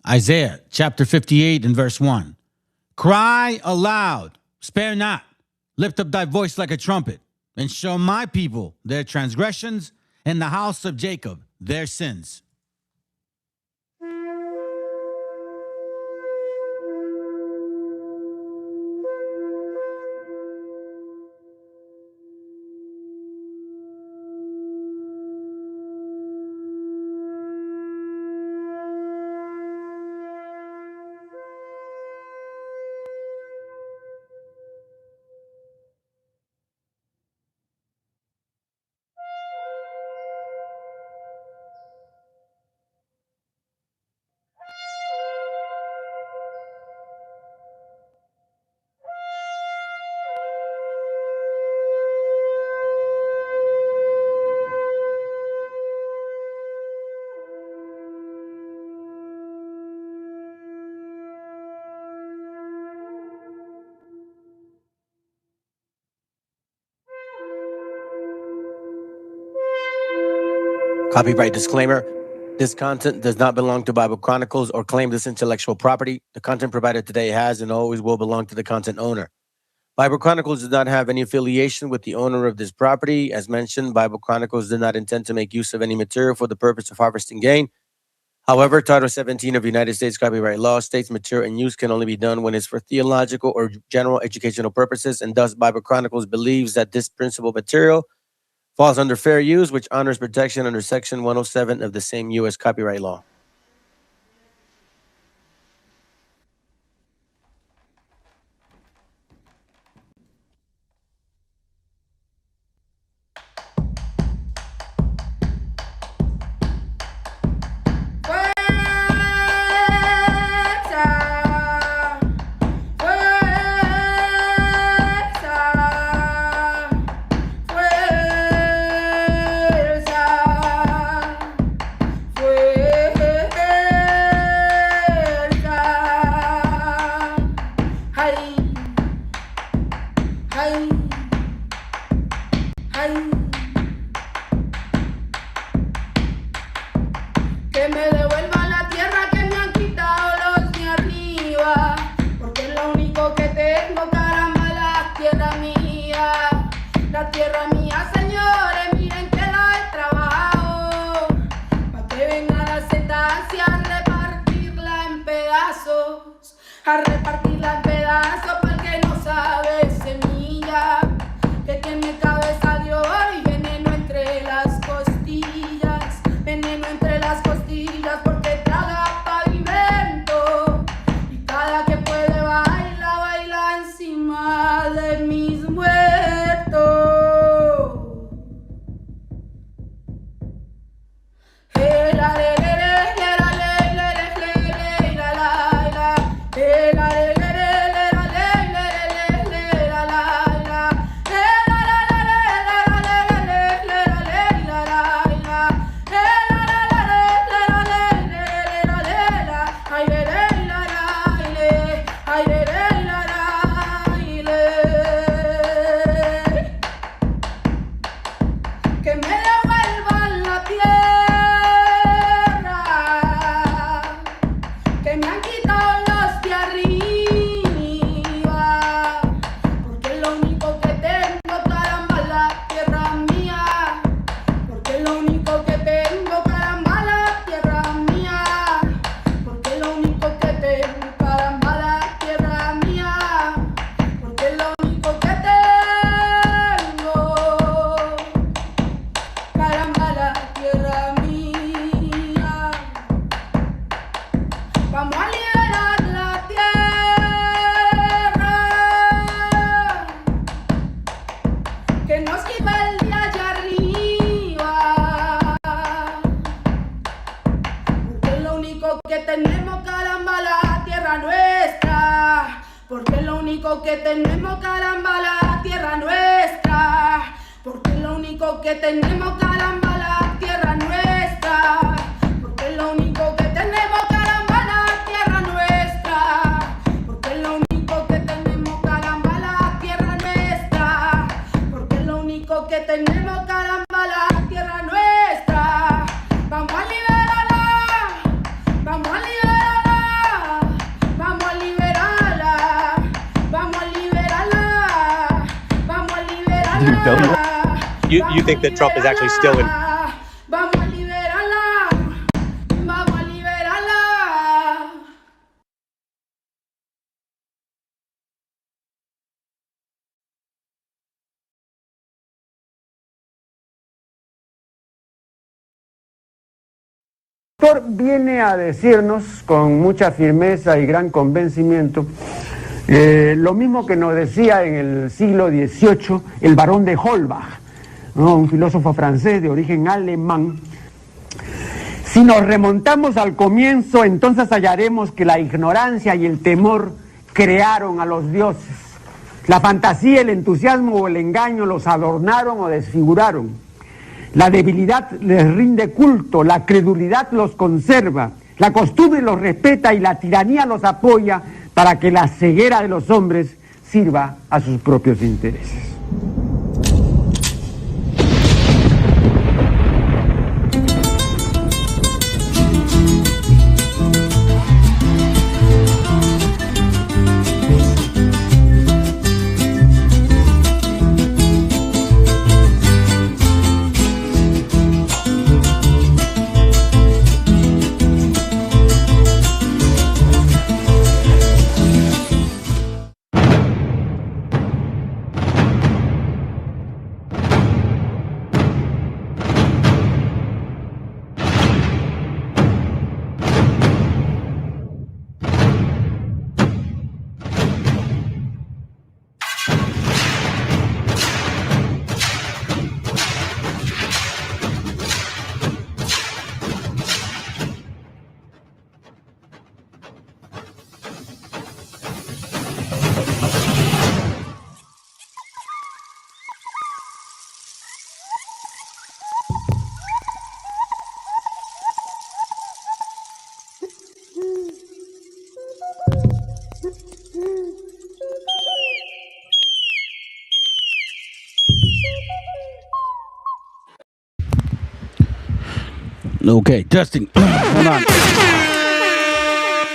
Isaiah chapter 58 and verse 1. Cry aloud, spare not, lift up thy voice like a trumpet, and show my people their transgressions, and the house of Jacob their sins. Copyright disclaimer. This content does not belong to Bible Chronicles or claim this intellectual property. The content provided today has and always will belong to the content owner. Bible Chronicles does not have any affiliation with the owner of this property. As mentioned, Bible Chronicles did not intend to make use of any material for the purpose of harvesting gain. However, Title 17 of United States copyright law states material and use can only be done when it's for theological or general educational purposes, and thus Bible Chronicles believes that this principal material falls under fair use, which honors protection under Section 107 of the same U.S. copyright law. Que me devuelvan la tierra que me han quitado los de arriba, porque es lo único que tengo, caramba, la tierra mía, señores, miren que la he trabajado, para que venga la sentencia a repartirla en pedazos, para el que no sabe semilla, que tiene cabeza de oro y veneno entre las costillas, porque traga pavimento, y cada que puede baila encima de mis muertos. Que me devuelvan la tierra que me han quitado los de arriba, porque es lo único que tengo, caramba, la tierra mía, porque es lo único que tengo, caramba, la tierra mía, porque es lo único que tengo, caramba, la tierra mía, porque es lo único que tengo. Caramba, la tierra mía. Vamos a liberar la tierra que nos quita el día allá arriba, porque es lo único que tenemos, caramba, la tierra nuestra, porque es lo único que tenemos, caramba, la tierra nuestra, porque es lo único que tenemos, caramba, la tierra nuestra, porque es lo único que tenemos, caramba, la tierra nuestra, porque es lo único que tenemos, caramba, la tierra nuestra, porque es lo único que tenemos, caramba, la tierra nuestra. Vamos a liberarla, vamos a liberarla. still. You think that Trump is actually still in? Vamos a liberarla. Vamos a liberarla. El autor viene a decirnos con mucha firmeza y gran convencimiento lo mismo que nos decía en el siglo XVIII el barón de Holbach, ¿no? Un filósofo francés de origen alemán. Si nos remontamos al comienzo, entonces hallaremos que la ignorancia y el temor crearon a los dioses. La fantasía, el entusiasmo o el engaño los adornaron o desfiguraron. La debilidad les rinde culto, la credulidad los conserva, la costumbre los respeta y la tiranía los apoya para que la ceguera de los hombres sirva a sus propios intereses. Okay, testing. Hold on.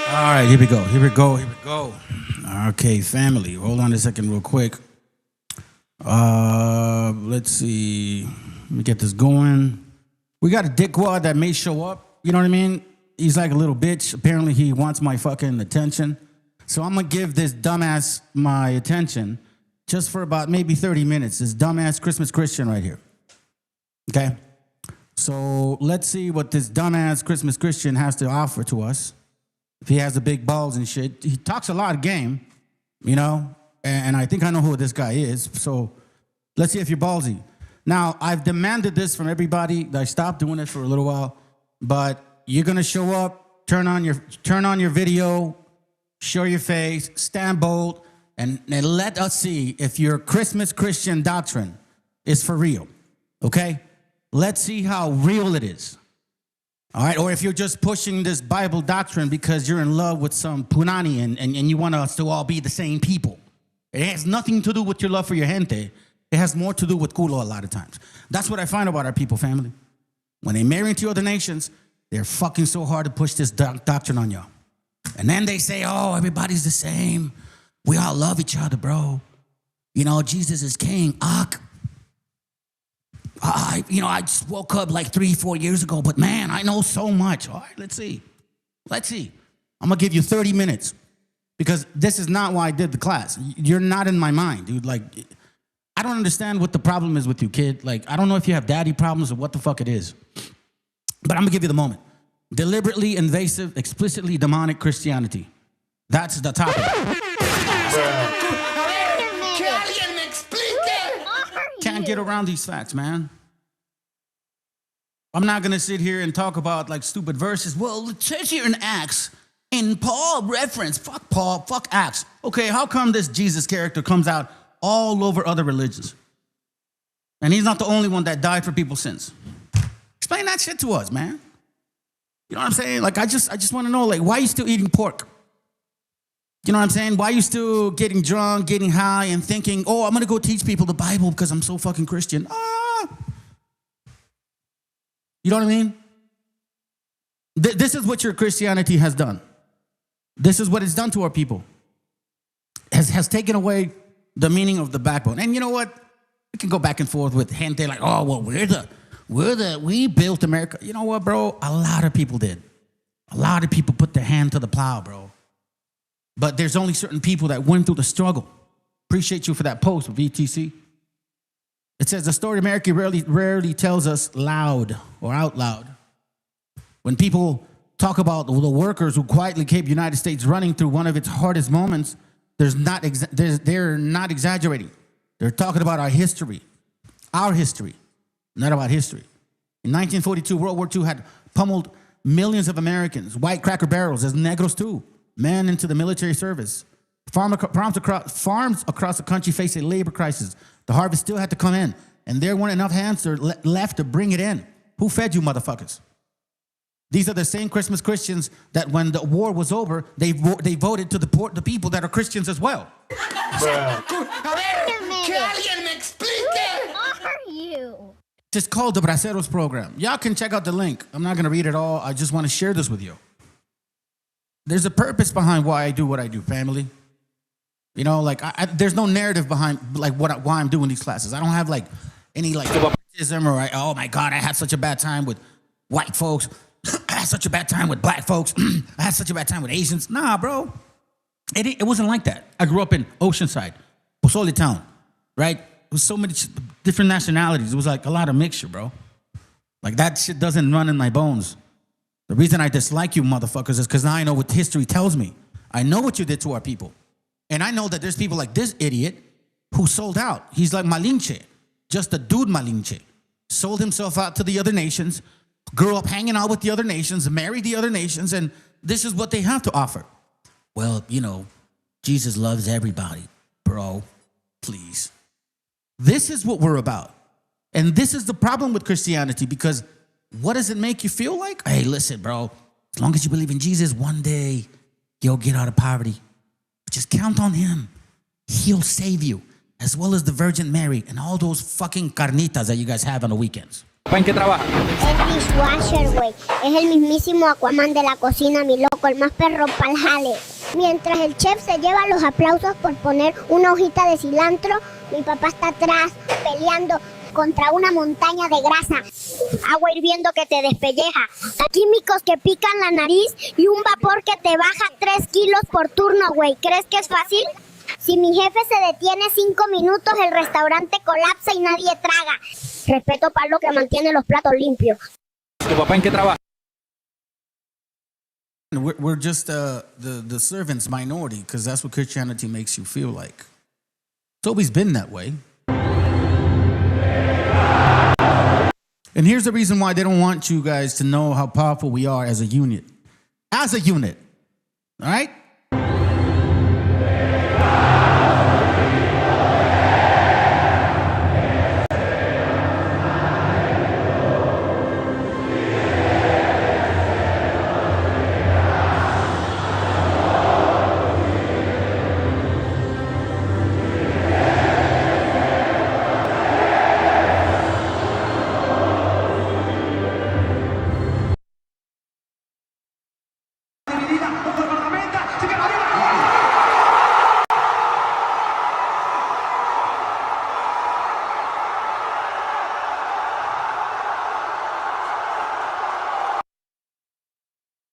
All right, here we go. Okay, family, hold on a second real quick. Let's see. Let me get this going. We got a dickwad that may show up. You know what I mean? He's like a little bitch. Apparently he wants my fucking attention. So I'm going to give this dumbass my attention just for about maybe 30 minutes. This dumbass Christmas Christian right here. Okay? So let's see what this dumbass Christmas Christian has to offer to us. If he has the big balls and shit. He talks a lot of game, you know, and I think I know who this guy is. So let's see if you're ballsy. Now, I've demanded this from everybody. I stopped doing it for a little while, but you're going to show up, turn on your video, show your face, stand bold, and let us see if your Christmas Christian doctrine is for real, okay? Let's see how real it is. All right, or if you're just pushing this Bible doctrine because you're in love with some punani and you want us to all be the same people. It has nothing to do with your love for your gente. It has more to do with culo a lot of times. That's what I find about our people, family. When they marry into other nations, they're fucking so hard to push this doctrine on y'all. And then they say, oh, everybody's the same. We all love each other, bro. You know, Jesus is king. I just woke up like 3-4 years ago, but man, I know so much. All right, let's see. I'm going to give you 30 minutes because this is not why I did the class. You're not in my mind, dude. Like, I don't understand what the problem is with you, kid. Like, I don't know if you have daddy problems or what the fuck it is. But I'm going to give you the moment. Deliberately invasive, explicitly demonic Christianity. That's the topic. Can't get around these facts, man. I'm not going to sit here and talk about like stupid verses. Well, it says here in Acts, in Paul reference, fuck Paul, fuck Acts. Okay, how come this Jesus character comes out all over other religions? And he's not the only one that died for people's sins. Explain that shit to us, man. You know what I'm saying? Like, I just want to know, like, why are you still eating pork? You know what I'm saying? Why are you still getting drunk, getting high, and thinking, oh, I'm going to go teach people the Bible because I'm so fucking Christian? You know what I mean? This is what your Christianity has done. This is what it's done to our people. Has taken away the meaning of the backbone. And you know what? We can go back and forth with gente like, oh, well, we built America. You know what, bro? A lot of people did. A lot of people put their hand to the plow, bro. But there's only certain people that went through the struggle. Appreciate you for that post, VTC. It says the story of America rarely tells us loud or out loud. When people talk about the workers who quietly kept the United States running through one of its hardest moments, they're not exaggerating. They're talking about our history, not about history. In 1942, World War II had pummeled millions of Americans, white cracker barrels, as negros too, men into the military service. Farms across the country faced a labor crisis. The harvest still had to come in, and there weren't enough hands left to bring it in. Who fed you, motherfuckers? These are the same Christians that when the war was over, they voted to deport the people that are Christians as well. Who are you? It's called the Braceros program. Y'all can check out the link. I'm not going to read it all. I just want to share this with you. There's a purpose behind why I do what I do, family. You know, like there's no narrative behind like why I'm doing these classes. I don't have like any like criticism or oh my God, I had such a bad time with white folks. I had such a bad time with black folks. I had such a bad time with Asians. Nah, bro. It wasn't like that. I grew up in Oceanside, Pozole Town, right? It was so many different nationalities. It was like a lot of mixture, bro. Like that shit doesn't run in my bones. The reason I dislike you motherfuckers is because now I know what history tells me. I know what you did to our people. And I know that there's people like this idiot who sold out. He's like Malinche, just a dude Malinche. Sold himself out to the other nations, grew up hanging out with the other nations, married the other nations, and this is what they have to offer. Well, you know, Jesus loves everybody, bro. Please. This is what we're about. And this is the problem with Christianity, because what does it make you feel like? Hey, listen, bro, as long as you believe in Jesus, one day you'll get out of poverty. Just count on him. He'll save you, as well as the Virgin Mary and all those fucking carnitas that you guys have on the weekends. ¿En qué trabaja? Es dishwasher, güey. Es el mismísimo Aquaman de la cocina, mi loco, el más perro pa'l jale. Mientras el chef se lleva los aplausos por poner una hojita de cilantro, mi papá está atrás peleando contra una montaña de grasa. Agua hirviendo que te despelleja. Químicos que pican la nariz y un vapor que te baja 3 kilos por turno, güey. ¿Crees que es fácil? Si mi jefe se detiene 5 minutos, el restaurante colapsa y nadie traga. Respeto para lo que mantiene los platos limpios. ¿Tu papá en qué trabaja? We're just the servants minority, because that's what Christianity makes you feel like. It's always been that way. And here's the reason why they don't want you guys to know how powerful we are as a unit. As a unit. All right?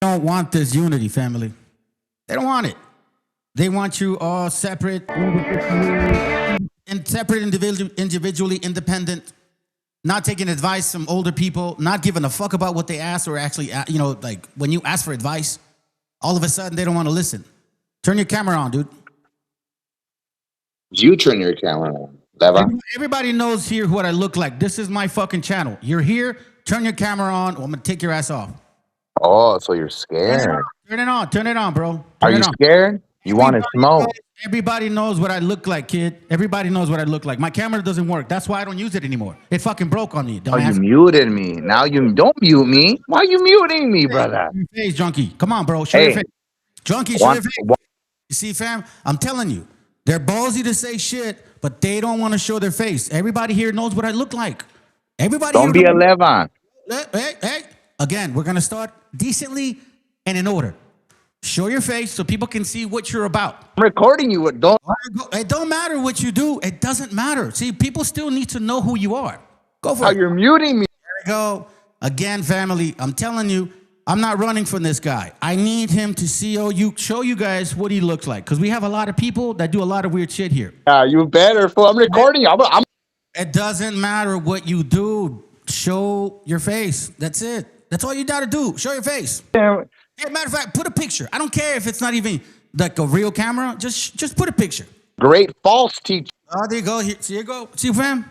Don't want this unity, family. They don't want it. They want you all separate and separate, individually independent, not taking advice from older people, not giving a fuck about what they ask, or actually, you know, like when you ask for advice, all of a sudden they don't want to listen. Turn your camera on, dude. You turn your camera on. Leva. Everybody knows here what I look like. This is my fucking channel. You're here, turn your camera on, or I'm going to take your ass off. Oh, so you're scared. Turn it on, bro. Are you scared? You want to smoke? Everybody knows what I look like, kid. Everybody knows what I look like. My camera doesn't work. That's why I don't use it anymore. It fucking broke on me. Oh, you muted me. Now you don't mute me. Why are you muting me, brother? Show your face, junkie. Come on, bro. Show your face. Junkie, show your face. You see, fam, I'm telling you, they're ballsy to say shit, but they don't want to show their face. Everybody here knows what I look like. Everybody don't be a Levan. Hey. Again, we're going to start decently and in order. Show your face so people can see what you're about. I'm recording you. Don't. It don't matter what you do. It doesn't matter. See, people still need to know who you are. Go for How it. you're muting me. There we go. Again, family, I'm telling you, I'm not running from this guy. I need him to show you guys what he looks like. Because we have a lot of people that do a lot of weird shit here. Yeah, you better. Fool. I'm recording you. I'm It doesn't matter what you do. Show your face. That's it. That's all you got to do. Show your face. Yeah, matter of fact, put a picture. I don't care if it's not even like a real camera. Just put a picture. great false teacher. Oh, there you go. Here, see, you go. See, fam?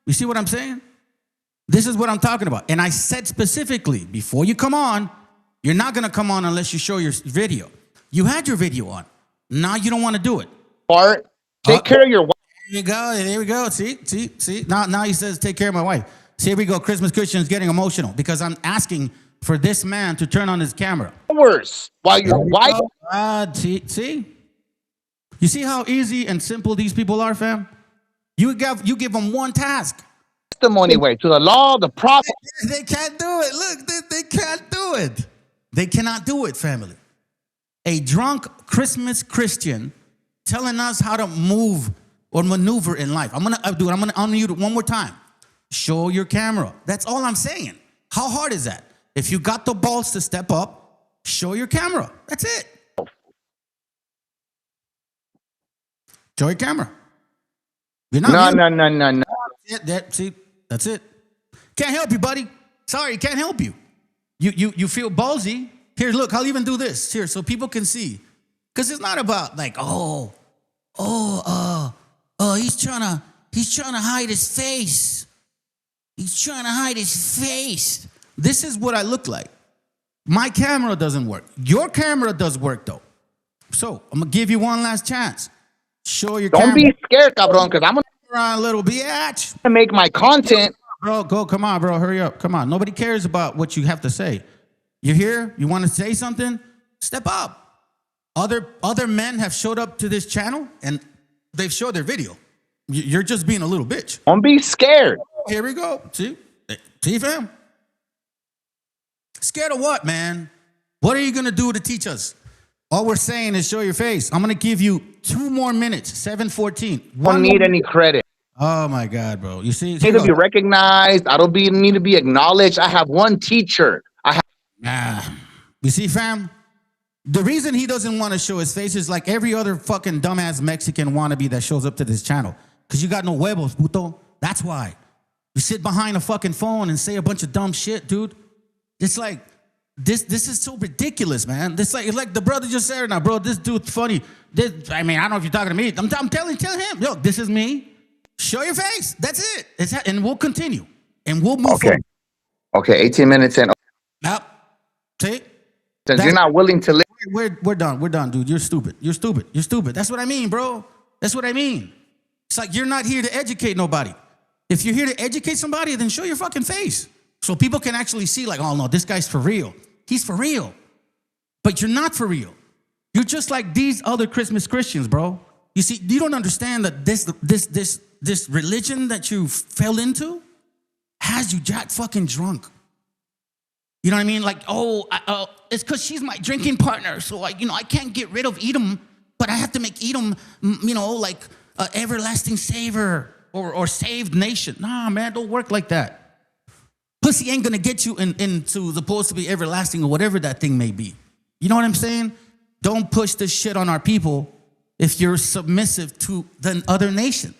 You see what I'm saying? This is what I'm talking about. And I said specifically, before you come on, you're not going to come on unless you show your video. You had your video on. Now you don't want to do it. Bart, take care of your wife. There you go. There we go. See. Now he says, take care of my wife. See, here we go. Christmas Christians getting emotional because I'm asking for this man to turn on his camera. Worse. While your wife. See? You see how easy and simple these people are, fam? You give them one task. Testimony way to the law, the prophet. They can't do it. Look, they can't do it. They cannot do it, family. A drunk Christmas Christian telling us how to move or maneuver in life. I'm gonna unmute it one more time. Show your camera. That's all I'm saying. How hard is that? If you got the balls to step up, show your camera. That's it. Show your camera. You're not No. See, that's it. Can't help you, buddy. Sorry, can't help you. You feel ballsy. Here, look, I'll even do this. Here, so people can see. Because it's not about like, he's trying to hide his face. He's trying to hide his face. This is what I look like. My camera doesn't work. Your camera does work, though. So I'm going to give you one last chance. Show your camera. Don't be scared, cabron, because I'm going Around, little bitch. to make my content. Bro, come on, bro. Hurry up. Come on. Nobody cares about what you have to say. You're here? You want to say something? Step up. Other men have showed up to this channel, and they've showed their video. You're just being a little bitch. Don't be scared. Here we go. See, fam? Scared of what, man? What are you going to do to teach us? All we're saying is show your face. I'm going to give you 2 more minutes, 7:14. Don't need any credit. Oh, my God, bro. You see? I need to be recognized. I don't need to be acknowledged. I have one teacher. You see, fam? The reason he doesn't want to show his face is like every other fucking dumbass Mexican wannabe that shows up to this channel. Because you got no huevos, puto. That's why. You sit behind a fucking phone and say a bunch of dumb shit, dude. It's like, this is so ridiculous, man. It's like the brother just said now, bro, this dude's funny. I don't know if you're talking to me. I'm telling him, look, this is me. Show your face. That's it. And we'll continue. And we'll move forward. Okay, 18 minutes in. Yep. See? Since you're not willing to live. We're done, dude. You're stupid. That's what I mean, bro. That's what I mean. It's like you're not here to educate nobody. If you're here to educate somebody, then show your fucking face. So people can actually see like, oh no, this guy's for real. He's for real. But you're not for real. You're just like these other Christmas Christians, bro. You see, you don't understand that this religion that you fell into has you jack fucking drunk. You know what I mean? Like, it's because she's my drinking partner. So, I can't get rid of Edom, but I have to make Edom, like an everlasting savior or saved nation. Nah, man, don't work like that. Pussy ain't going to get you into supposed to be everlasting or whatever that thing may be. You know what I'm saying? Don't push this shit on our people if you're submissive to the other nation.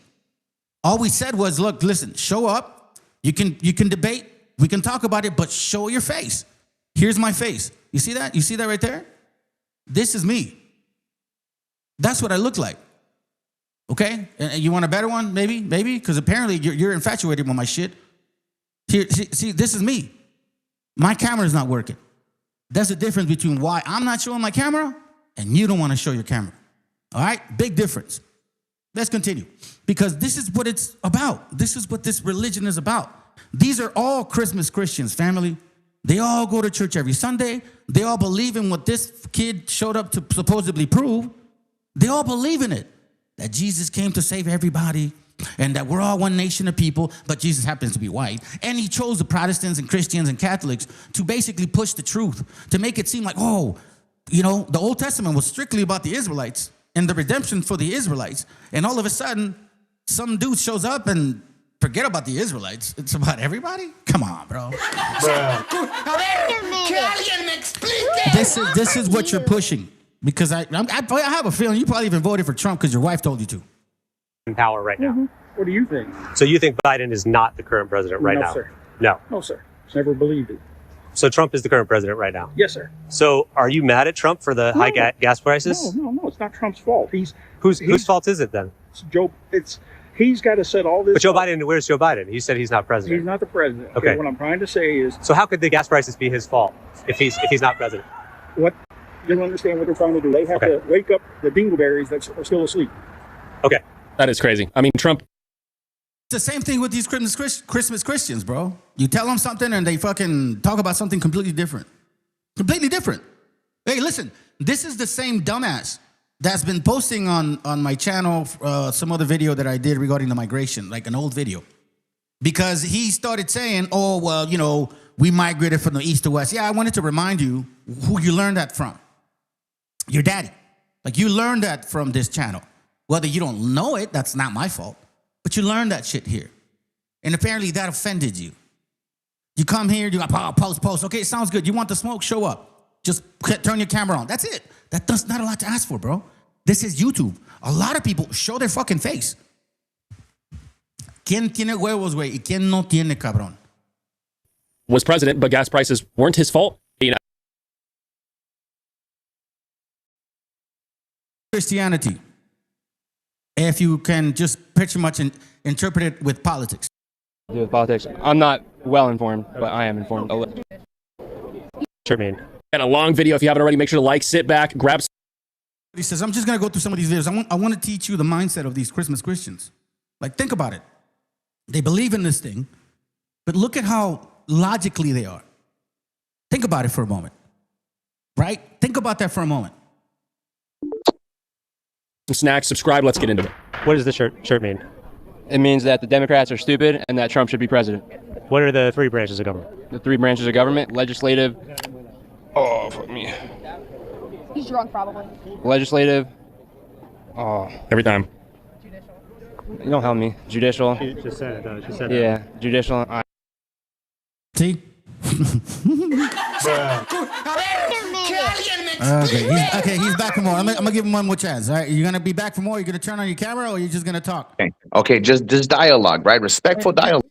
All we said was, look, listen, show up. You can debate. We can talk about it, but show your face. Here's my face. You see that? You see that right there? This is me. That's what I look like. Okay? And you want a better one? Maybe? Because apparently you're infatuated with my shit. Here, see, this is me. My camera's not working. That's the difference between why I'm not showing my camera and you don't want to show your camera. All right? Big difference. Let's continue. Because this is what it's about. This is what this religion is about. These are all Christmas Christians, family. They all go to church every Sunday. They all believe in what this kid showed up to supposedly prove. They all believe in it. That Jesus came to save everybody and that we're all one nation of people, but Jesus happens to be white. And he chose the Protestants and Christians and Catholics to basically push the truth, to make it seem like, You know, the Old Testament was strictly about the Israelites and the redemption for the Israelites. And all of a sudden, some dude shows up and forget about the Israelites. It's about everybody? Come on, bro. This is what you're pushing. Because I have a feeling you probably even voted for Trump because your wife told you to. In power right now. What do you think? So you think Biden is not the current president right No, now? sir. No. No, sir. Never believed it. So Trump is the current president right now? Yes, sir. So are you mad at Trump for the high gas prices? No. It's not Trump's fault. Whose fault is it then? He's got to set all this. But Joe up. Biden, where's Joe Biden? You said he's not president. He's not the president. Okay. What I'm trying to say is, So how could the gas prices be his fault if he's not president? what you don't understand what they're trying to do. They have to wake up the dingleberries that are still asleep. Okay. That is crazy. I mean, Trump. It's the same thing with these Christmas Christians, bro. You tell them something and they fucking talk about something completely different. Completely different. Hey, listen, this is the same dumbass that's been posting on my channel some other video that I did regarding the migration, like an old video. Because he started saying, oh, well, you know, we migrated from the east to west. Yeah, I wanted to remind you who you learned that from. Your daddy. Like, you learned that from this channel. Whether you don't know it, that's not my fault. But you learned that shit here. And apparently that offended you. You come here, you go, post. Okay, it sounds good. You want the smoke? Show up. Just turn your camera on. That's it. That's not a lot to ask for, bro. This is YouTube. A lot of people show their fucking face. ¿Quién tiene huevos, güey? ¿Y quién no tiene, cabrón? Was president, but gas prices weren't his fault. You know, Christianity, if you can just pretty much interpret it with politics. With politics. I'm not well informed, but I am informed. Sure, man. and a long video. If you haven't already, make sure to like, sit back, grab. He says, I'm just going to go through some of these videos. I want to teach you the mindset of these Christmas Christians. Like, think about it. They believe in this thing, but look at how logically they are. Think about it for a moment, right? Think about that for a moment. Snacks, subscribe. Let's get into it. What does the shirt mean? It means that the Democrats are stupid and that Trump should be president. What are the three branches of government? The three branches of government: legislative. Oh, fuck me. He's drunk, probably. Legislative. Oh, Every time. you don't help me. Judicial. She just said it, though. She said Yeah, judicial. See? Okay, he's back for more. I'm gonna give him one more chance. All right, you're gonna be back for more. You're gonna turn on your camera, or you're just gonna talk? Okay, just dialogue, right? Respectful dialogue.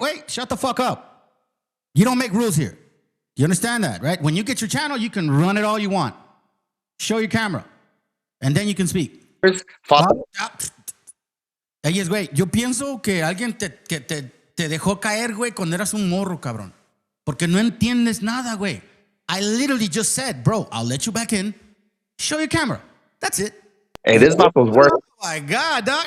Wait! Shut the fuck up. You don't make rules here. You understand that, right? When you get your channel, you can run it all you want. Show your camera, and then you can speak. Ahí es, güey. Yo pienso que alguien te dejó caer, güey, cuando eras un morro, cabrón. Porque no entiendes nada, güey. I literally just said, bro, I'll let you back in. Show your camera. That's it. Hey, this mouth was work. Oh my God, dog.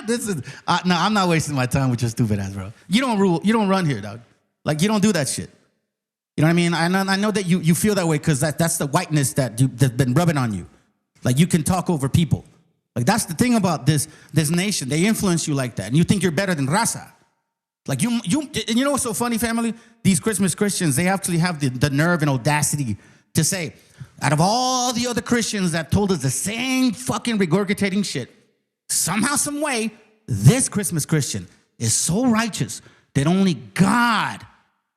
This is no, I'm not wasting my time with your stupid ass, bro. You don't run here, dog. Like, you don't do that shit. You know what I mean? I know that you feel that way because that's the whiteness that's been rubbing on you. Like, you can talk over people. Like, that's the thing about this nation. They influence you like that, and you think you're better than raza. Like, and you know what's so funny, family? These Christmas Christians, they actually have the nerve and audacity to say, out of all the other Christians that told us the same fucking regurgitating shit, somehow, some way, this Christmas Christian is so righteous that only God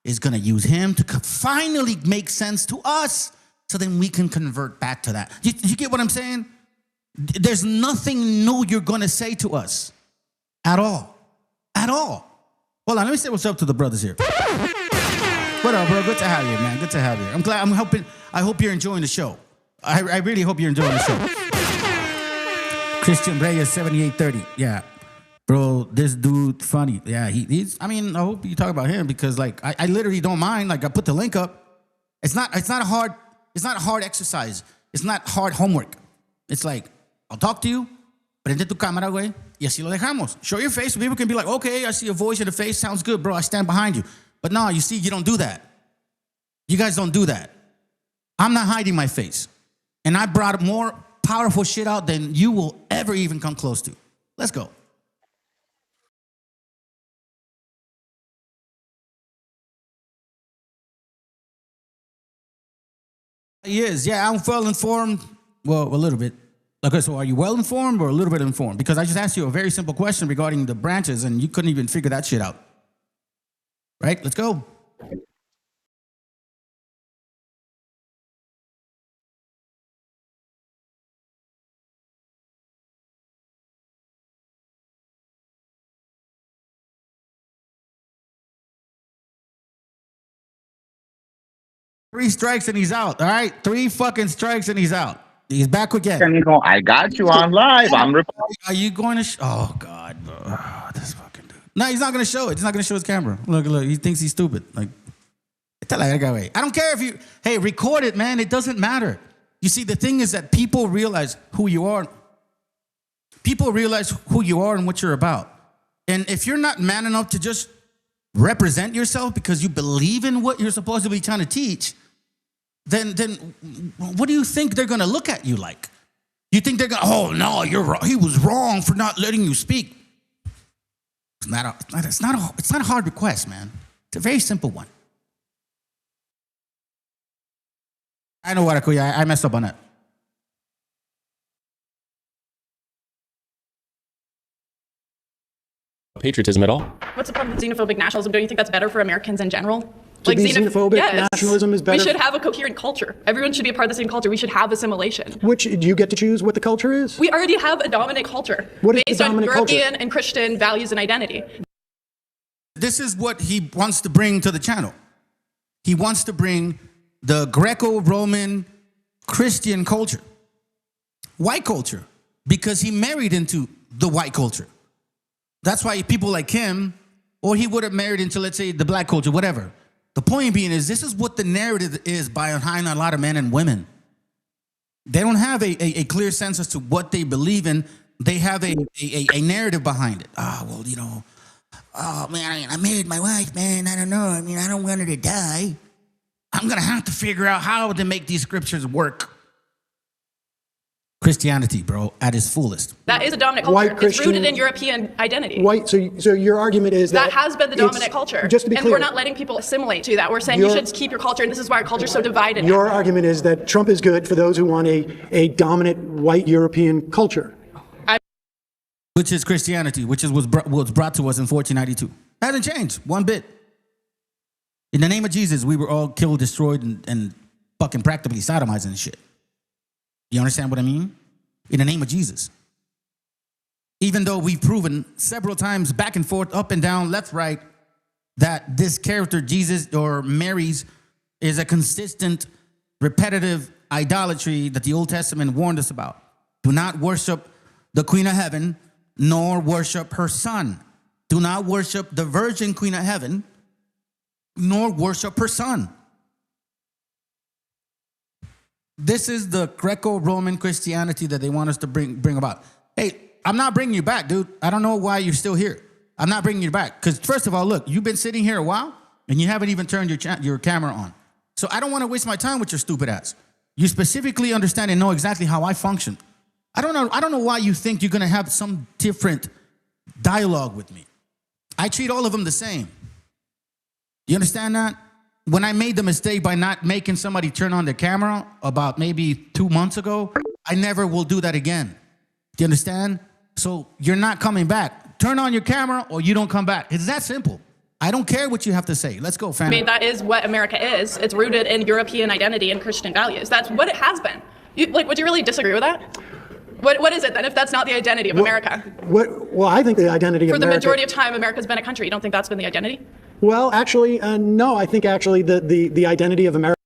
is going to use him to finally make sense to us so then we can convert back to that. You get what I'm saying? There's nothing new you're going to say to us at all. At all. Hold on, let me say what's up to the brothers here. What up, bro? Good to have you, man. Good to have you. I'm glad. I hope you're enjoying the show. I really hope you're enjoying the show. Christian Reyes, 7830. Yeah. Bro, this dude, funny. Yeah, he's, I mean, I hope you talk about him because, like, I literally don't mind. Like, I put the link up. It's not a hard exercise. It's not hard homework. It's like, I'll talk to you, prende tu cámara, güey, y así lo dejamos. Show your face so people can be like, okay, I see a voice and a face. Sounds good, bro. I stand behind you. But no, you see, you don't do that. You guys don't do that. I'm not hiding my face. And I brought more powerful shit out than you will ever even come close to. Let's go. He is. Yeah, I'm well informed. Well, a little bit. Okay, so are you well informed or a little bit informed? Because I just asked you a very simple question regarding the branches and you couldn't even figure that shit out. Right? Let's go. Three strikes and he's out. All right? 3 fucking strikes and he's out. He's back again. And you go, I got you on live. I'm recording. Are you going to oh God. Oh, this fucking dude. No, he's not going to show it. He's not going to show his camera. Look. He thinks he's stupid. Like, I don't care if you, hey, record it, man. It doesn't matter. You see, the thing is that people realize who you are. People realize who you are and what you're about. And if you're not man enough to just represent yourself because you believe in what you're supposedly trying to teach, then what do you think they're going to look at you like? You think they're going to, oh, no, you're wrong. He was wrong for not letting you speak. It's not a hard request, man. It's a very simple one. I know what, Akuya. I messed up on that. Patriotism at all. What's the problem with xenophobic nationalism? Don't you think that's better for Americans in general? To be xenophobic nationalism is better? We should have a coherent culture. Everyone should be a part of the same culture. We should have assimilation. Which, do you get to choose what the culture is? We already have a dominant culture. What is based the dominant on European culture? and Christian values and identity. This is what he wants to bring to the channel. He wants to bring the Greco-Roman Christian culture, white culture, because he married into the white culture. That's why people like him, or he would have married into, let's say, the black culture, whatever. The point being is this is what the narrative is behind a lot of men and women. They don't have a clear sense as to what they believe in. They have a narrative behind it. Oh, well, you know, oh, man, I married my wife, man. I don't know. I mean, I don't want her to die. I'm going to have to figure out how to make these scriptures work. Christianity, bro, at its fullest. That is a dominant culture. It's rooted in European identity. So your argument is that has been the dominant culture. Just to be and clear, we're not letting people assimilate to that. We're saying you should keep your culture, and this is why our culture is so divided. Your argument is that Trump is good for those who want a dominant white European culture. Which is Christianity, which was brought to us in 1492. Hasn't changed one bit. In the name of Jesus, we were all killed, destroyed, and fucking practically sodomized and shit. You understand what I mean? In the name of Jesus. Even though we've proven several times back and forth, up and down, left, right, that this character, Jesus or Mary's, is a consistent, repetitive idolatry that the Old Testament warned us about. Do not worship the Queen of Heaven, nor worship her son. Do not worship the Virgin Queen of Heaven, nor worship her son. This is the Greco-Roman Christianity that they want us to bring about. Hey, I'm not bringing you back, dude. I don't know why you're still here. I'm not bringing you back. Because first of all, look, you've been sitting here a while, and you haven't even turned your camera on. So I don't want to waste my time with your stupid ass. You specifically understand and know exactly how I function. I don't know why you think you're going to have some different dialogue with me. I treat all of them the same. You understand that? When I made the mistake by not making somebody turn on their camera about maybe 2 months ago, I never will do that again. Do you understand? So you're not coming back. Turn on your camera or you don't come back. It's that simple. I don't care what you have to say. Let's go, fam. I mean, that is what America is. It's rooted in European identity and Christian values. That's what it has been. Would you really disagree with that? What is it then if that's not the identity of America? Well, I think the identity of For the America... majority of time, America's been a country. You don't think that's been the identity? Well, actually, no. I think actually the identity of America...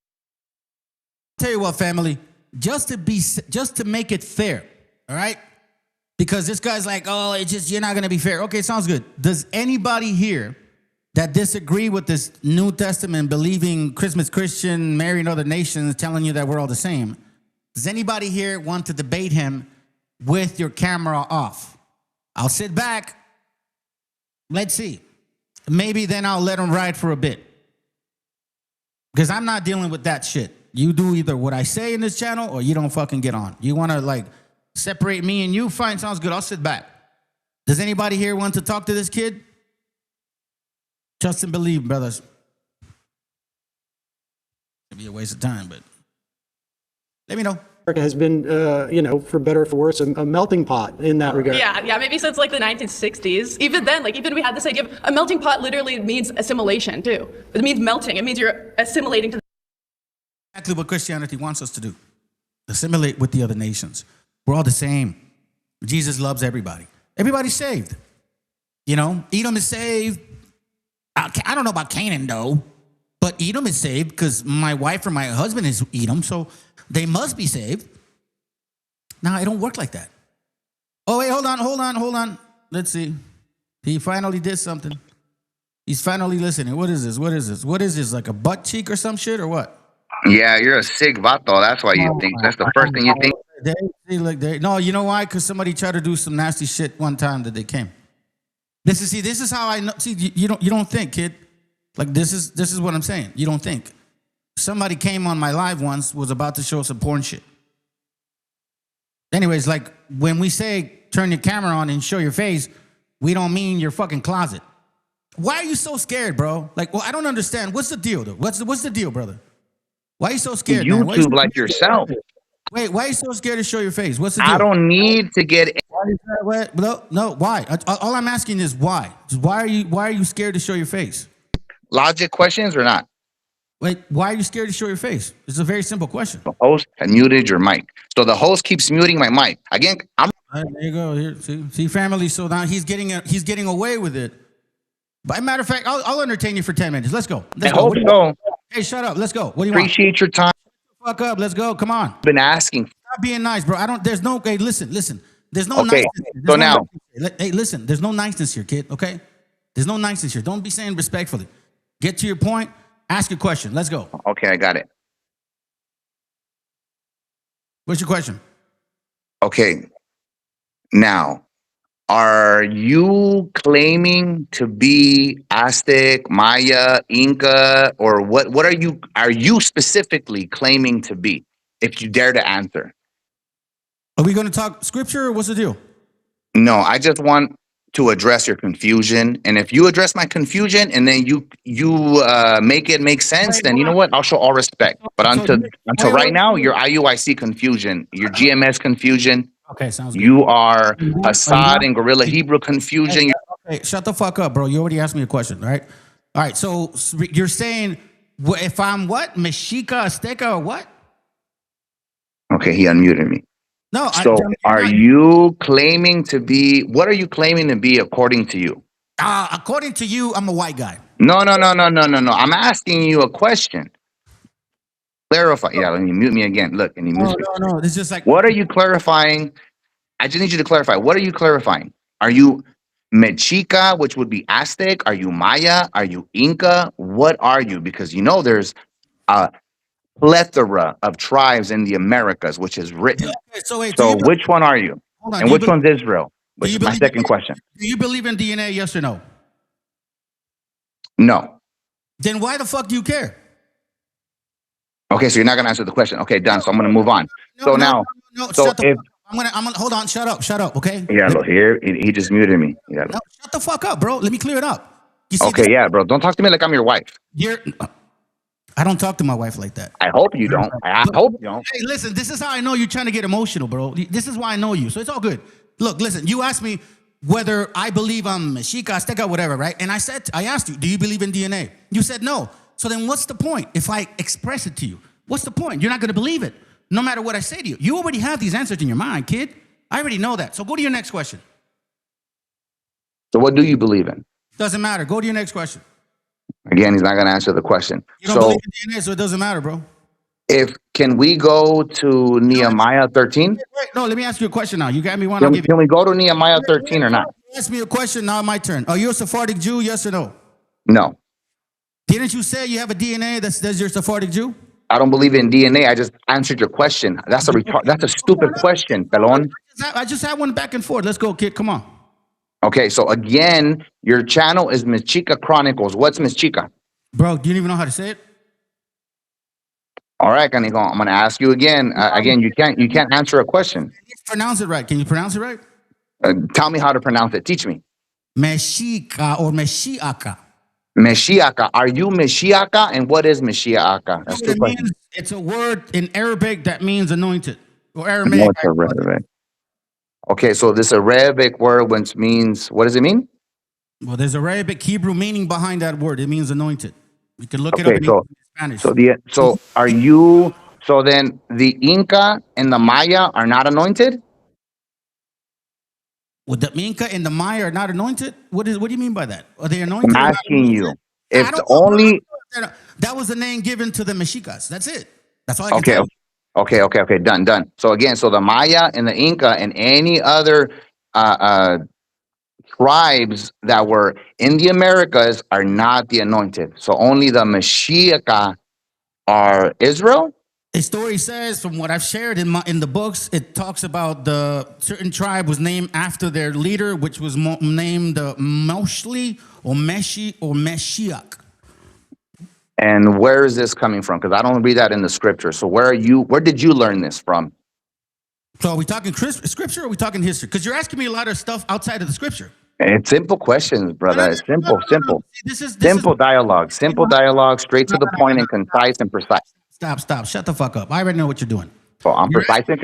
Tell you what, family, just to make it fair, all right? Because this guy's like, oh, you're not going to be fair. Okay, sounds good. Does anybody here that disagree with this New Testament, believing Christmas Christian, marrying other nations, telling you that we're all the same, does anybody here want to debate him with your camera off? I'll sit back. Let's see. Maybe then I'll let him ride for a bit. Because I'm not dealing with that shit. You do either what I say in this channel or you don't fucking get on. You want to like separate me and you? Fine, sounds good. I'll sit back. Does anybody here want to talk to this kid? Trust and believe, brothers. It'd be a waste of time, but Let me know. America has been, for better or for worse, a melting pot in that regard. Yeah, maybe since like the 1960s. Even then, even we had this idea of a melting pot literally means assimilation too. It means melting. It means you're assimilating to. Exactly what Christianity wants us to do. Assimilate with the other nations. We're all the same. Jesus loves everybody. Everybody's saved. Edom is saved. I don't know about Canaan though, but Edom is saved because my wife or my husband is Edom, so they must be saved. Now, it don't work like that. Oh, wait, hold on. Let's see. He finally did something. He's finally listening. What is this? What is this, like a butt cheek or some shit or what? Yeah, you're a sick vato. That's why you think. That's the first thing you think. No, you know why? Because somebody tried to do some nasty shit one time that they came. This is how I know. See, you don't think, kid. Like this is what I'm saying. You don't think. Somebody came on my live once, was about to show some porn shit. Anyways, like when we say turn your camera on and show your face, we don't mean your fucking closet. Why are you so scared, bro? Like, well, I don't understand. What's the deal, though? What's the deal, brother? Why are you so scared, man? YouTube like yourself. Wait, why are you so scared to show your face? What's the deal? I don't need to get. No, why? All I'm asking is why. Why are you scared to show your face? Logic questions or not? Wait, why are you scared to show your face? It's a very simple question. The host had muted your mic, so the host keeps muting my mic. Again, I'm. All right, there you go. Here, see, family. So now he's getting away with it. By matter of fact, I'll entertain you for 10 minutes. Let's go. I hope so. Hey, shut up. Let's go. What do you Appreciate your time. Fuck up. Let's go. Come on. Been asking. Stop being nice, bro. There's no. Hey, listen. There's no. Okay. Hey, listen. There's no niceness here, kid. Okay. There's no niceness here. Don't be saying respectfully. Get to your point. Ask your question. Let's go. Okay, I got it. What's your question? Okay. Now, are you claiming to be Aztec, Maya, Inca, or what are you specifically claiming to be? If you dare to answer. Are we going to talk scripture or what's the deal? No, I just want to address your confusion. And if you address my confusion and then you make it make sense, then you know what? I'll show all respect. But until right now, your IUIC confusion, your GMS confusion. Okay, sounds good. You are Assad and Gorilla Hebrew confusion. Okay, shut the fuck up, bro. You already asked me a question, right? All right, so you're saying if I'm what? Mexica, Azteca, or what? Okay, he unmuted me. No. So are you claiming to be, what are you claiming to be according to you? According to you, I'm a white guy. No. I'm asking you a question. Clarify. Yeah, let me mute me again. Look, and he mute me. No. It's just like. What are you clarifying? I just need you to clarify. What are you clarifying? Are you Mexica, which would be Aztec? Are you Maya? Are you Inca? What are you? Because there's a plethora of tribes in the Americas, which is written. Okay, so which one are you? And which one's Israel? Which is my second question. Do you believe in DNA, yes or no? No. Then why the fuck do you care? Okay, so you're not going to answer the question. Okay, done. So I'm going to move on. No, shut the I'm gonna hold on. Shut up. Okay. Yeah, look here. He just muted me. Yeah. No, shut the fuck up, bro. Let me clear it up. You see okay, yeah, bro. Don't talk to me like I'm your wife. I don't talk to my wife like that. I hope you don't. I hope you don't. Hey, listen. This is how I know you're trying to get emotional, bro. This is why I know you. So it's all good. Look, listen. You asked me whether I believe I'm Mexica, Azteca, whatever, right? And I asked you, do you believe in DNA? You said no. So then what's the point if I express it to you? What's the point? You're not going to believe it, no matter what I say to you. You already have these answers in your mind, kid. I already know that. So go to your next question. So what do you believe in? Doesn't matter. Go to your next question. Again, he's not going to answer the question. You don't believe in DNA, so it doesn't matter, bro. Can we go to Nehemiah 13? Wait, no, let me ask you a question now. You got me one. Can we go to Nehemiah 13 or not? Ask me a question. Now my turn. Are you a Sephardic Jew? Yes or no? No. Didn't you say you have a DNA that says you're a Sephardic Jew? I don't believe in DNA. I just answered your question. That's a stupid question, pelon. I just had one back and forth. Let's go, kid. Come on. Okay, so again, your channel is MESHIACHA Chronicles. What's MESHIACHA? Bro, do you even know how to say it? All right, Canico, I'm going to ask you again. Again, you can't answer a question. Pronounce it right. Can you pronounce it right? Tell me how to pronounce it. Teach me. MESHICHA or MESHIACHA. Meshiacha. Are you Meshiacha? And what is Meshiacha? That's two It questions. means, it's a word in Arabic that means anointed, or No, Aramaic. it's Arabic. Okay, so this Arabic word which means, what does it mean? Well, there's Arabic Hebrew meaning behind that word. It means anointed. You can look it Okay, up in so Spanish. so are you, so then the Inca and the Maya are not anointed? Well, the Inca and the Maya are not anointed? What do you mean by that? Are they anointed? I'm or not asking anointed? you. I If don't the know, bro. only That was the name given to the Mexicas. That's it. That's all I can okay, tell you. okay, done. So again, so the Maya and the Inca and any other tribes that were in the Americas are not the anointed. So only the Mashiach are Israel. The story says, from what I've shared in the books, it talks about the certain tribe was named after their leader, which was named Moshli or Meshi or Meshiach. And where is this coming from? Because I don't read that in the scripture. So where did you learn this from? So are we talking scripture or are we talking history? Because you're asking me a lot of stuff outside of the scripture. It's simple questions, brother. It's simple. This is Simple dialogue, straight to the point and concise and precise. Stop. Shut the fuck up. I already know what you're doing. So I'm precise and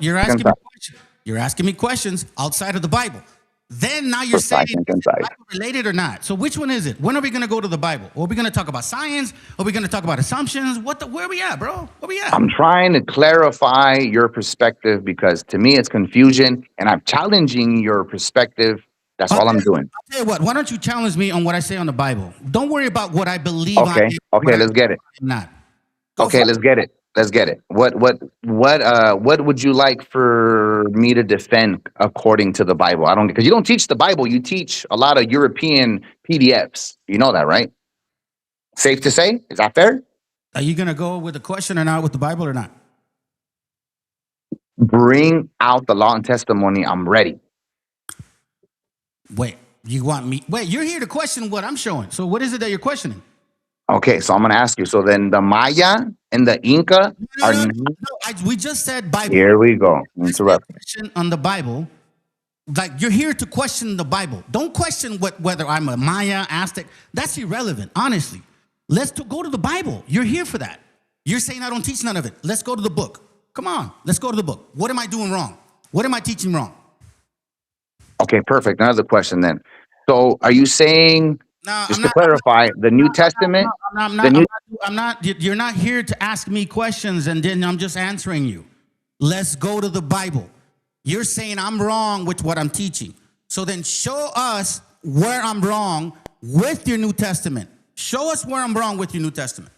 You're asking me questions. You're asking me questions outside of the Bible. Then now you're saying, is it Bible related or not? So which one is it? When are we going to go to the Bible? Are we going to talk about science? Are we going to talk about assumptions? Where are we at, bro? Where we at? I'm trying to clarify your perspective because to me it's confusion, and I'm challenging your perspective. That's all I'm doing. I'll tell you what. Why don't you challenge me on what I say on the Bible? Don't worry about what I believe. Okay, let's get it. Not. Okay, let's get it. What would you like for me to defend according to the Bible? I don't, because you don't teach the Bible. You teach a lot of European PDFs. You know that, right? Safe to say? Is that fair? Are you gonna go with the question or not with the Bible or not? Bring out the law and testimony. I'm ready. Wait, you want me? Wait, you're here to question what I'm showing. So what is it that you're questioning? Okay, so I'm going to ask you. So then the Maya and the Inca are not. We just said Bible. Here we go. Interrupt. Question on the Bible. Like, you're here to question the Bible. Don't question whether I'm a Maya, Aztec. That's irrelevant, honestly. Let's go to the Bible. You're here for that. You're saying I don't teach none of it. Let's go to the book. Come on, let's go to the book. What am I doing wrong? What am I teaching wrong? Okay, perfect. Another question then. So are you saying, just to clarify, the New Testament? I'm not. You're not here to ask me questions and then I'm just answering you. Let's go to the Bible. You're saying I'm wrong with what I'm teaching. So then show us where I'm wrong with your New Testament. Show us where I'm wrong with your New Testament.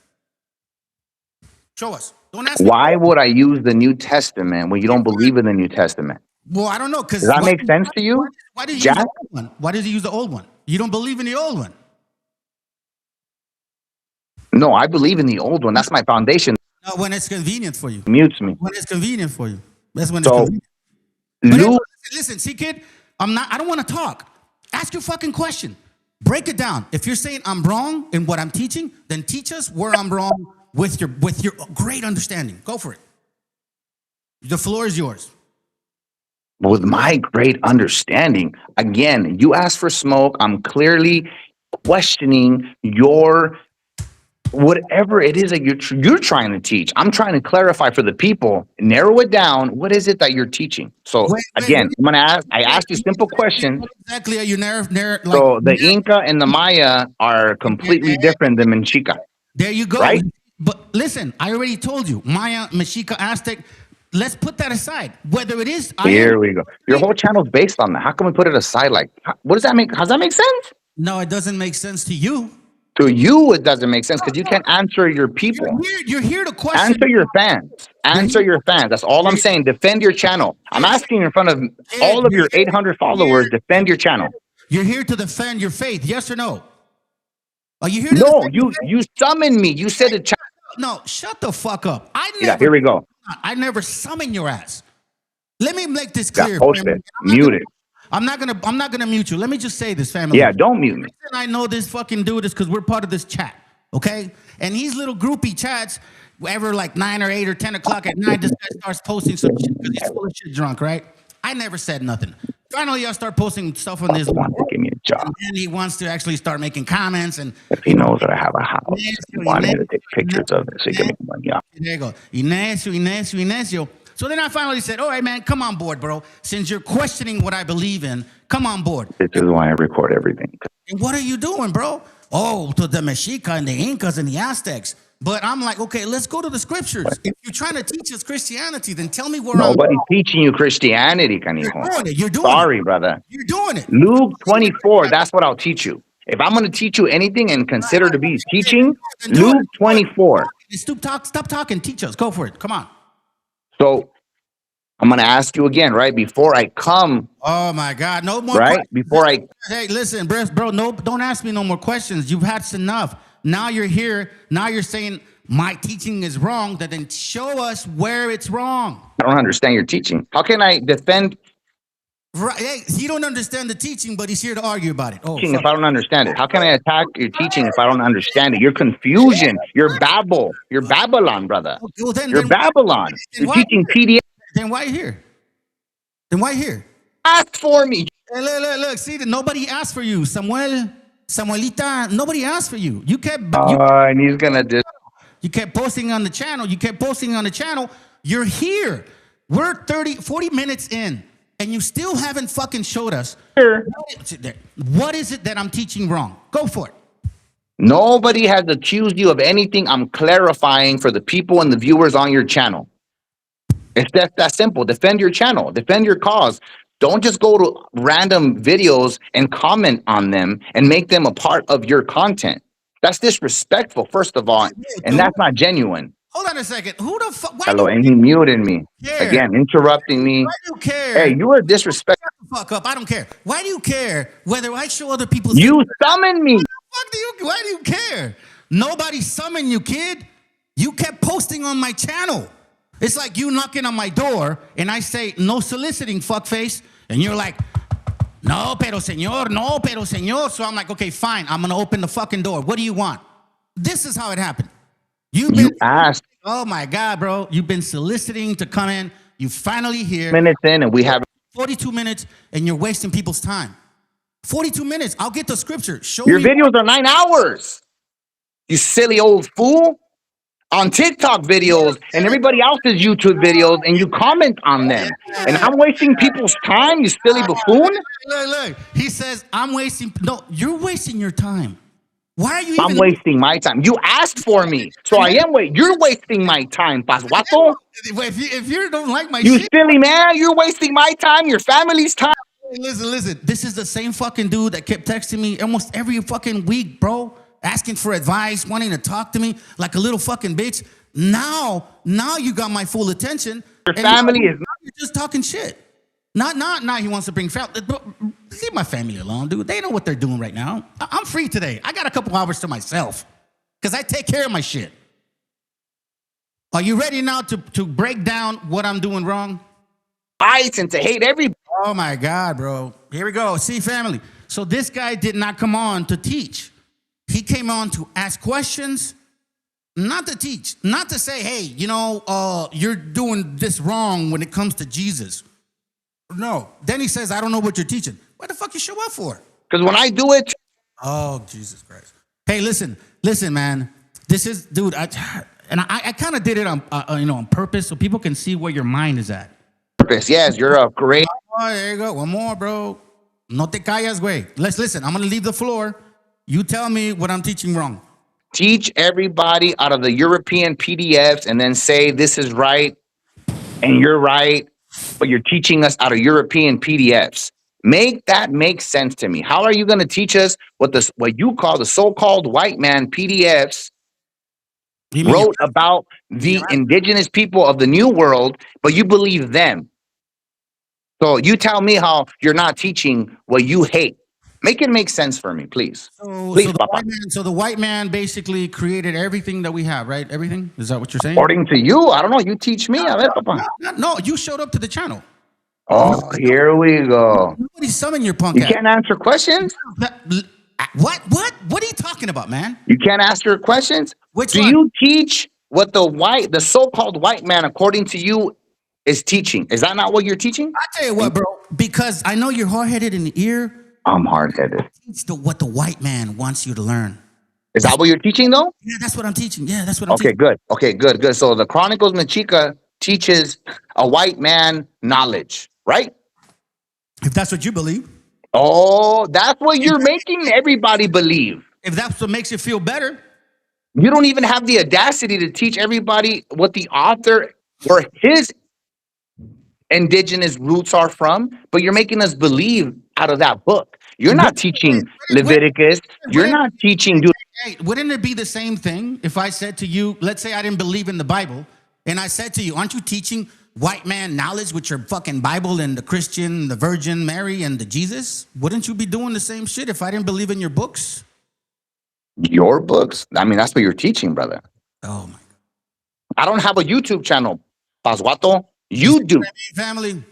Show us. Don't ask me. Why would I use the New Testament when you don't believe in the New Testament? Well, I don't know. Does that make sense to you? Why did you use the old one? Why did you use the old one? You don't believe in the old one. No, I believe in the old one. That's my foundation. No, when it's convenient for you. Mutes me. When it's convenient for you. That's when it's convenient. But listen, see, kid, I don't want to talk. Ask your fucking question. Break it down. If you're saying I'm wrong in what I'm teaching, then teach us where I'm wrong with your great understanding. Go for it. The floor is yours. With my great understanding, again, you asked for smoke. I'm clearly questioning your whatever it is that you're trying to teach. I'm trying to clarify for the people, narrow it down. What is it that you're teaching? So again, I'm gonna ask. I asked you simple questions. Exactly. You So the Inca and the Maya are completely different than Mexica. There you go. Right? But listen, I already told you, Maya, Mexica, Aztec. Let's put that aside. Whether it is, Here we go. Your whole channel is based on that. How can we put it aside? Like, what does that make? Does that make sense? No, it doesn't make sense to you. To you, it doesn't make sense because you can't answer your people. You're here to question. Answer your fans. Answer your fans. That's all I'm saying. Defend your channel. I'm asking in front of all of your 800 followers. Defend your channel. You're here to defend your faith. Yes or no? Are you here? No, you summoned me. You said it. No, shut the fuck up. Here we go. I never summon your ass. Let me make this clear. Post it. Mute it. I'm not gonna mute you. Let me just say this, family. Yeah, don't mute me. The reason I know this fucking dude is because we're part of this chat, okay? And these little groupie chats, wherever like 9 or 8 or 10 o'clock at night, this guy starts posting some shit because he's full of shit drunk, right? I never said nothing. Finally, I start posting stuff on this. job. And then he wants to actually start making comments and If he knows that I have a house, he wanted me to take pictures of it so he can make money off. there you go. Ignacio. So then I finally said, all right, man, come on board, bro. Since you're questioning what I believe in, come on board. This is why I record everything. And what are you doing, bro? Oh, to the Mexica and the Incas and the Aztecs. But I'm like, okay, let's go to the scriptures. If you're trying to teach us Christianity, then tell me where Nobody's I'm teaching you Christianity, canijo. You're doing it. You're doing Sorry, it. brother. You're doing it. Luke 24, that's what I'll teach you. If I'm going to teach you anything and consider to be teaching, Luke 24. Stop talking. Teach us. Go for it. Come on. So I'm going to ask you again, right? Before I come. Oh, my God. No more right? questions. Before I. Hey, listen, bro, no, don't ask me no more questions. You've had enough. Now you're here. Now you're saying my teaching is wrong. Then show us where it's wrong. I don't understand your teaching. How can I defend? Right. Hey, you don't understand the teaching, but he's here to argue about it. Oh, If I don't understand it, how can I attack your teaching if I don't understand it? Your confusion, your babble, your Babylon, brother. Well, You're Babylon. You're teaching PDF. Then why here? Then why here? Ask for me. Hey, look. See, nobody asked for you, Samuelita. Nobody asked for you. You kept. And he's gonna You kept posting on the channel. You're here. We're 40 minutes in, and you still haven't fucking showed us. What is it that I'm teaching wrong? Go for it. Nobody has accused you of anything. I'm clarifying for the people and the viewers on your channel. It's that simple. Defend your channel. Defend your cause. Don't just go to random videos and comment on them and make them a part of your content. That's disrespectful, first of all, and that's not genuine. Hold on a second. Who the fuck? Hello, and he muted me. Again, interrupting me. Why do you care? Hey, you are disrespectful. Shut the fuck up. I don't care. Why do you care whether I show other people? You summoned me. Why do you care? Nobody summoned you, kid. You kept posting on my channel. It's like you knocking on my door and I say, no soliciting, fuckface. And you're like, no, pero señor. So I'm like, okay, fine. I'm going to open the fucking door. What do you want? This is how it happened. You asked. Oh, my God, bro. You've been soliciting to come in. You finally here. Minutes in and we have 42 minutes and you're wasting people's time. 42 minutes. I'll get the scripture. Show Your me. videos are 9 hours. You silly old fool. On TikTok videos and everybody else's YouTube videos, and you comment on them. And I'm wasting people's time, you silly buffoon. Look. He says, I'm wasting. No, you're wasting your time. Why are you I'm wasting my time. You asked for me, so I am waiting. You're wasting my time, Pasguato. If you don't like my you shit, silly man, you're wasting my time, your family's time. Listen. This is the same fucking dude that kept texting me almost every fucking week, bro. Asking for advice, wanting to talk to me like a little fucking bitch. Now you got my full attention. Your family is you're just talking shit. Not he wants to bring family. Leave my family alone, dude. They know what they're doing right now. I'm free today. I got a couple hours to myself because I take care of my shit. Are you ready now to break down what I'm doing wrong? And to hate everybody. Oh my God, bro. Here we go. See, family. So this guy did not come on to teach. He came on to ask questions, not to teach, not to say, hey, you're doing this wrong when it comes to Jesus. No. Then he says, I don't know what you're teaching. What the fuck you show up for? Because when I do it. Oh, Jesus Christ. Hey, listen, man. This is, dude, I kind of did it on purpose so people can see where your mind is at. Purpose, yes, you're a great. Oh, there you go. One more, bro. No te callas, güey. Let's listen. I'm going to leave the floor. You tell me what I'm teaching wrong. Teach everybody out of the European PDFs and then say this is right and you're right, but you're teaching us out of European PDFs. Make that make sense to me. How are you going to teach us what you call the so-called white man PDFs wrote about the indigenous people of the New World, but you believe them? So you tell me how you're not teaching what you hate. Make it make sense for me, please. Please, Papa. So the white man basically created everything that we have, right? Everything? Is that what you're saying? According to you, I don't know. You teach me. A ver, Papa. No, you showed up to the channel. Oh, here we go. Nobody summoned your punk ass. You can't answer questions? What? What are you talking about, man? You can't ask your questions? Which one? You teach what the so-called white man, according to you, is teaching? Is that not what you're teaching? I tell you what, bro, because I know you're hard-headed in the ear, I'm hard-headed. Teach what the white man wants you to learn. Is that what you're teaching, though? Yeah, that's what I'm teaching. Yeah, that's what I'm Okay, teaching. good. Okay, good. So the Chronicles Mechica teaches a white man knowledge, right? If that's what you believe. Oh, that's what you're making everybody believe. If that's what makes you feel better. You don't even have the audacity to teach everybody what the author or his indigenous roots are from, but you're making us believe out of that book. You're not teaching Leviticus. You're not teaching. Hey, wouldn't it be the same thing if I said to you, let's say I didn't believe in the Bible, and I said to you, aren't you teaching white man knowledge with your fucking Bible and the Christian, the Virgin Mary, and the Jesus? Wouldn't you be doing the same shit if I didn't believe in your books? Your books? I mean, that's what you're teaching, brother. Oh, my God. I don't have a YouTube channel, Pasguato. You do. Family,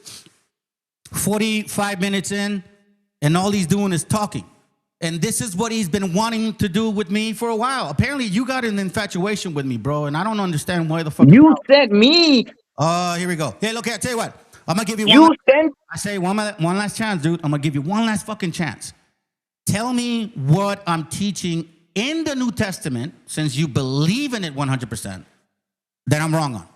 45 minutes in, and all he's doing is talking. And this is what he's been wanting to do with me for a while. Apparently, you got an infatuation with me, bro, and I don't understand why the fuck. You sent me. Here we go. Hey, look, I tell you what. I'm going to give you one. I say one last chance, dude. I'm going to give you one last fucking chance. Tell me what I'm teaching in the New Testament, since you believe in it 100%, that I'm wrong on.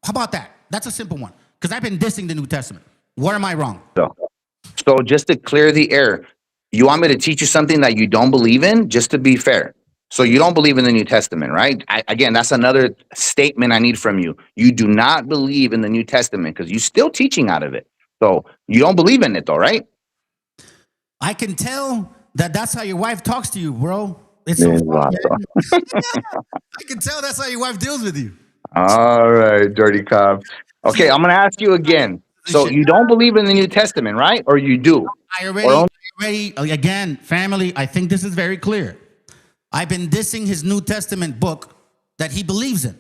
How about that? That's a simple one. Because I've been dissing the New Testament. Where am I wrong? So just to clear the air, you want me to teach you something that you don't believe in, just to be fair. So you don't believe in the New Testament, right? Again, that's another statement I need from you. You do not believe in the New Testament because you're still teaching out of it. So you don't believe in it though, right? I can tell that that's how your wife talks to you, bro. It's so funny, I can tell that's how your wife deals with you. All right, dirty cop. Okay, I'm going to ask you again. So you don't believe in the New Testament, right? Or you do? I already, again, family, I think this is very clear. I've been dissing his New Testament book that he believes in.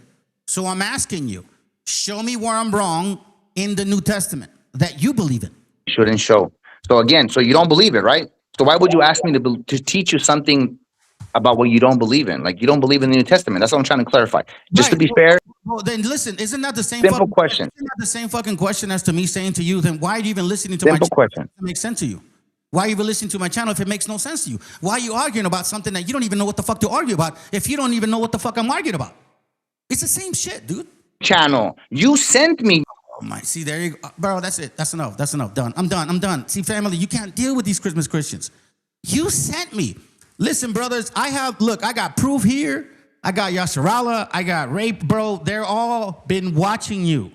So I'm asking you, show me where I'm wrong in the New Testament that you believe in. Shouldn't show. So again, so you don't believe it, right? So why would you ask me to teach you something about what you don't believe in? Like you don't believe in the New Testament. That's what I'm trying to clarify. Just to be fair. Well, then listen, isn't that the same simple question? Isn't that the same fucking question as to me saying to you, then why are you even listening to simple my question? It makes sense to you. Why are you even listening to my channel if it makes no sense to you? Why are you arguing about something that you don't even know what the fuck to argue about if you don't even know what the fuck I'm arguing about? It's the same shit, dude. Channel. You sent me. Oh my, see, there you go. Bro, that's it. That's enough. That's enough. Done. I'm done. See, family, you can't deal with these Christmas Christians. You sent me. Listen, brothers, I got proof here. I got Yasharala. I got Rape, bro. They're all been watching you.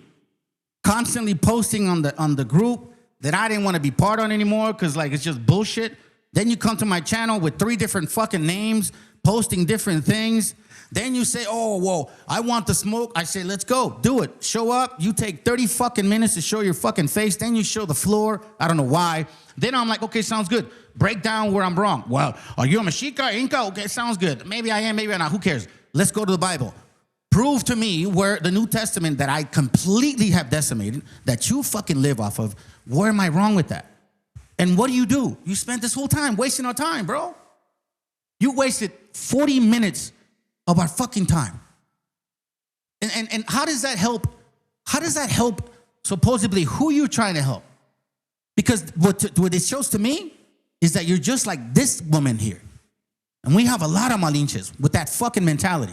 Constantly posting on the group that I didn't want to be part on anymore because, like, it's just bullshit. Then you come to my channel with 3 different fucking names, posting different things. Then you say, oh, whoa, I want the smoke. I say, let's go. Do it. Show up. You take 30 fucking minutes to show your fucking face. Then you show the floor. I don't know why. Then I'm like, okay, sounds good. Break down where I'm wrong. Well, are you a Mexica, Inca? Okay, sounds good. Maybe I am, maybe I'm not. Who cares? Let's go to the Bible. Prove to me where the New Testament that I completely have decimated, that you fucking live off of, where am I wrong with that? And what do? You spent this whole time wasting our time, bro. You wasted 40 minutes of our fucking time. And how does that help? How does that help supposedly who you're trying to help? Because what it shows to me is that you're just like this woman here. And we have a lot of Malinches with that fucking mentality.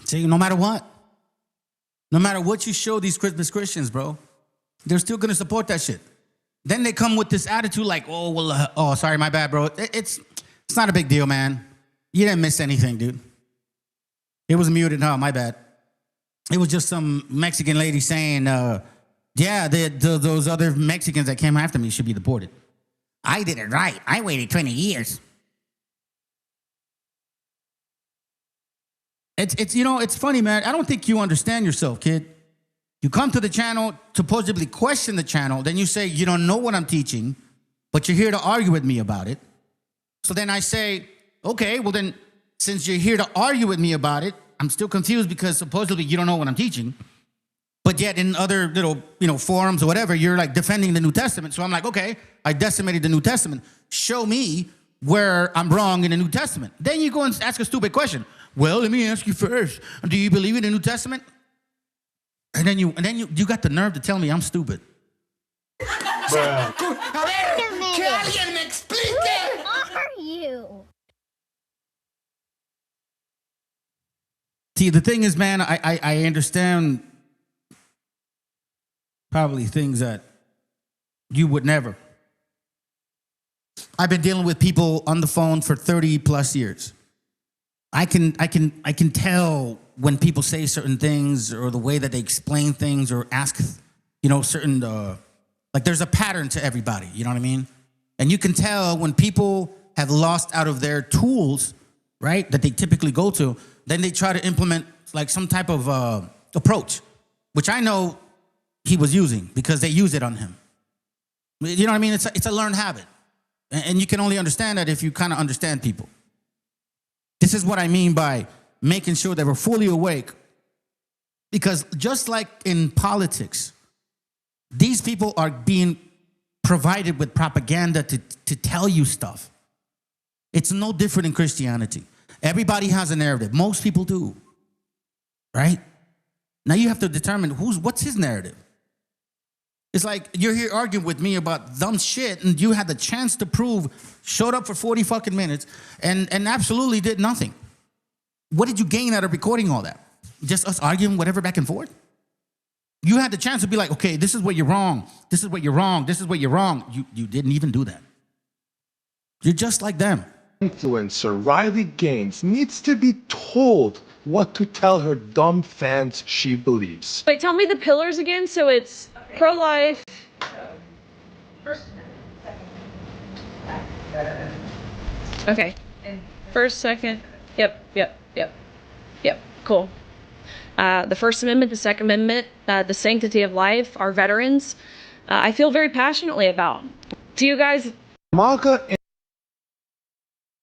See, no matter what you show these Christmas Christians, bro, they're still going to support that shit. Then they come with this attitude like, oh, well, sorry, my bad, bro. It's not a big deal, man. You didn't miss anything, dude. It was muted. No, my bad. It was just some Mexican lady saying, yeah, those other Mexicans that came after me should be deported. I did it right. I waited 20 years. It's you know, it's funny, man. I don't think you understand yourself, kid. You come to the channel to supposedly question the channel, then you say you don't know what I'm teaching, but you're here to argue with me about it. So then I say, okay, well then, since you're here to argue with me about it, I'm still confused because supposedly you don't know what I'm teaching. But yet in other little, forums or whatever, you're like defending the New Testament. So I'm like, okay, I decimated the New Testament. Show me where I'm wrong in the New Testament. Then you go and ask a stupid question. Well, let me ask you first. Do you believe in the New Testament? And then you got the nerve to tell me I'm stupid. Wait a minute. Who are you? See, the thing is, man, I understand probably things that you would never. I've been dealing with people on the phone for 30 plus years. I can tell when people say certain things or the way that they explain things or ask, certain, like there's a pattern to everybody, you know what I mean? And you can tell when people have lost out of their tools, right, that they typically go to, then they try to implement like some type of approach, which I know he was using because they use it on him. You know what I mean? It's a learned habit. And you can only understand that if you kind of understand people. This is what I mean by making sure that we're fully awake. Because just like in politics, these people are being provided with propaganda to tell you stuff. It's no different in Christianity. Everybody has a narrative. Most people do. Right? Now you have to determine what's his narrative. It's like you're here arguing with me about dumb shit and you had the chance to prove, showed up for 40 fucking minutes and absolutely did nothing. What did you gain out of recording all that? Just us arguing whatever back and forth? You had the chance to be like, okay, this is what you're wrong. This is what you're wrong. This is what you're wrong. You didn't even do that. You're just like them. Influencer Riley Gaines needs to be told what to tell her dumb fans she believes. Wait, tell me the pillars again. So it's pro-life. Okay. First, second. Yep. Cool. The First Amendment, the Second Amendment, the sanctity of life, our veterans, I feel very passionately about. Do you guys... MAGA...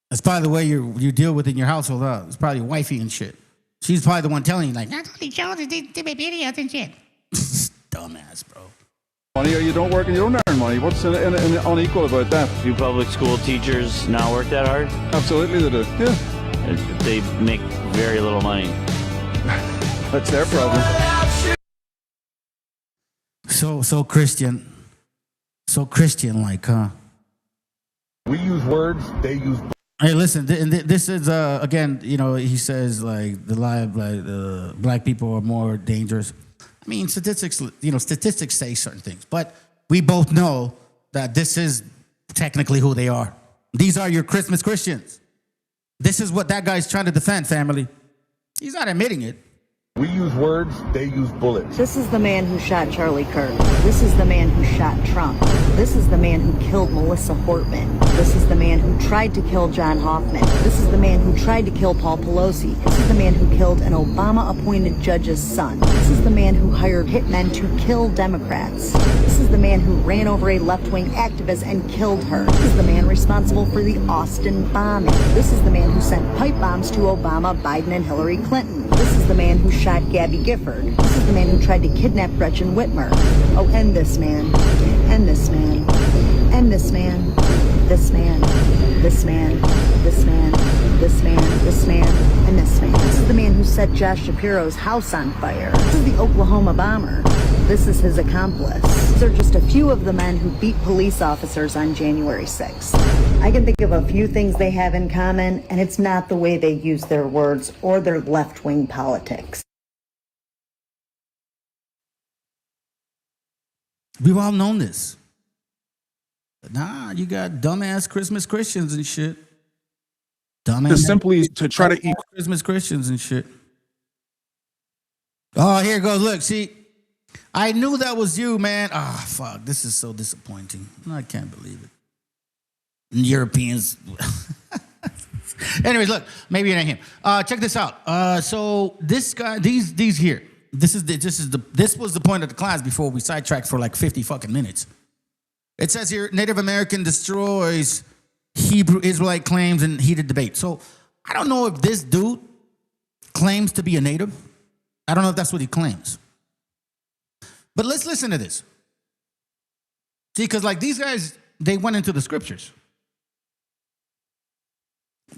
That's probably the way you deal with in your household, huh? It's probably wifey and shit. She's probably the one telling you, like, that's only shows they make videos and shit. Dumbass, bro. Money or you don't work and you don't earn money. What's unequal about that? Do public school teachers not work that hard? Absolutely they do, yeah. They make very little money. That's their problem. So Christian. So Christian-like, huh? We use words, they use... Hey, listen, this is, again, he says, like, black people are more dangerous. I mean, statistics say certain things, but we both know that this is technically who they are. These are your Christmas Christians. This is what that guy's trying to defend, family. He's not admitting it. We use words, they use bullets. This is the man who shot Charlie Kirk. This is the man who shot Trump. This is the man who killed Melissa Hortman. This is the man who tried to kill John Hoffman. This is the man who tried to kill Paul Pelosi. This is the man who killed an Obama-appointed judge's son. This is the man who hired hitmen to kill Democrats. This is the man who ran over a left-wing activist and killed her. This is the man responsible for the Austin bombing. This is the man who sent pipe bombs to Obama, Biden, and Hillary Clinton. This is the man who shot Gabby Gifford. This is the man who tried to kidnap Gretchen Whitmer. Oh, and this man. And this man. And this man. This man. This man. This man. This man. This man. And this man. This is the man who set Josh Shapiro's house on fire. This is the Oklahoma bomber. This is his accomplice. These are just a few of the men who beat police officers on January 6th. I can think of a few things they have in common, and it's not the way they use their words or their left-wing politics. We've all known this. But nah, you got dumbass Christmas Christians and shit. Dumbass. Just simply to try to eat Christmas Christians and shit. Oh, here it goes. Look, see, I knew that was you, man. Ah, fuck. This is so disappointing. I can't believe it. And Europeans. Anyways, look, maybe it ain't him. Check this out. So this guy, these here. This was the point of the class before we sidetracked for like 50 fucking minutes. It says here, Native American destroys Hebrew Israelite claims in heated debate. So I don't know if this dude claims to be a native. I don't know if that's what he claims. But let's listen to this. See, because like these guys, they went into the scriptures.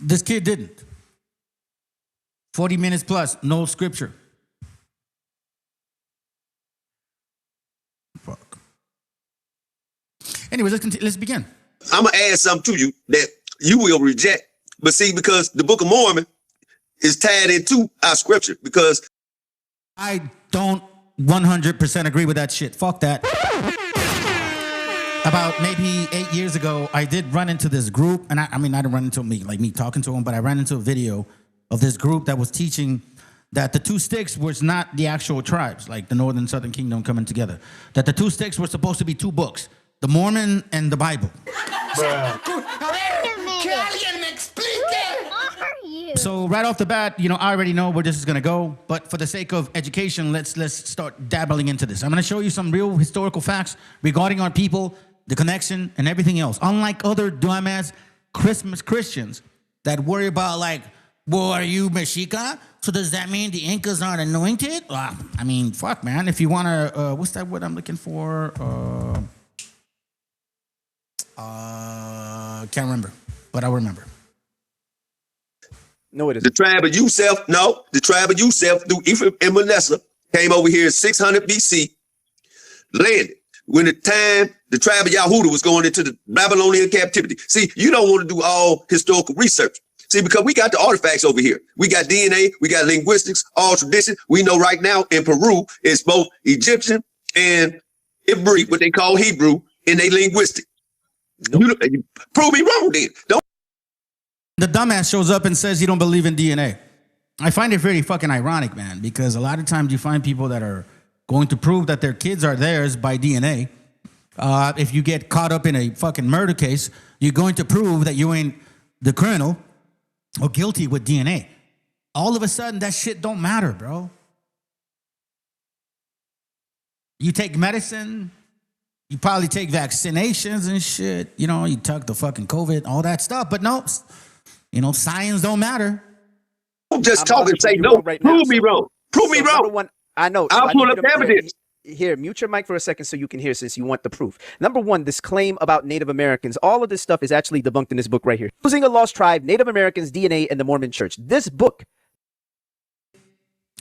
This kid didn't. 40 minutes plus, no scripture. Fuck. Anyways, let's begin. I'm going to add something to you that you will reject. But see, because the Book of Mormon is tied into our scripture, because I don't 100% agree with that shit. Fuck that. About maybe 8 years ago, I did run into this group, and I mean, I didn't run into me talking to them, but I ran into a video of this group that was teaching that the two sticks was not the actual tribes, like the Northern Southern Kingdom coming together. That the two sticks were supposed to be two books, the Mormon and the Bible. So right off the bat, I already know where this is gonna go, but for the sake of education, let's start dabbling into this. I'm gonna show you some real historical facts regarding our people, the connection, and everything else. Unlike other dumbass Christians that worry about like, well, are you Mexica? So does that mean the Incas aren't anointed? I mean, fuck, man. If you wanna, what's that word I'm looking for? Can't remember, but I'll remember. no, it isn't. The tribe of Yusef through Ephraim and Manasseh came over here in 600 BC, landed. When the time the tribe of Yahudah was going into the Babylonian captivity. See, you don't want to do all historical research. See, because we got the artifacts over here. We got DNA, we got linguistics, all tradition. We know right now in Peru, it's both Egyptian and Hebrew, what they call Hebrew, in their linguistic. Nope. Prove me wrong then. Don't. The dumbass shows up and says he don't believe in DNA. I find it very fucking ironic, man, because a lot of times you find people that are going to prove that their kids are theirs by DNA. If you get caught up in a fucking murder case, you're going to prove that you ain't the criminal or guilty with DNA. All of a sudden, that shit don't matter, bro. You take medicine, you probably take vaccinations and shit. You took the fucking COVID, all that stuff. But no, science don't matter. Don't just talk and say no. Prove me wrong. Prove me wrong. One, I know. I'll pull up evidence. Here, mute your mic for a second so you can hear, since you want the proof. Number one, this claim about Native Americans, all of this stuff is actually debunked in this book right here. Using a Lost Tribe, Native Americans, DNA, and the Mormon Church. This book.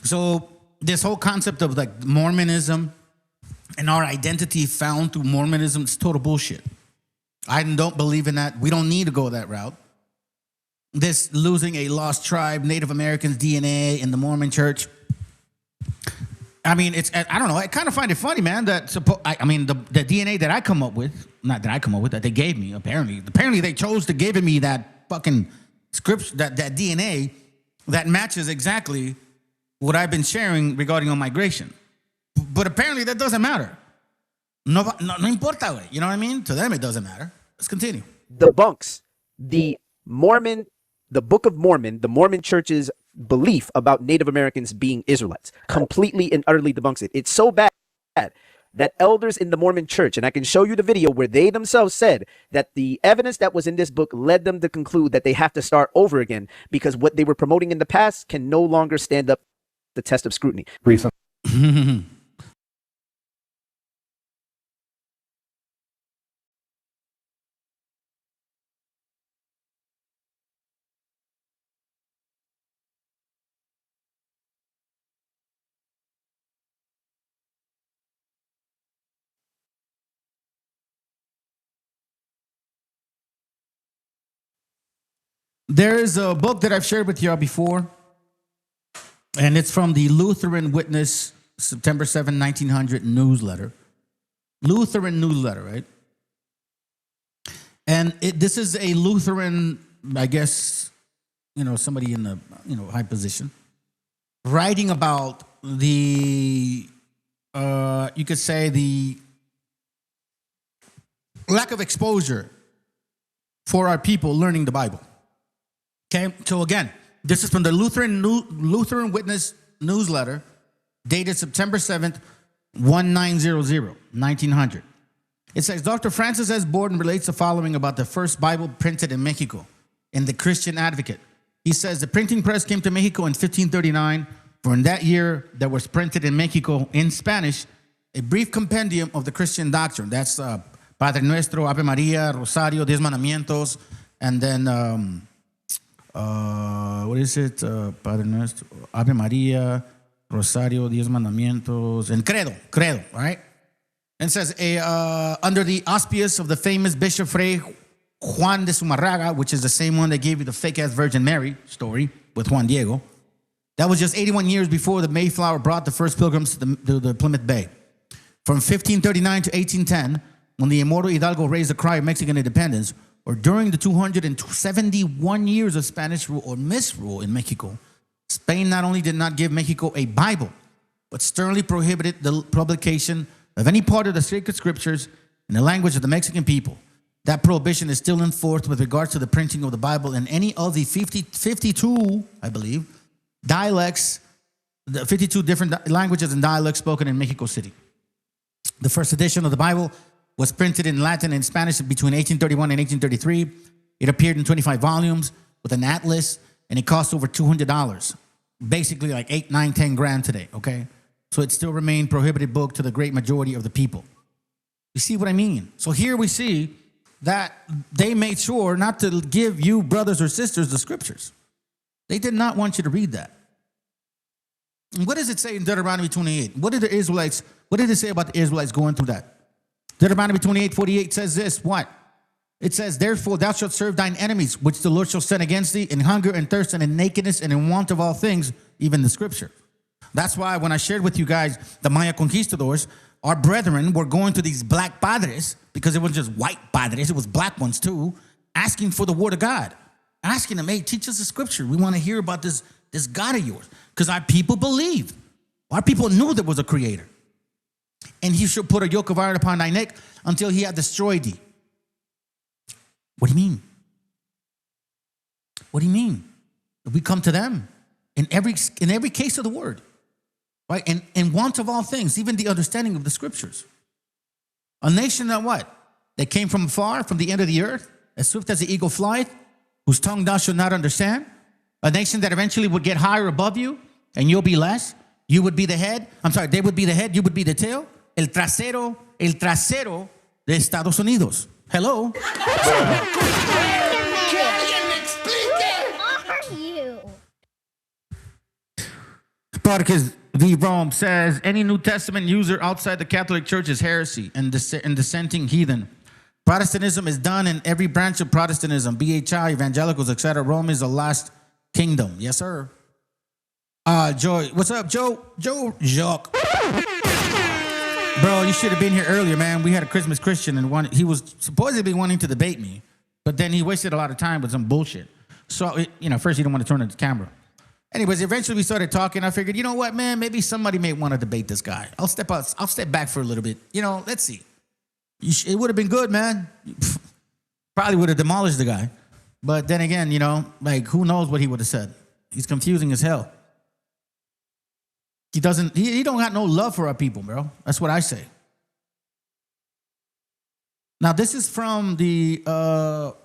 So this whole concept of like Mormonism and our identity found through Mormonism is total bullshit. I don't believe in that. We don't need to go that route. This losing a lost tribe, Native Americans, DNA, and the Mormon Church. I mean, I don't know. I kind of find it funny, man, that the DNA that I come up with, not that I come up with, that they gave me, apparently they chose to give me that fucking script, that DNA that matches exactly what I've been sharing regarding on migration. But apparently that doesn't matter. No importa, güey. You know what I mean? To them, it doesn't matter. Let's continue. Debunks the Book of Mormon, the Mormon Church's belief about Native Americans being Israelites. Completely and utterly debunks it. It's so bad that elders in the Mormon Church, and I can show you the video where they themselves said that the evidence that was in this book led them to conclude that they have to start over again because what they were promoting in the past can no longer stand up the test of scrutiny. There is a book that I've shared with y'all before, and it's from the Lutheran Witness, September 7, 1900 newsletter. Lutheran newsletter, right? And this is a Lutheran, I guess, somebody in a high position, writing about the, you could say the lack of exposure for our people learning the Bible. Okay, so again, this is from the Lutheran Witness newsletter, dated September 7th, 1900. It says, Dr. Francis S. Borden relates the following about the first Bible printed in Mexico in the Christian Advocate. He says, the printing press came to Mexico in 1539, for in that year there was printed in Mexico in Spanish a brief compendium of the Christian doctrine. That's Padre Nuestro, Ave Maria, Rosario, Diez Mandamientos, and then, what is it? Padre Nuestro, Ave Maria, Rosario, Diez Mandamientos, and Credo, all right? And it says, under the auspice of the famous Bishop Fray Juan de Zumarraga, which is the same one that gave you the fake-ass Virgin Mary story with Juan Diego. That was just 81 years before the Mayflower brought the first pilgrims to the Plymouth Bay. From 1539 to 1810, when the immortal Hidalgo raised the cry of Mexican independence, or during the 271 years of Spanish rule or misrule in Mexico, Spain not only did not give Mexico a Bible, but sternly prohibited the publication of any part of the sacred scriptures in the language of the Mexican people. That prohibition is still in force with regards to the printing of the Bible in any of the 52, I believe, dialects, the 52 different languages and dialects spoken in Mexico City. The first edition of the Bible was printed in Latin and Spanish between 1831 and 1833. It appeared in 25 volumes with an atlas, and it cost over $200. Basically like 8, 9, 10 grand today, okay? So it still remained prohibited book to the great majority of the people. You see what I mean? So here we see that they made sure not to give you brothers or sisters the scriptures. They did not want you to read that. And what does it say in Deuteronomy 28? What did it say about the Israelites going through that? Deuteronomy 28:48 says this, what? It says, therefore thou shalt serve thine enemies, which the Lord shall send against thee, in hunger and thirst and in nakedness and in want of all things, even the scripture. That's why when I shared with you guys the Maya conquistadors, our brethren were going to these black padres, because it wasn't just white padres, it was black ones too, asking for the word of God. Asking them, hey, teach us the scripture. We want to hear about this God of yours. Because our people believed. Our people knew there was a creator. And he should put a yoke of iron upon thy neck until he had destroyed thee. What do you mean? What do you mean? We come to them in every case of the word. Right? And in want of all things, even the understanding of the scriptures. A nation that what? They came from far, from the end of the earth, as swift as the eagle flieth, whose tongue thou shalt not understand. A nation that eventually would get higher above you, and you'll be less. You would be the head. I'm sorry, they would be the head, you would be the tail. El trasero de Estados Unidos. Hello? Who are you? Spartacus V. Rome says, any New Testament user outside the Catholic Church is heresy and dissenting heathen. Protestantism is done in every branch of Protestantism, BHI, evangelicals, etc. Rome is the last kingdom. Yes, sir. Joy, what's up, Joe? Jacques. Bro, you should have been here earlier, man. We had a Christmas Christian, and he was supposedly wanting to debate me, but then he wasted a lot of time with some bullshit. So, first he didn't want to turn on the camera. Anyways, eventually we started talking. I figured, you know what, man? Maybe somebody may want to debate this guy. I'll step back for a little bit. Let's see. It would have been good, man. Probably would have demolished the guy. But then again, who knows what he would have said. He's confusing as hell. He don't got no love for our people, bro. That's what I say. Now, this is from the, hold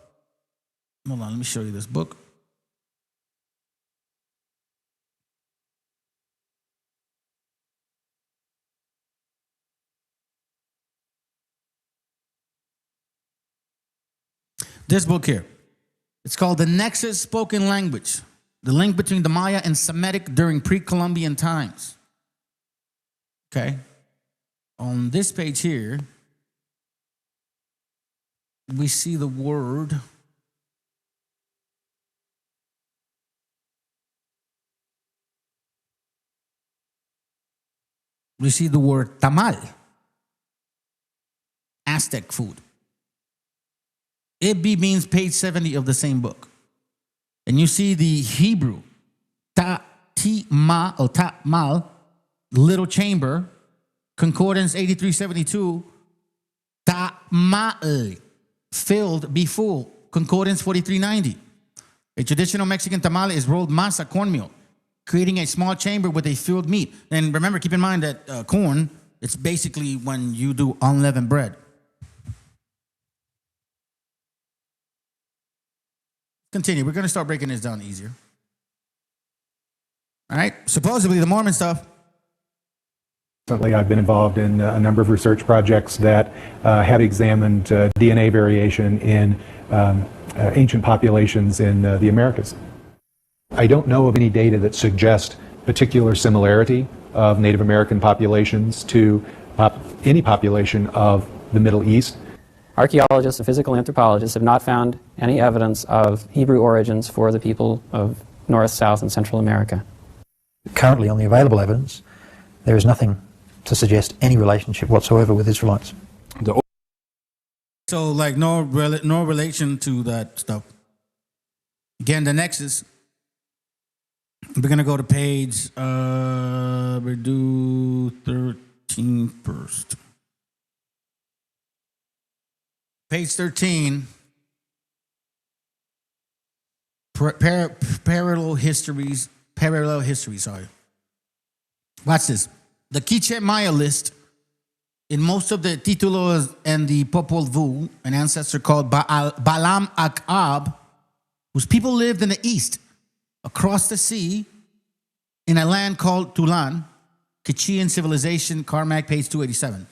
on, let me show you this book. This book here. It's called The Nexus Spoken Language, the link between the Maya and Semitic during pre-Columbian times. Okay. On this page here, we see the word tamal, Aztec food. It means page 70 of the same book. And you see the Hebrew, ta-ti-ma, or ta-mal, little chamber, concordance 8372, ta-ma'e, filled, be full, concordance 4390. A traditional Mexican tamale is rolled masa, cornmeal, creating a small chamber with a filled meat. And remember, keep in mind that corn, it's basically when you do unleavened bread. Continue. We're going to start breaking this down easier. All right. Supposedly, the Mormon stuff. Recently, I've been involved in a number of research projects that have examined DNA variation in ancient populations in the Americas. I don't know of any data that suggest particular similarity of Native American populations to any population of the Middle East. Archaeologists and physical anthropologists have not found any evidence of Hebrew origins for the people of North, South, and Central America. Currently, on the available evidence, there is nothing to suggest any relationship whatsoever with Israelites. So, like, no relation to that stuff. Again, the Nexus. We're going to go to page, we do 13 first. Page 13. Parallel history, sorry. Watch this. The Quiche Maya list in most of the titulos and the Popol Vuh, an ancestor called Balaam Akab, whose people lived in the east, across the sea, in a land called Tulan, Quichean civilization, Carmack, page 287.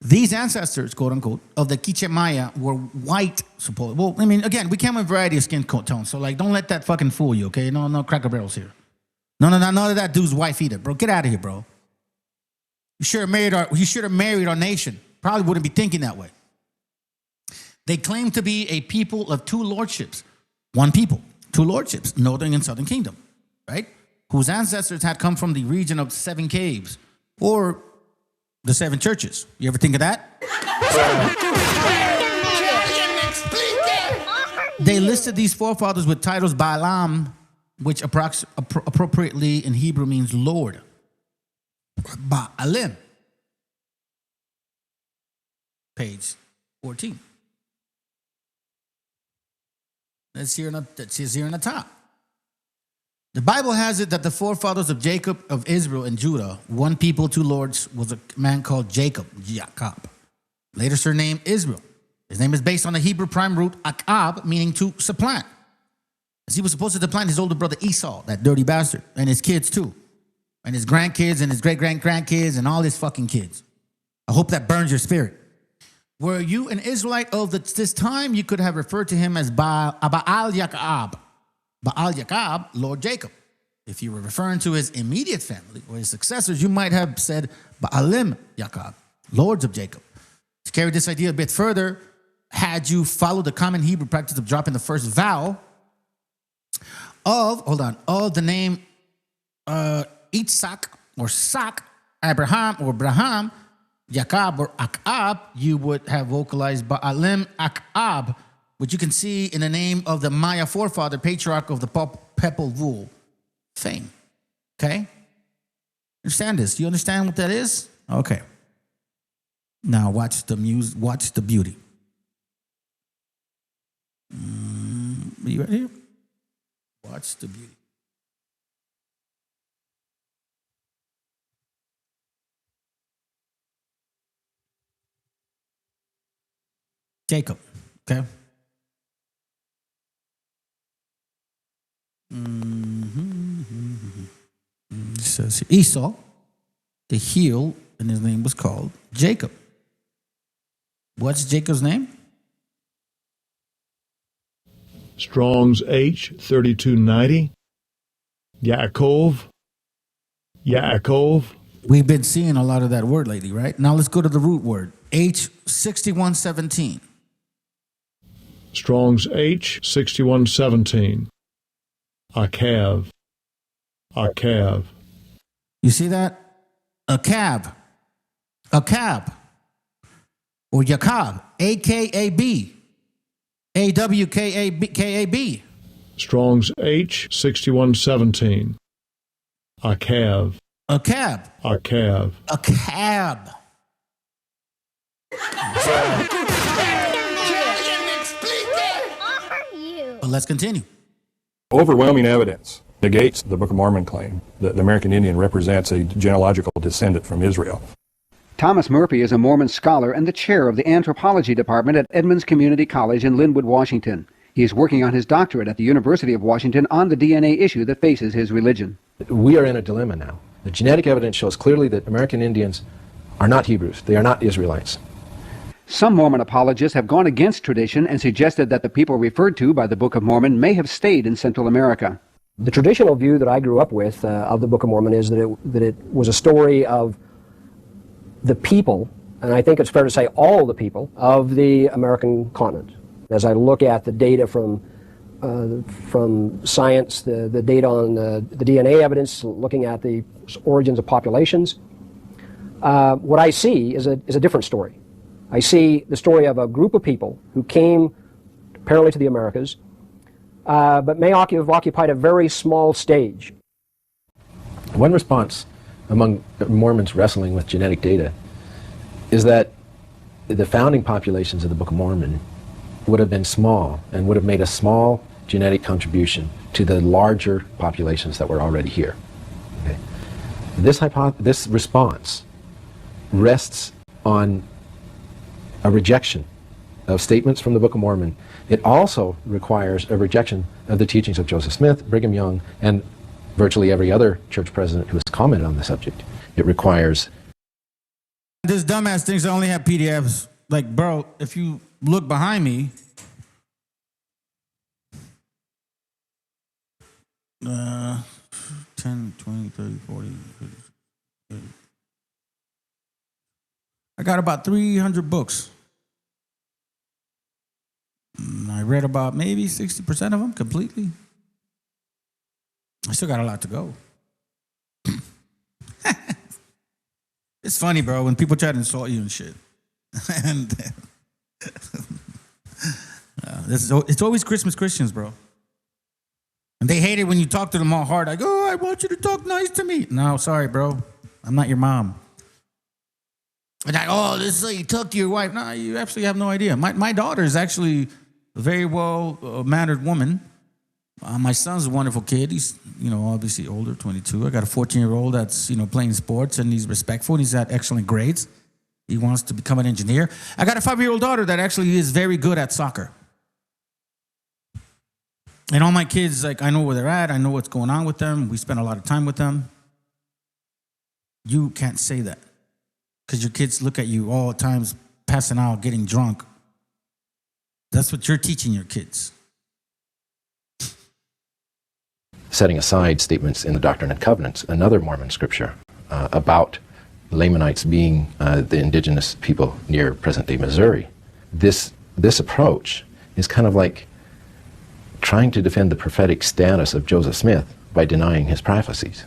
These ancestors, quote unquote, of the Quiche Maya were white, supposedly. Well, I mean, again, we came with a variety of skin tones, so like, don't let that fucking fool you, okay? No Cracker Barrels here. None of that dude's wife either, bro. Get out of here, bro. You should have married our nation. Probably wouldn't be thinking that way. They claim to be a people of two lordships. One people, two lordships, northern and southern kingdom, right? Whose ancestors had come from the region of 7 caves or the 7 churches. You ever think of that? They listed these forefathers with titles Balaam, which appropriately in Hebrew means Lord. Ba'alim. Page 14. That's here on the top. The Bible has it that the forefathers of Jacob, of Israel, and Judah, one people, two lords, was a man called Jacob, later surnamed Israel. His name is based on the Hebrew prime root akab, meaning to supplant. As he was supposed to supplant his older brother Esau, that dirty bastard, and his kids too. And his grandkids and his great-grandkids and all his fucking kids. I hope that burns your spirit. Were you an Israelite of this time, you could have referred to him as Baal Yakab. Baal Yakab, Lord Jacob. If you were referring to his immediate family or his successors, you might have said Baalim Yakab, lords of Jacob. To carry this idea a bit further, had you followed the common Hebrew practice of dropping the first vowel of the name Itzhak or Sak, Abraham or Braham, Yakab or Akab, you would have vocalized Baalim Akab, which you can see in the name of the Maya forefather, patriarch of the Popol Vuh fame. Okay? Understand this? You understand what that is? Okay. Now watch the beauty. Are you ready? Watch the beauty. Jacob, okay? It says Esau, the heel, and his name was called Jacob. What's Jacob's name? Strong's H 3290. Yaakov. We've been seeing a lot of that word lately, right? Now let's go to the root word. H 6117. Strong's H 6117. Akav. You see that? Akab. Or Yakab. A-K-A-B. A-W-K-A-B. Strong's H 6117. Akav. But let's continue. Overwhelming evidence negates the Book of Mormon claim that the American Indian represents a genealogical descendant from Israel. Thomas Murphy is a Mormon scholar and the chair of the anthropology department at Edmonds Community College in Linwood, Washington. He is working on his doctorate at the University of Washington on the DNA issue that faces his religion. We are in a dilemma now. The genetic evidence shows clearly that American Indians are not Hebrews. They are not Israelites. Some Mormon apologists have gone against tradition and suggested that the people referred to by the Book of Mormon may have stayed in Central America. The traditional view that I grew up with of the Book of Mormon is that it was a story of the people, and I think it's fair to say all the people, of the American continent. As I look at the data from science, the data on the DNA evidence, looking at the origins of populations, what I see is a different story. I see the story of a group of people who came apparently to the Americas, but may have occupied a very small stage. One response among Mormons wrestling with genetic data is that the founding populations of the Book of Mormon would have been small and would have made a small genetic contribution to the larger populations that were already here. Okay. This response rests on a rejection of statements from the Book of Mormon. It also requires a rejection of the teachings of Joseph Smith, Brigham Young, and virtually every other church president who has commented on the subject. It requires... This dumbass thinks I only have PDFs. Like, bro, if you look behind me, 10, 20, 30, 40, 50, 30. I got about 300 books. I read about maybe 60% of them completely. I still got a lot to go. It's funny, bro, when people try to insult you and shit. And it's always Christmas Christians, bro. And they hate it when you talk to them all hard. Like, oh, I want you to talk nice to me. No, sorry, bro. I'm not your mom. And like, oh, this is how you talk to your wife. No, you absolutely have no idea. My daughter is actually a very well-mannered woman. My son's a wonderful kid. He's, obviously older, 22. I got a 14-year-old that's, playing sports, and he's respectful. And he's got excellent grades. He wants to become an engineer. I got a 5-year-old daughter that actually is very good at soccer. And all my kids, like, I know where they're at. I know what's going on with them. We spend a lot of time with them. You can't say that because your kids look at you all the times passing out, getting drunk. That's what you're teaching your kids. Setting aside statements in the Doctrine and Covenants, another Mormon scripture about Lamanites being the indigenous people near present-day Missouri. This approach is kind of like trying to defend the prophetic status of Joseph Smith by denying his prophecies.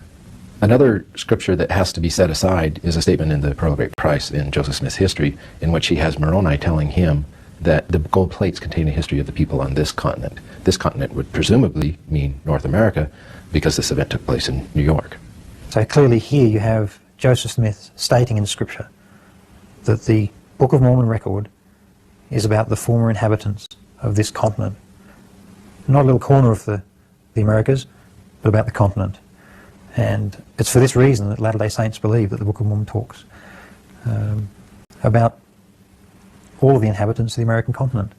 Another scripture that has to be set aside is a statement in the Pearl of Great Price in Joseph Smith's history, in which he has Moroni telling him that the gold plates contain a history of the people on this continent. This continent would presumably mean North America, because this event took place in New York. So clearly here you have Joseph Smith stating in Scripture that the Book of Mormon record is about the former inhabitants of this continent. Not a little corner of the Americas, but about the continent. And it's for this reason that Latter-day Saints believe that the Book of Mormon talks about all of the inhabitants of the American continent.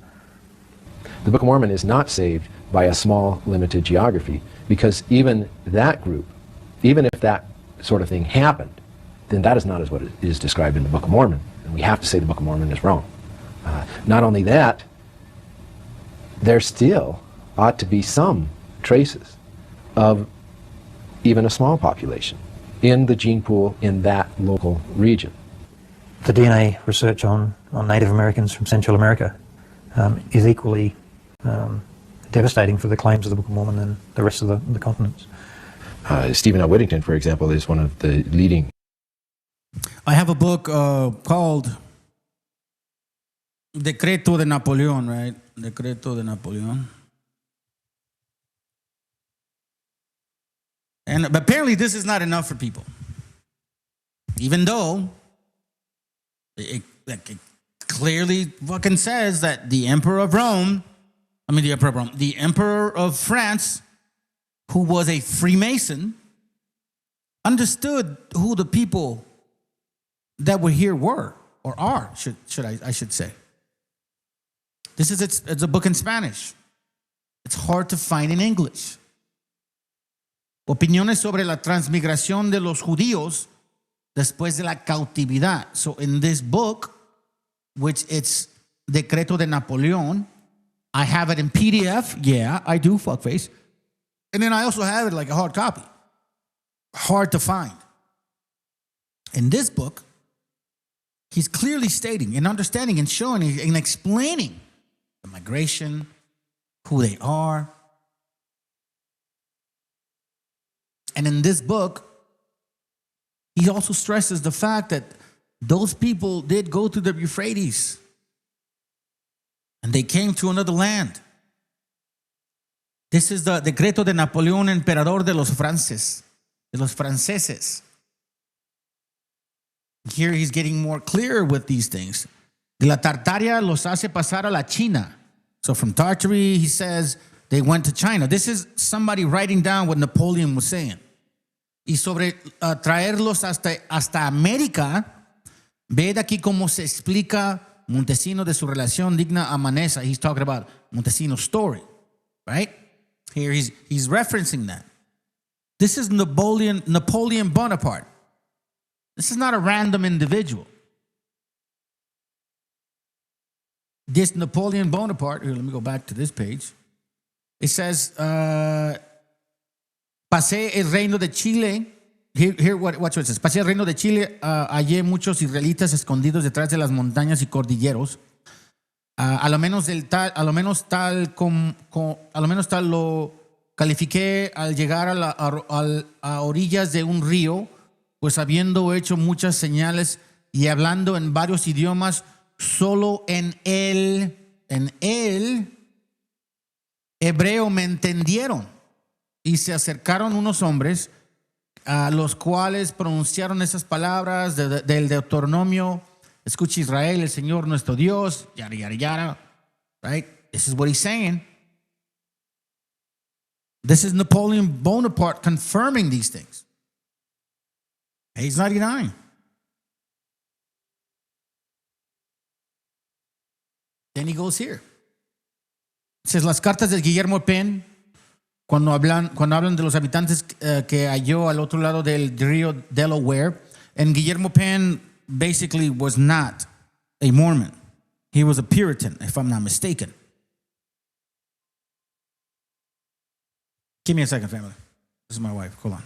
The Book of Mormon is not saved by a small, limited geography, because even that group, even if that sort of thing happened, then that is not as what it is described in the Book of Mormon. And we have to say the Book of Mormon is wrong. Not only that, there still ought to be some traces of even a small population in the gene pool in that local region. The DNA research on Native Americans from Central America is equally devastating for the claims of the Book of Mormon and the rest of the continents. Stephen L. Whittington, for example, is one of the leading... I have a book called Decreto de Napoleon, right? Decreto de Napoleon. But apparently this is not enough for people. Even though it clearly fucking says that the Emperor of France who was a Freemason, understood who the people that were here were, or are, I should say. It's a book in Spanish. It's hard to find in English. Opiniones sobre la transmigración de los judíos después de la cautividad. So in this book, which it's Decreto de Napoleón, I have it in PDF. Yeah, I do, fuckface. And then I also have it like a hard copy. Hard to find. In this book, he's clearly stating and understanding and showing and explaining the migration, who they are. And in this book, he also stresses the fact that those people did go to the Euphrates and they came to another land. This is the Decreto de Napoleón, Emperador de los franceses. Here he's getting more clear with these things. De la Tartaria los hace pasar a la China. So from Tartary, he says, they went to China. This is somebody writing down what Napoleon was saying. Y sobre traerlos hasta América, ve de aquí cómo se explica Montesino de su relación digna a Manesa. He's talking about Montesino's story, right? Here he's referencing that. This is Napoleon Bonaparte. This is not a random individual. This Napoleon Bonaparte, here, let me go back to this page. It says, pasé el reino de Chile. Here watch what it says. Pasé el reino de Chile, hallé muchos israelitas escondidos detrás de las montañas y cordilleros. A lo menos tal lo califiqué al llegar a orillas de un río, pues habiendo hecho muchas señales y hablando en varios idiomas, solo en el hebreo me entendieron. Y se acercaron unos hombres a los cuales pronunciaron esas palabras del Deuteronomio. Escucha Israel, el Señor nuestro Dios, yada, yada, yada. Right? This is what he's saying. This is Napoleon Bonaparte confirming these things. Page 99. Then he goes here. It says, las cartas de Guillermo Penn, cuando hablan de los habitantes que halló al otro lado del río Delaware, and Guillermo Penn basically was not a Mormon. He was a Puritan, if I'm not mistaken. Give me a second, family. This is my wife. Hold on.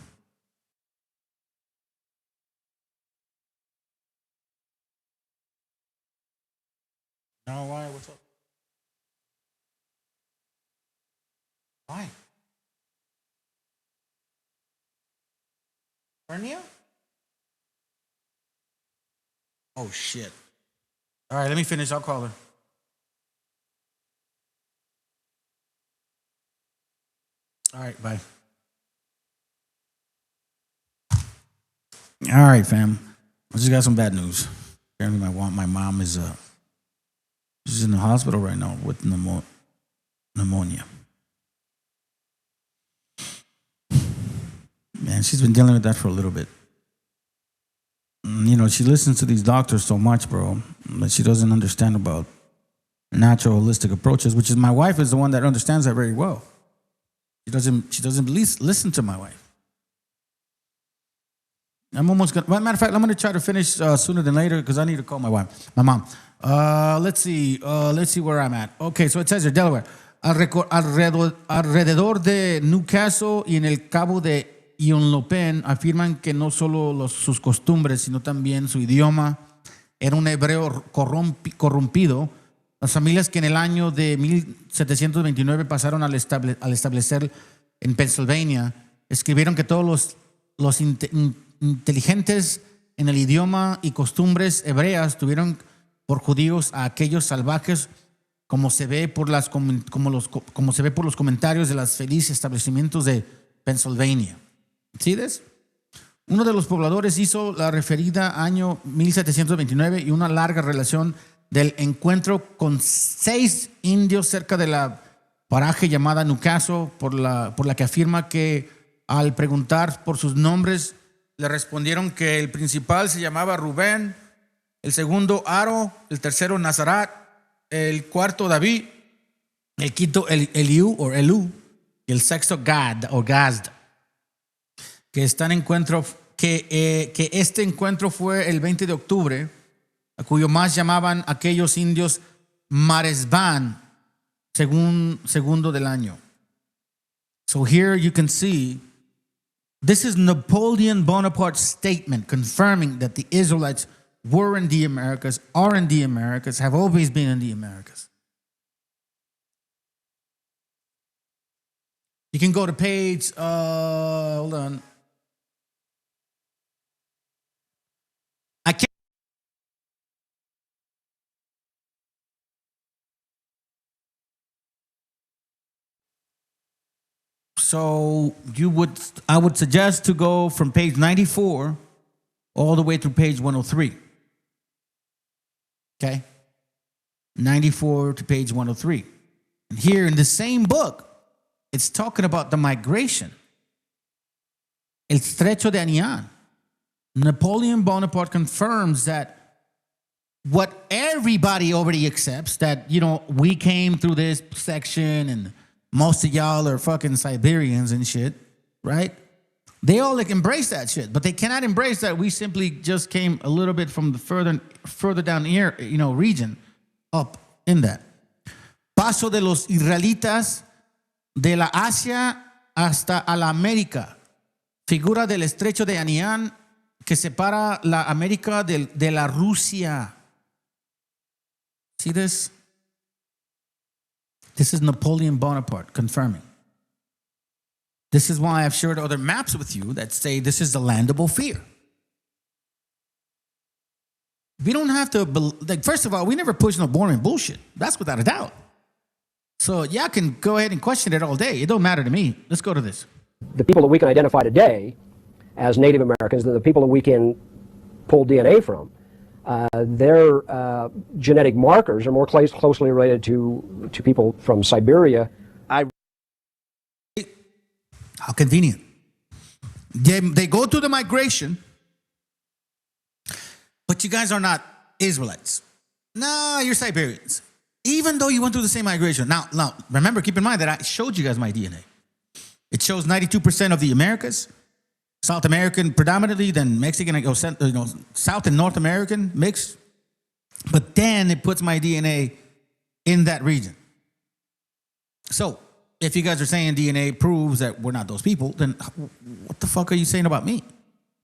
No, why? What's up? Why? Hernia? Oh, shit. All right, let me finish. I'll call her. All right, bye. All right, fam. I just got some bad news. Apparently, my mom is she's in the hospital right now with pneumonia. Man, she's been dealing with that for a little bit. You know, she listens to these doctors so much, bro, that she doesn't understand about natural holistic approaches, which is my wife is the one that understands that very well. She doesn't listen to my wife. I'm almost gonna. Well, matter of fact, I'm gonna try to finish sooner than later because I need to call my mom. Let's see where I'm at. Okay, so it says here, Delaware, alrededor de Newcastle y en el cabo de Yonlopen afirman que no solo sus costumbres, sino también su idioma era un hebreo corrompido. Las familias que en el año de 1729 pasaron al establecer en Pennsylvania escribieron que todos los inteligentes en el idioma y costumbres hebreas tuvieron por judíos a aquellos salvajes, como se ve por los comentarios de los felices establecimientos de Pennsylvania. ¿Sí ves? Uno de los pobladores hizo la referida año 1729 y una larga relación del encuentro con 6 indios cerca de la paraje llamada Nucaso, por la que afirma que al preguntar por sus nombres le respondieron que el principal se llamaba Rubén, el segundo Aro, el tercero Nazarat, el cuarto David, el quinto Eliú o Elú, y el sexto Gad o Gazd, que este encuentro fue el 20 de octubre, a cuyo más llamaban aquellos indios Maresban, segundo del año. So here you can see, this is Napoleon Bonaparte's statement confirming that the Israelites were in the Americas, are in the Americas, have always been in the Americas. You can go to page, hold on. I can't. So I would suggest to go from page 94 all the way through page 103. Okay? 94 to page 103. And here in the same book, it's talking about the migration. El Estrecho de Anian. Napoleon Bonaparte confirms that what everybody already accepts, that, we came through this section and most of y'all are fucking Siberians and shit, right? They all embrace that shit, but they cannot embrace that we simply just came a little bit from the further down here, region up in that. Paso de los israelitas de la Asia hasta a la América. Figura del estrecho de Anian que separa la América de la Rusia. See this? This is Napoleon Bonaparte confirming. This is why I've shared other maps with you that say this is the land of Ophir. We don't have to, first of all, we never push no boring bullshit. That's without a doubt. So y'all can go ahead and question it all day. It don't matter to me. Let's go to this. The people that we can identify today as Native Americans, the people that we can pull DNA from, their genetic markers are more closely related to people from Siberia. How convenient. They go through the migration, but you guys are not Israelites. No, you're Siberians. Even though you went through the same migration. Now, remember, keep in mind that I showed you guys my DNA. It shows 92% of the Americas, South American predominantly, then Mexican, South and North American mixed. But then it puts my DNA in that region. So if you guys are saying DNA proves that we're not those people, then what the fuck are you saying about me?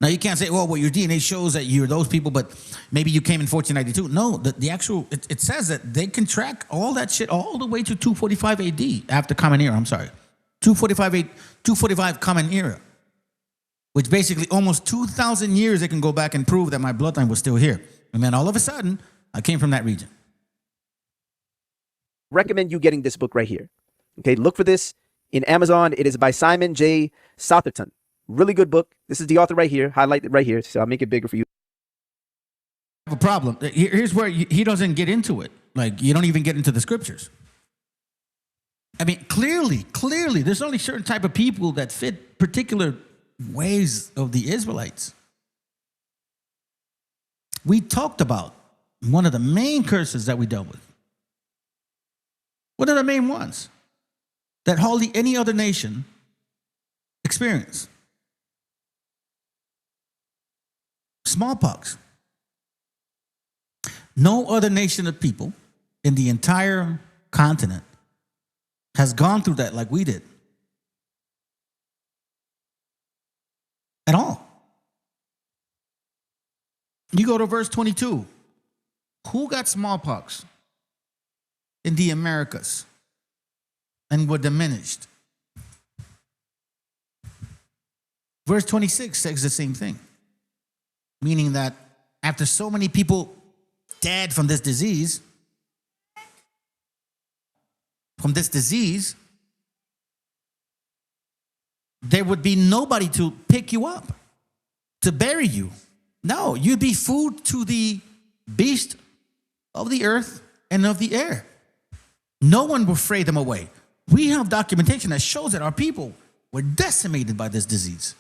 Now you can't say, well, your DNA shows that you're those people, but maybe you came in 1492. No, the actual, it says that they can track all that shit all the way to 245 AD, after Common Era, I'm sorry. 245 Common Era, which basically almost 2,000 years they can go back and prove that my bloodline was still here. And then all of a sudden, I came from that region. Recommend you getting this book right here. Okay, look for this in Amazon. It is by Simon J. Southerton. Really good book. This is the author right here. Highlight it right here, so I'll make it bigger for you. I have a problem. Here's where he doesn't get into it. Like, you don't even get into the scriptures. I mean, clearly, there's only certain type of people that fit particular ways of the Israelites. We talked about one of the main curses that we dealt with. What are the main ones that hardly any other nation experienced? Smallpox. No other nation of people in the entire continent has gone through that like we did. At all. You go to verse 22. Who got smallpox in the Americas and were diminished? Verse 26 says the same thing. Meaning that after so many people dead from this disease, there would be nobody to pick you up, to bury you. No, you'd be food to the beast of the earth and of the air. No one will fray them away. We have documentation that shows that our people were decimated by this disease.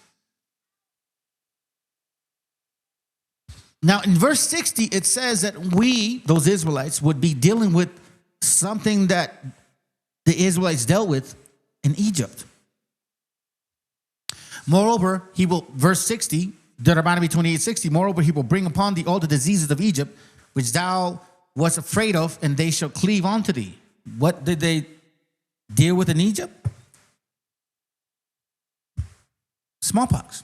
Now, in verse 60, it says that we, those Israelites, would be dealing with something that the Israelites dealt with in Egypt. Moreover, he will, verse 60, Deuteronomy 28:60, moreover, he will bring upon thee all the diseases of Egypt, which thou wast afraid of, and they shall cleave unto thee. What did they deal with in Egypt? Smallpox.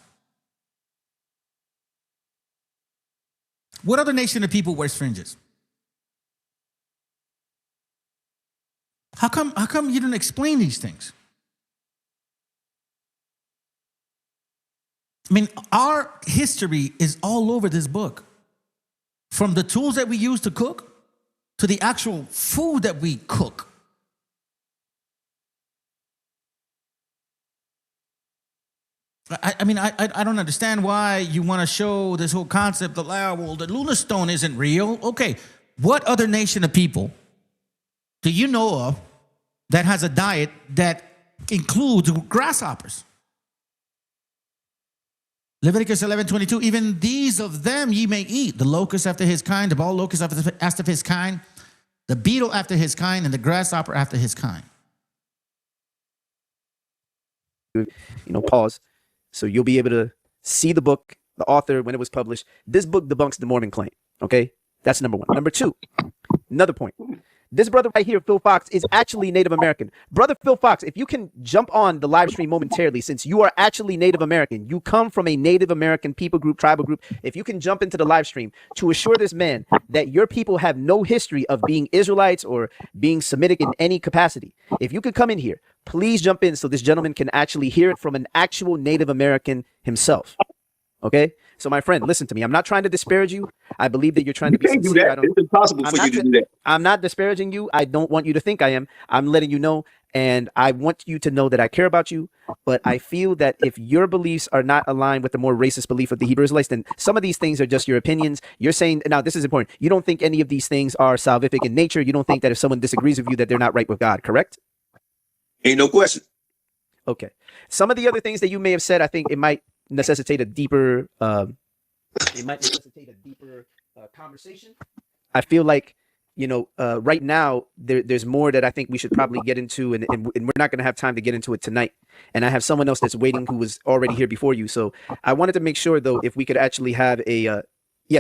What other nation of people wears fringes? How come you didn't explain these things? I mean, our history is all over this book. From the tools that we use to cook to the actual food that we cook. I mean, I don't understand why you want to show this whole concept of, well, the lunar stone isn't real. Okay, what other nation of people do you know of that has a diet that includes grasshoppers? Leviticus 11:22, even these of them ye may eat, the locust after his kind, the bald locust after his kind, the beetle after his kind, and the grasshopper after his kind. Pause. So you'll be able to see the book, the author, when it was published. This book debunks the Mormon claim. Okay? That's number one. Number two, another point. This brother right here, Phil Fox, is actually Native American. Brother Phil Fox, if you can jump on the live stream momentarily, since you are actually Native American, you come from a Native American people group, tribal group, if you can jump into the live stream to assure this man that your people have no history of being Israelites or being Semitic in any capacity. If you could come in here, please jump in so this gentleman can actually hear it from an actual Native American himself. Okay? So my friend, listen to me. I'm not trying to disparage you. I believe that you're trying to be sincere. Do that. It's impossible for you to do that. I'm not disparaging you. I don't want you to think I am. I'm letting you know, and I want you to know that I care about you. But I feel that if your beliefs are not aligned with the more racist belief of the Hebrew Israelites, then some of these things are just your opinions. You're saying, now this is important, you don't think any of these things are salvific in nature. You don't think that if someone disagrees with you that they're not right with God, correct? Ain't no question. Okay. Some of the other things that you may have said, I think it might necessitate a deeper conversation. I feel like, right now there's more that I think we should probably get into, and we're not going to have time to get into it tonight. And I have someone else that's waiting who was already here before you. So I wanted to make sure, though, if we could actually have a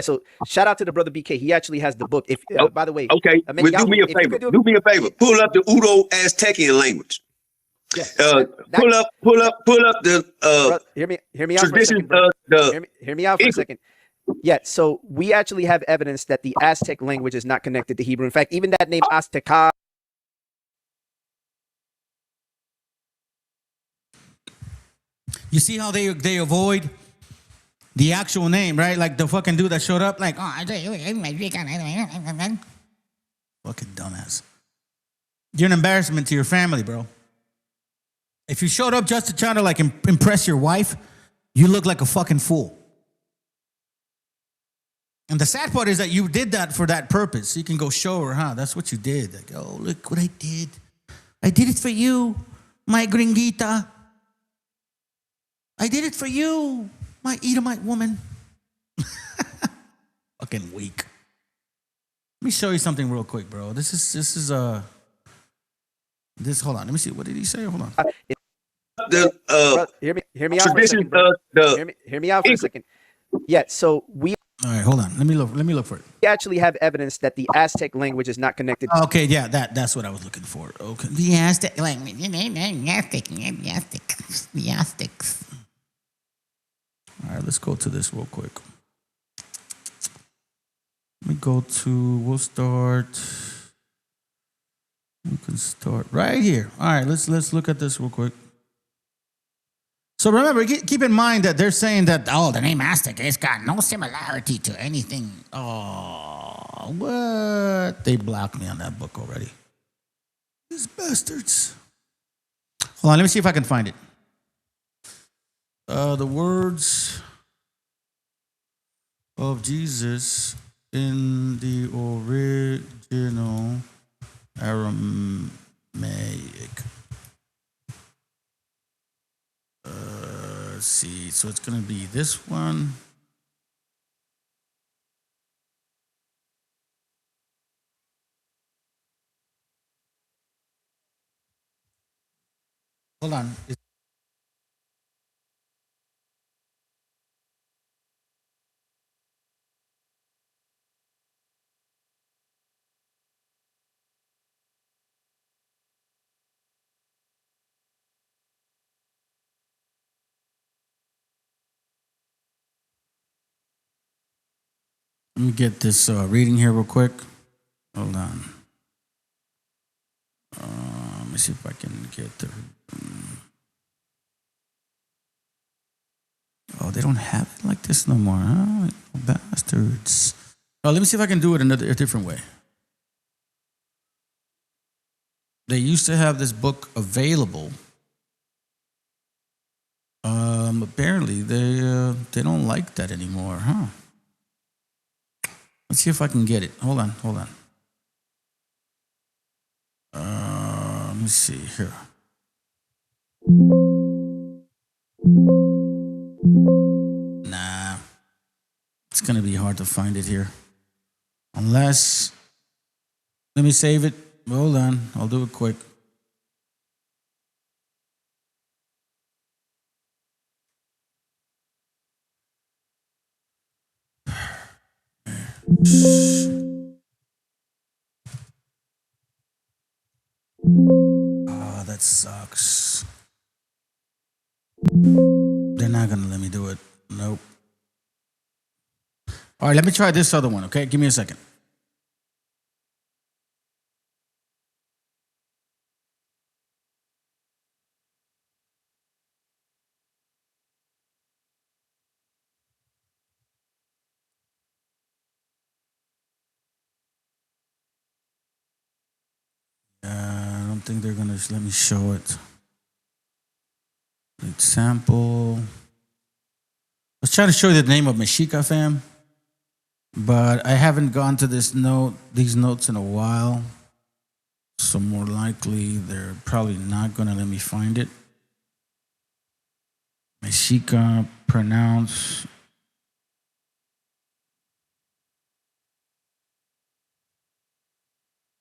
so shout out to the brother BK. He actually has the book. If by the way, okay, do me a favor. Do me a favor. Pull up the Udo Aztecian language. Yeah. Pull up the hear me out tradition. Hear me out for a second. Yeah, so we actually have evidence that the Aztec language is not connected to Hebrew. In fact, even that name Azteca. You see how they avoid the actual name, right? Like the fucking dude that showed up, like, fucking dumbass. You're an embarrassment to your family, bro. If you showed up just to try to like impress your wife, you look like a fucking fool. And the sad part is that you did that for that purpose. You can go show her, that's what you did. Like, oh, look what I did. I did it for you, my gringuita. I did it for you, my Edomite woman. Fucking weak. Let me show you something real quick, bro. Hold on. Let me see. What did he say? Hold on. Hear me out for a second, bro. Hear me out for a second. Yeah, so we. All right, hold on. Let me look for it. We actually have evidence that the Aztec language is not connected. Okay, yeah, that's what I was looking for. Okay, the Aztec language. The Aztecs. All right, let's go to this real quick. We can start right here. All right, let's look at this real quick. So remember, keep in mind that they're saying that, the name Aztec has got no similarity to anything. Oh, what? They blocked me on that book already. These bastards. Hold on, let me see if I can find it. The words of Jesus in the original Aramaic. see. So it's going to be this one. Hold on. Let me get this reading here real quick. Hold on. Let me see if I can get the. Oh, they don't have it like this no more, huh? Bastards. Oh, let me see if I can do it a different way. They used to have this book available. Apparently they don't like that anymore, huh? Let's see if I can get it. Hold on. Let me see here. Nah, it's gonna be hard to find it here. Unless, let me save it. Hold on, I'll do it quick. Oh, that sucks. They're not gonna let me do it. Nope. All right, let me try this other one, okay? Give me a second. I don't think they're gonna let me show it. Example. I was trying to show you the name of MESHIACHA, fam, but I haven't gone to these notes in a while. So more likely they're probably not gonna let me find it. MESHIACHA, pronounce.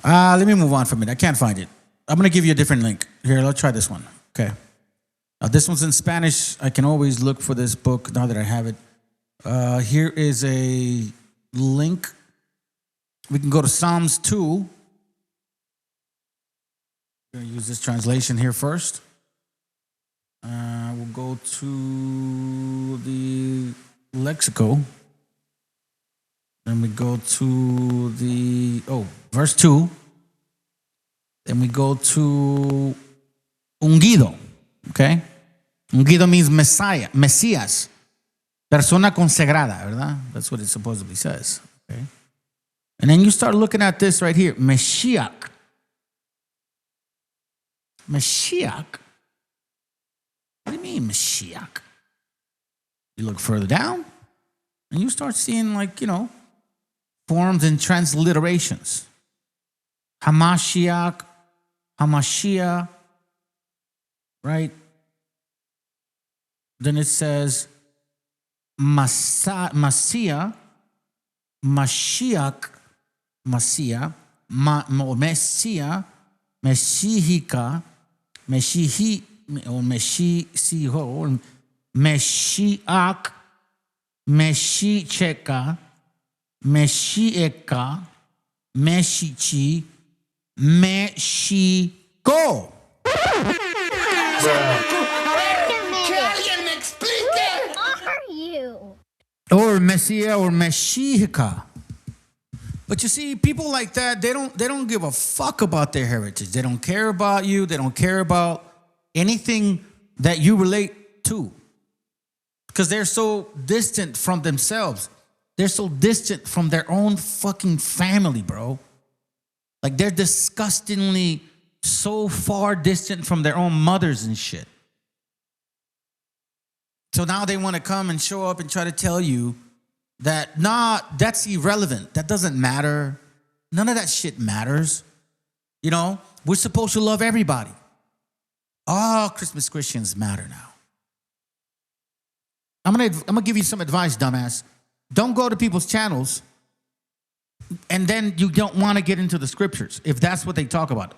Let me move on from it. I can't find it. I'm gonna give you a different link. Here, let's try this one. Okay. This one's in Spanish. I can always look for this book now that I have it. Here is a link. We can go to Psalms 2. I'm going to use this translation here first. We'll go to the lexico. Then we go to the, verse 2. Then we go to ungido. Okay? Ungido means Messiah, Mesías. Persona consagrada, ¿verdad? That's what it supposedly says. Okay? And then you start looking at this right here. Meshiach. Meshiach? What do you mean, Meshiach? You look further down, and you start seeing, forms and transliterations. Hamashiach, Hamashiach, right? Then it says Messiah, Mashiach, Messiah, Messiah, Meshiacha, Meshiach, Meshiacha, Meshiacha, Meshichi, Mexico. Or Messiah or Meshiacha. But you see, people like that, they don't give a fuck about their heritage. They don't care about you. They don't care about anything that you relate to. Because they're so distant from themselves. They're so distant from their own fucking family, bro. Like they're disgustingly so far distant from their own mothers and shit. So now they want to come and show up and try to tell you that, nah, that's irrelevant. That doesn't matter. None of that shit matters. You know, we're supposed to love everybody. Oh, Christmas Christians matter now. I'm gonna give you some advice, dumbass. Don't go to people's channels and then you don't want to get into the scriptures if that's what they talk about.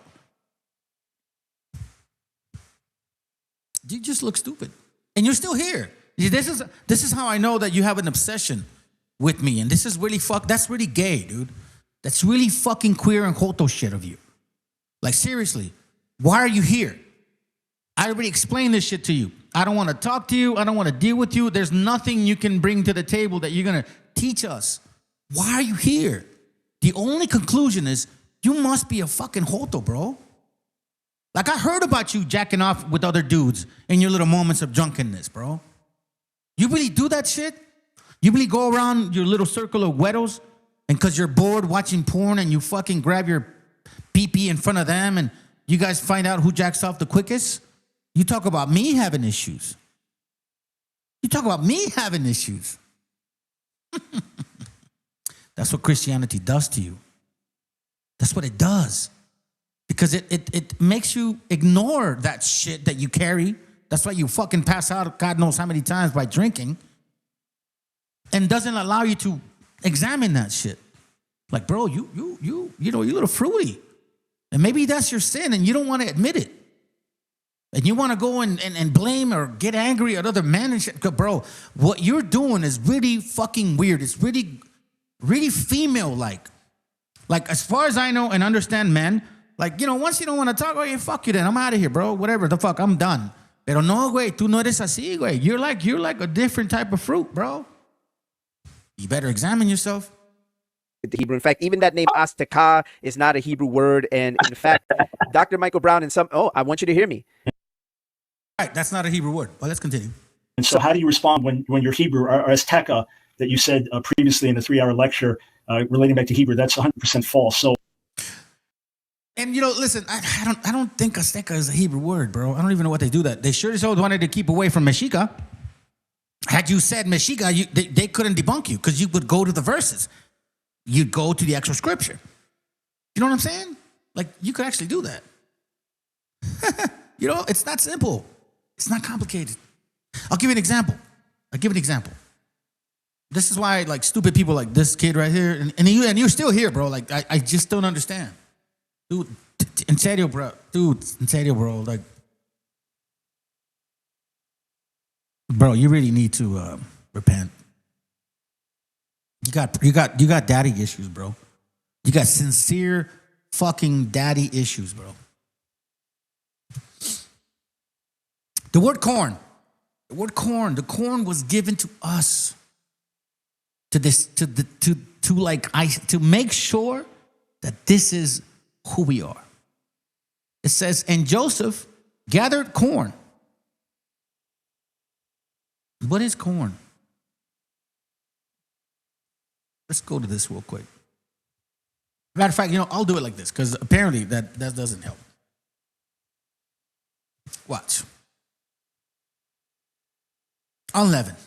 You just look stupid. And you're still here. This is how I know that you have an obsession with me. And this is really that's really gay, dude. That's really fucking queer and joto shit of you. Like, seriously, why are you here? I already explained this shit to you. I don't want to talk to you. I don't want to deal with you. There's nothing you can bring to the table that you're going to teach us. Why are you here? The only conclusion is you must be a fucking joto, bro. Like, I heard about you jacking off with other dudes in your little moments of drunkenness, bro. You really do that shit? You really go around your little circle of weirdos and because you're bored watching porn and you fucking grab your pee-pee in front of them and you guys find out who jacks off the quickest? You talk about me having issues. You talk about me having issues. That's what Christianity does to you. That's what it does. Because it makes you ignore that shit that you carry. That's why you fucking pass out God knows how many times by drinking. And doesn't allow you to examine that shit. Like, bro, you know, you're a little fruity. And maybe that's your sin and you don't want to admit it. And you want to go and blame or get angry at other men and shit. Bro, what you're doing is really fucking weird. It's really, really female-like. Like, as far as I know and understand men, like, you know, once you don't want to talk, oh, yeah, fuck you then. I'm out of here, bro. Whatever the fuck, I'm done. Pero no, güey, tú no eres así, güey. You're like a different type of fruit, bro. You better examine yourself. The Hebrew. In fact, even that name Azteca is not a Hebrew word. And in fact, Dr. Michael Brown and I want you to hear me. Right, that's not a Hebrew word. Well, let's continue. And so how do you respond when you're Hebrew or Azteca that you said previously in the 3-hour lecture relating back to Hebrew? That's 100% false. So. And, you know, listen, I don't think Azteca is a Hebrew word, bro. I don't even know what they do that. They sure as hell wanted to keep away from Mexica. Had you said Mexica, they couldn't debunk you because you would go to the verses. You'd go to the actual scripture. You know what I'm saying? Like, you could actually do that. You know, it's not simple. It's not complicated. I'll give you an example. This is why, like, stupid people like this kid right here, and you're still here, bro. Like, I just don't understand. Dude, in serio, bro. Like, bro, you really need to repent. You got daddy issues, bro. You got sincere fucking daddy issues, bro. The word corn, the corn was given to us to make sure that this is who we are. It says, and Joseph gathered corn. What is corn? Let's go to this real quick. Matter of fact, you know, I'll do it like this because apparently that doesn't help. Watch. Unleavened.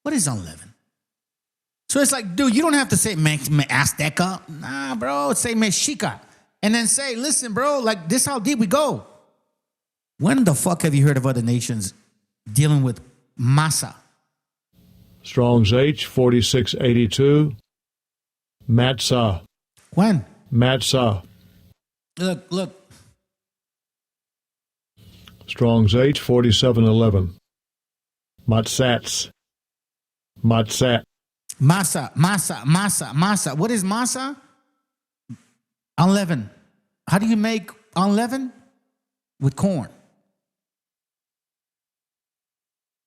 What is unleavened? So it's like, dude, you don't have to say Azteca. Nah, bro, say Mexica. And then say, listen, bro, like this how deep we go. When the fuck have you heard of other nations dealing with masa? Strong's H 4682. Matzah. When? Matzah. Look. Strong's H 4711. Matzats. Matzat. Masa. What is masa? Unleavened. How do you make unleavened? With corn.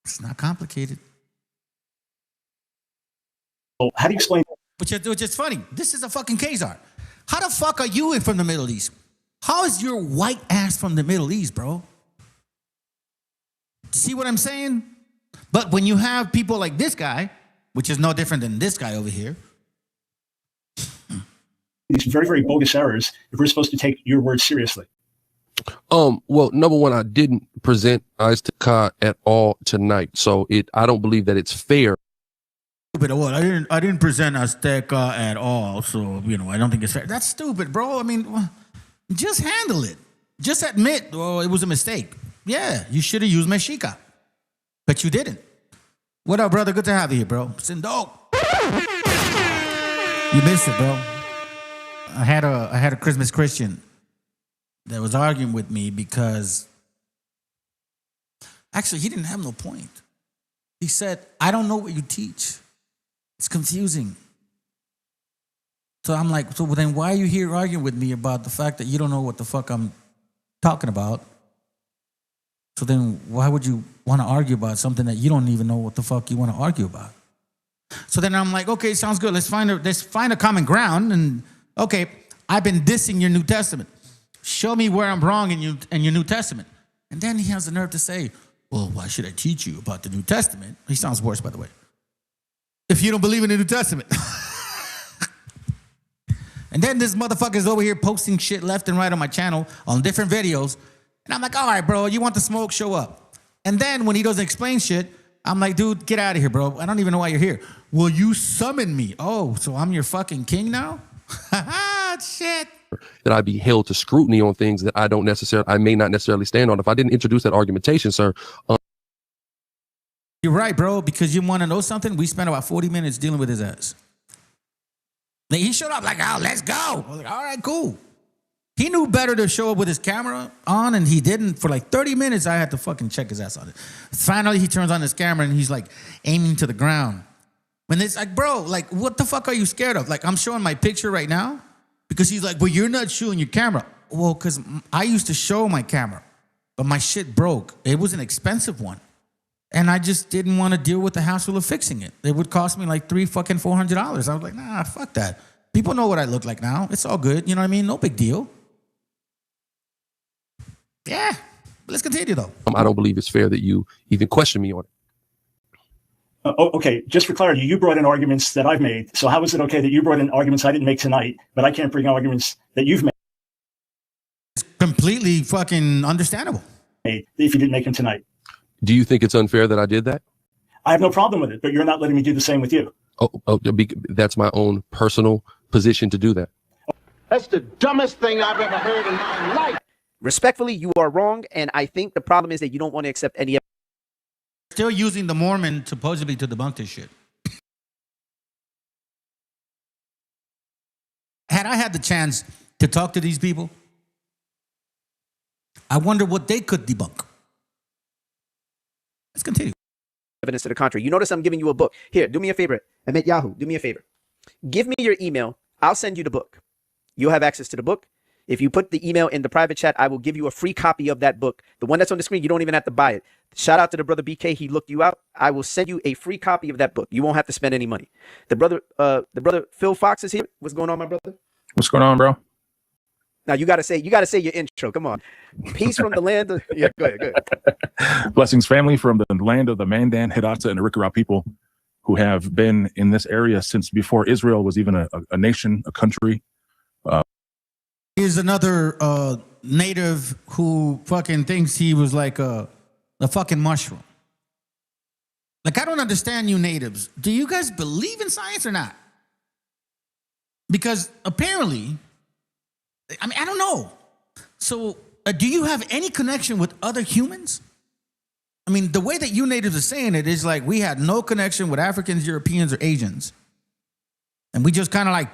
It's not complicated. So how do you explain? Which is funny. This is a fucking Khazar. How the fuck are you from the Middle East? How is your white ass from the Middle East, bro? See what I'm saying? But when you have people like this guy, which is no different than this guy over here. These very, very bogus errors, if we're supposed to take your words seriously. Well, number one, I didn't present Azteca at all tonight. So I don't believe that it's fair. But what? I didn't present Azteca at all. So, you know, I don't think it's fair. That's stupid, bro. I mean, just handle it. Just admit, it was a mistake. Yeah, you should have used Mexica. But you didn't. What up, brother? Good to have you here, bro. Sindo. You missed it, bro. I had a Christmas Christian that was arguing with me because actually he didn't have no point. He said, I don't know what you teach. It's confusing. So I'm like, so then why are you here arguing with me about the fact that you don't know what the fuck I'm talking about? So then why would you want to argue about something that you don't even know what the fuck you want to argue about? So then I'm like, okay, sounds good. Let's find a common ground. And okay, I've been dissing your New Testament. Show me where I'm wrong in your New Testament. And then he has the nerve to say, well, why should I teach you about the New Testament? He sounds worse, by the way. If you don't believe in the New Testament. And then this motherfucker's over here posting shit left and right on my channel on different videos. And I'm like, all right, bro, you want the smoke? Show up. And then when he doesn't explain shit, I'm like, dude, get out of here, bro. I don't even know why you're here. Well, you summoned me. Oh, so I'm your fucking king now? Shit. That I'd be held to scrutiny on things that I may not necessarily stand on. If I didn't introduce that argumentation, sir. You're right, bro, because you want to know something? We spent about 40 minutes dealing with his ass. Like, he showed up like, oh, let's go. I was like, all right, cool. He knew better to show up with his camera on, and he didn't. For like 30 minutes, I had to fucking check his ass on it. Finally, he turns on his camera, and he's like aiming to the ground. When it's like, bro, like, what the fuck are you scared of? Like, I'm showing my picture right now because he's like, well, you're not showing your camera. Well, because I used to show my camera, but my shit broke. It was an expensive one. And I just didn't want to deal with the hassle of fixing it. It would cost me like $400. I was like, nah, fuck that. People know what I look like now. It's all good. You know what I mean? No big deal. Yeah. Let's continue, though. I don't believe it's fair that you even question me on it. Okay, just for clarity, you brought in arguments that I've made. So how is it okay that you brought in arguments I didn't make tonight, but I can't bring arguments that you've made? It's completely fucking understandable. If you didn't make them tonight. Do you think it's unfair that I did that? I have no problem with it, but you're not letting me do the same with you. That's my own personal position to do that. That's the dumbest thing I've ever heard in my life. Respectfully, you are wrong, and I think the problem is that you don't want to accept any. Still using the Mormon supposedly to debunk this shit. Had I had the chance to talk to these people, I wonder what they could debunk. Let's continue. Evidence to the contrary. You notice I'm giving you a book. Here, do me a favor. Emmett Yahoo, do me a favor. Give me your email. I'll send you the book. You'll have access to the book. If you put the email in the private chat, I will give you a free copy of that book. The one that's on the screen, you don't even have to buy it. Shout out to the brother BK. He looked you out. I will send you a free copy of that book. You won't have to spend any money. The brother Phil Fox is here. What's going on, my brother? What's going on, bro? Now you gotta say your intro. Come on. Peace from the land of yeah, go ahead. Blessings, family, from the land of the Mandan, Hidatsa, and Arikara people who have been in this area since before Israel was even a nation, a country. Here's another native who fucking thinks he was like a fucking mushroom. Like, I don't understand you natives. Do you guys believe in science or not? Because apparently, I mean, I don't know. So, do you have any connection with other humans? I mean, the way that you natives are saying it is like we had no connection with Africans, Europeans, or Asians. And we just kind of like,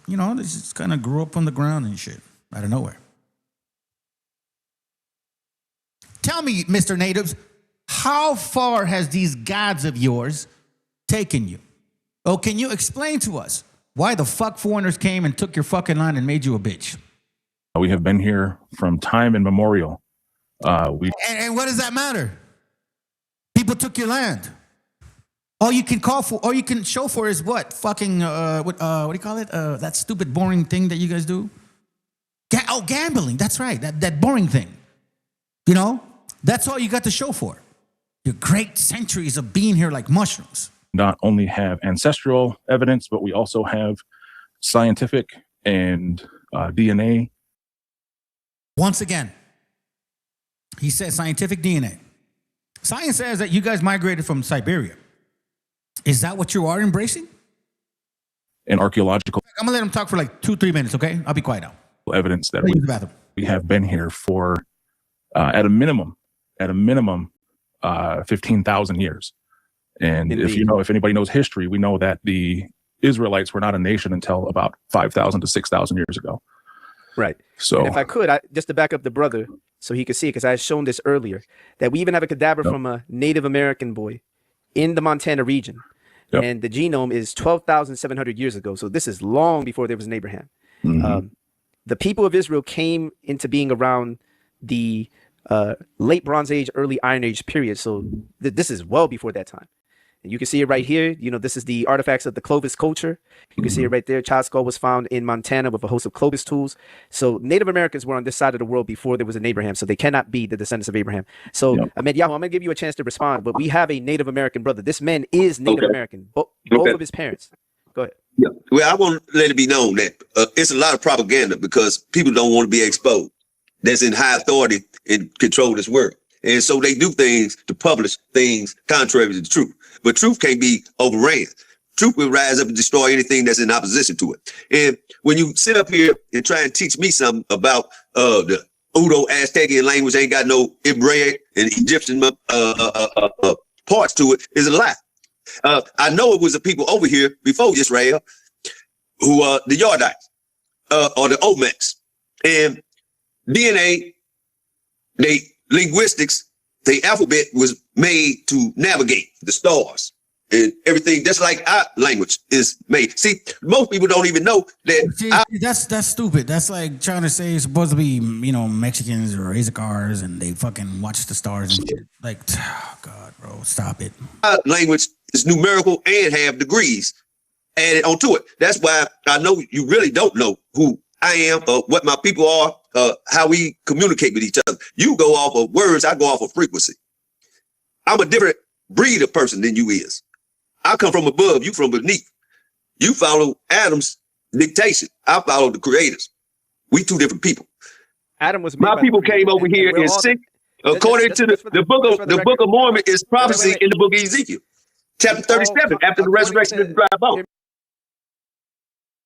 you know, they just kind of grew up on the ground and shit out of nowhere. Tell me, Mr. Natives, how far has these gods of yours taken you? Oh, can you explain to us why the fuck foreigners came and took your fucking land and made you a bitch? We have been here from time immemorial. And what does that matter? People took your land. All you can show for is what? Fucking, what do you call it? That stupid boring thing that you guys do? Gambling. That's right. That boring thing. You know? That's all you got to show for. Your great centuries of being here like mushrooms. Not only have ancestral evidence, but we also have scientific and DNA. Once again, he says scientific DNA. Science says that you guys migrated from Siberia. Is that what you are embracing? And archaeological. I'm going to let him talk for like 2-3 minutes, okay? I'll be quiet now. Evidence that we have been here for, at a minimum, 15,000 years. And if anybody knows history, we know that the Israelites were not a nation until about 5,000 to 6,000 years ago. Right. So, and if I could, just to back up the brother so he could see it, because I had shown this earlier, that we even have a cadaver from a Native American boy in the Montana region. Yep. And the genome is 12,700 years ago. So this is long before there was an Abraham. The people of Israel came into being around the late Bronze Age, early Iron Age period. So this is well before that time. And you can see it right here. This is the artifacts of the Clovis culture. You can see it right there. Child skull was found in Montana with a host of Clovis tools. So Native Americans were on this side of the world before there was an Abraham. So they cannot be the descendants of Abraham. So, Ahmed Yahoo, I'm going to give you a chance to respond. But we have a Native American brother. This man is Native American. Both of his parents. Go ahead. Yeah. Well, I want to let it be known that it's a lot of propaganda because people don't want to be exposed. That's in high authority and control this world. And so they do things to publish things contrary to the truth. But truth can't be overran. Truth will rise up and destroy anything that's in opposition to it. And when you sit up here and try and teach me something about the Udo-Aztecian language ain't got no Hebraic and Egyptian parts to it, is a lie. I know it was the people over here before Israel who the Yardites or the Olmecs. And DNA, linguistics, the alphabet was made to navigate the stars and everything. Just like our language is made. See, most people don't even know that. See, that's stupid. That's like trying to say it's supposed to be, Mexicans or Issachars and they fucking watch the stars and shit. Like, oh God, bro, stop it. Our language is numerical and have degrees added onto it. That's why I know you really don't know who I am or what my people are, how we communicate with each other. You go off of words, I go off of frequency. I'm a different breed of person than you is. I come from above, you from beneath. You follow Adam's dictation. I follow the creators. We two different people. Adam was my people came over here in six. According to the book of Mormon is prophecy in the book of Ezekiel, chapter 37, after the resurrection of the dry bone.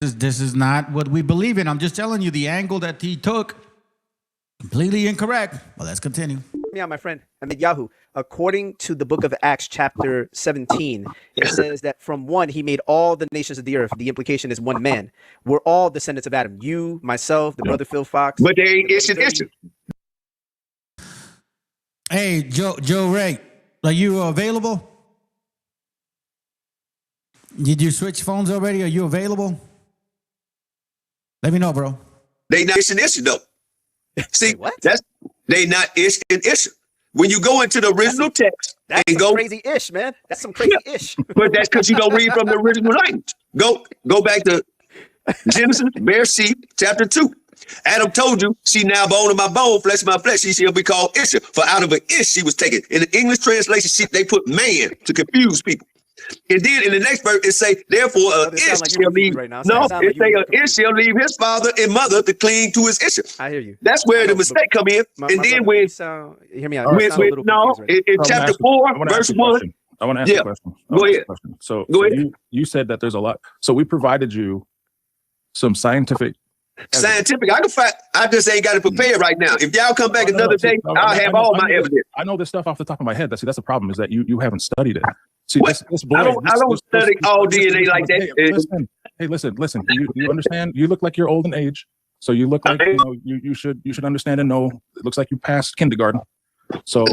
This is not what we believe in. I'm just telling you the angle that he took. Completely incorrect. Well, let's continue. Yeah, my friend, Ahmed Yahoo. According to the book of Acts, chapter 17, it says that from one, he made all the nations of the earth. The implication is one man. We're all descendants of Adam. You, myself, the brother Phil Fox. But they ain't issue. Hey, Joe Ray, are you available? Did you switch phones already? Are you available? Let me know, bro. They not issue though. See, they not issue. When you go into the original text and go crazy ish, man. That's some crazy ish. But that's because you don't read from the original language. Go back to Genesis, Bereshit, chapter 2. Adam told you, she now bone of my bone, flesh of my flesh. She shall be called Isha. For out of an Ish she was taken. In the English translation, they put man to confuse people. And then in the next verse, it say, therefore, Ish shall leave. Right now. It say, Ish shall leave his father and mother to cling to his Isha. I hear you. That's where the mistake come in. And then when, hear me out. In chapter 4, verse 1. I want to ask you a question. Go ahead. So you said that there's a lot. So we provided you some scientific. I just ain't got it prepared right now. If y'all come back another day, I'll have all my evidence. I know this stuff off the top of my head. That's the problem is that you haven't studied it. See, this boy, I don't study all DNA like that. Hey, listen. You understand? You look like you're old in age, so you look like you should understand and know. It looks like you passed kindergarten. So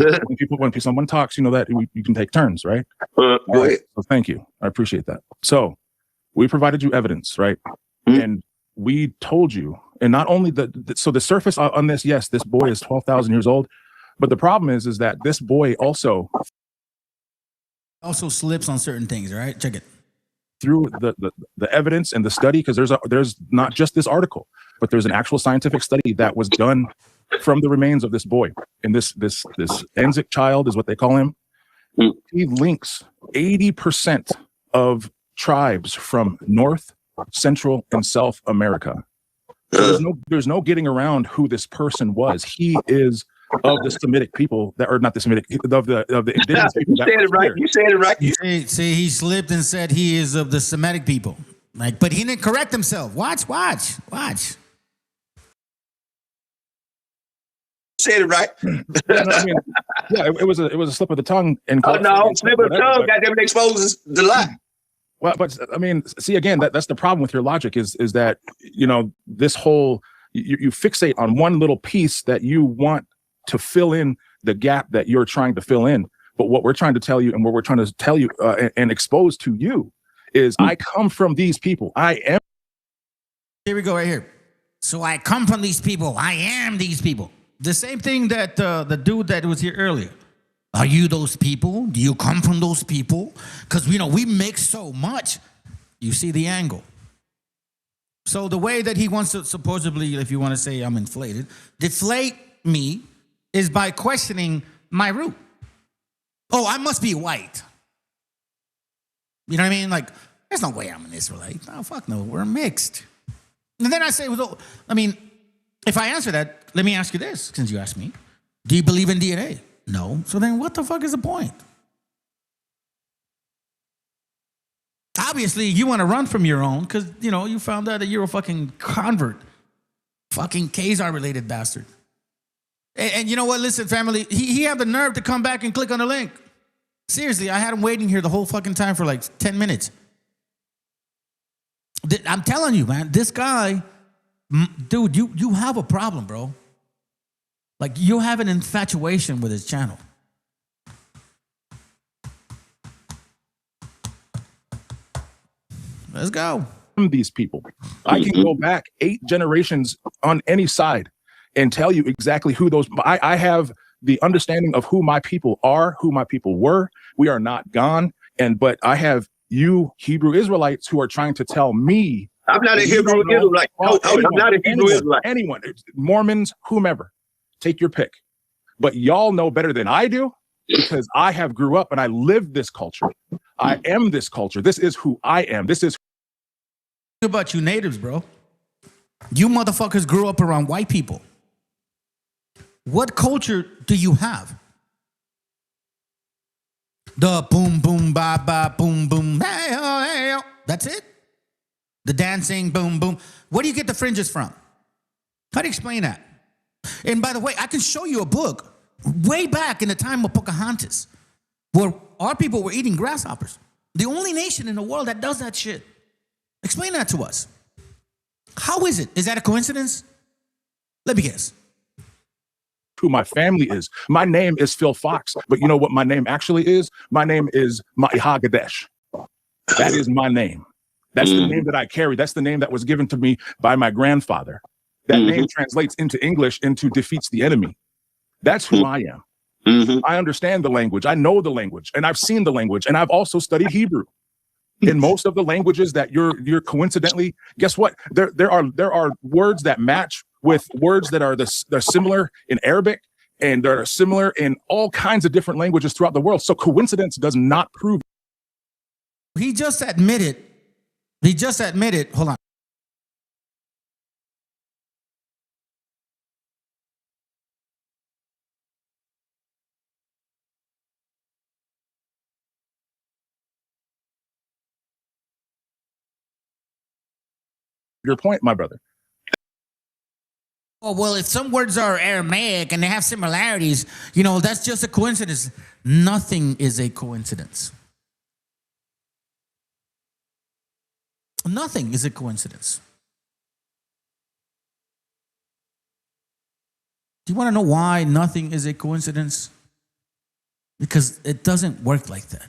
when someone talks, you know that you can take turns, right? Go ahead. So thank you. I appreciate that. So we provided you evidence, right? And we told you, and not only so the surface on this, yes, this boy is 12,000 years old, but the problem is that this boy also slips on certain things, right? Check it. Through the evidence and the study, because there's not just this article, but there's an actual scientific study that was done from the remains of this boy. And this Enzik child is what they call him. He links 80% of tribes from North, Central, and South America. So there's no getting around who this person was. He is of the Semitic people that are not the Semitic, of the indigenous people. You said it right. See, he slipped and said he is of the Semitic people. But he didn't correct himself. Watch. said it right. Yeah, no, I mean, yeah, it was a slip of the tongue. And Oh no, slip of the tongue. Goddamn, it exposes the lie. Well, but I mean, see, again, that's the problem with your logic is that, you know, this whole, you fixate on one little piece that you want to fill in the gap that you're trying to fill in. But what we're trying to tell you and what we're trying to tell you and expose to you is I come from these people. I am. Here we go right here. So I come from these people. I am these people. The same thing that the dude that was here earlier. Are you those people? Do you come from those people? Because, you know, we mix so much. You see the angle. So the way that he wants to supposedly, if you want to say I'm inflated, deflate me is by questioning my root. Oh, I must be white. You know what I mean? Like, there's no way I'm an Israelite. Oh, fuck no, we're mixed. And then I say, well, I mean, if I answer that, let me ask you this, since you asked me. Do you believe in DNA? No. So then what the fuck is the point? Obviously, you want to run from your own because, you know, you found out that you're a fucking convert. Fucking Khazar-related bastard. And you know what? Listen, family, he had the nerve to come back and click on the link. Seriously, I had him waiting here the whole fucking time for like 10 minutes. I'm telling you, man, this guy, dude, you have a problem, bro. Like, you have an infatuation with his channel. Let's go. These people. I can go back 8 generations on any side and tell you exactly who those. I have the understanding of who my people are, who my people were. We are not gone. But I have you Hebrew Israelites who are trying to tell me. I'm not a Hebrew Israelite. I'm not a Hebrew Israelite. Anyone, Mormons, whomever, take your pick. But y'all know better than I do because I have grew up and I lived this culture. I am this culture. This is who I am. This is. About you natives, bro. You motherfuckers grew up around white people. What culture do you have? The boom, boom, ba, ba, boom, boom, hey, oh, hey, oh. That's it? The dancing, boom, boom. Where do you get the fringes from? How do you explain that? And by the way, I can show you a book way back in the time of Pocahontas where our people were eating grasshoppers. The only nation in the world that does that shit. Explain that to us. How is it? Is that a coincidence? Let me guess. Who my family is. My name is Phil Fox, but you know what my name actually is? My name is Mahagadesh. That is my name. That's the name that I carry. That's the name that was given to me by my grandfather. That name translates into English into defeats the enemy. That's who I am. I understand the language. I know the language, and I've seen the language, and I've also studied Hebrew. In most of the languages that you're coincidentally, guess what? There are words that match with words that are they're similar in Arabic and they're similar in all kinds of different languages throughout the world. So coincidence does not prove. He just admitted, hold on. Your point, my brother. Oh, well, if some words are Aramaic and they have similarities, you know, that's just a coincidence. Nothing is a coincidence. Nothing is a coincidence. Do you want to know why nothing is a coincidence? Because it doesn't work like that.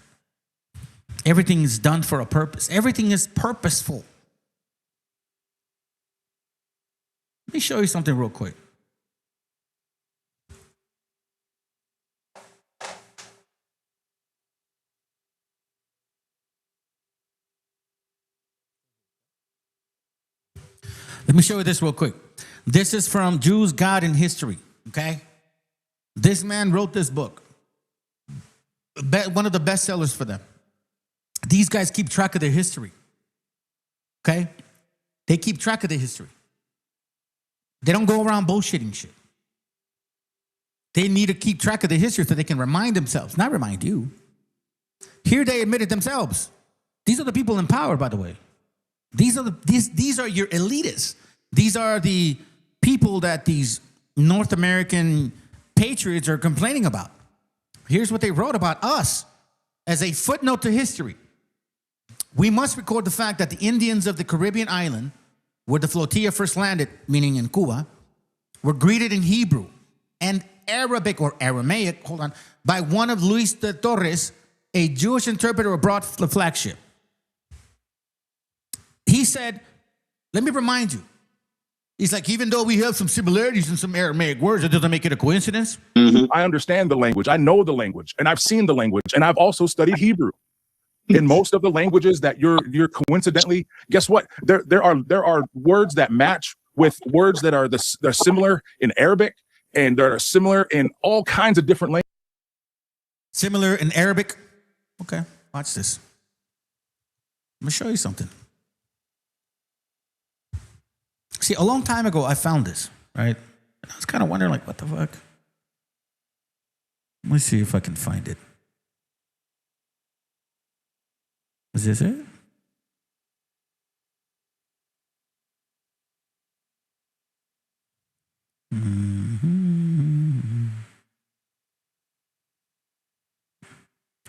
Everything is done for a purpose. Everything is purposeful. Let me show you something real quick. Let me show you this real quick. This is from Jews, God, and History, okay? This man wrote this book. One of the best sellers for them. These guys keep track of their history, okay? They keep track of their history. They don't go around bullshitting shit. They need to keep track of their history so they can remind themselves, not remind you. Here they admit it themselves. These are the people in power, by the way. These are your elitists. These are the people that these North American patriots are complaining about. Here's what they wrote about us as a footnote to history. We must record the fact that the Indians of the Caribbean island, where the flotilla first landed, meaning in Cuba, were greeted in Hebrew and Arabic or Aramaic, by one of Luis de Torres, a Jewish interpreter who brought the flagship. He said, let me remind you, he's like, even though we have some similarities in some Aramaic words, it doesn't make it a coincidence. I understand the language. I know the language, and I've seen the language, and I've also studied Hebrew. In most of the languages that you're coincidentally, guess what? There are words that match with words that are they're similar in Arabic, and they're similar in all kinds of different languages. Similar in Arabic. Okay, watch this. Let me show you something. See, a long time ago, I found this, right? I was kind of wondering, like, what the fuck? Let me see if I can find it. Is this it?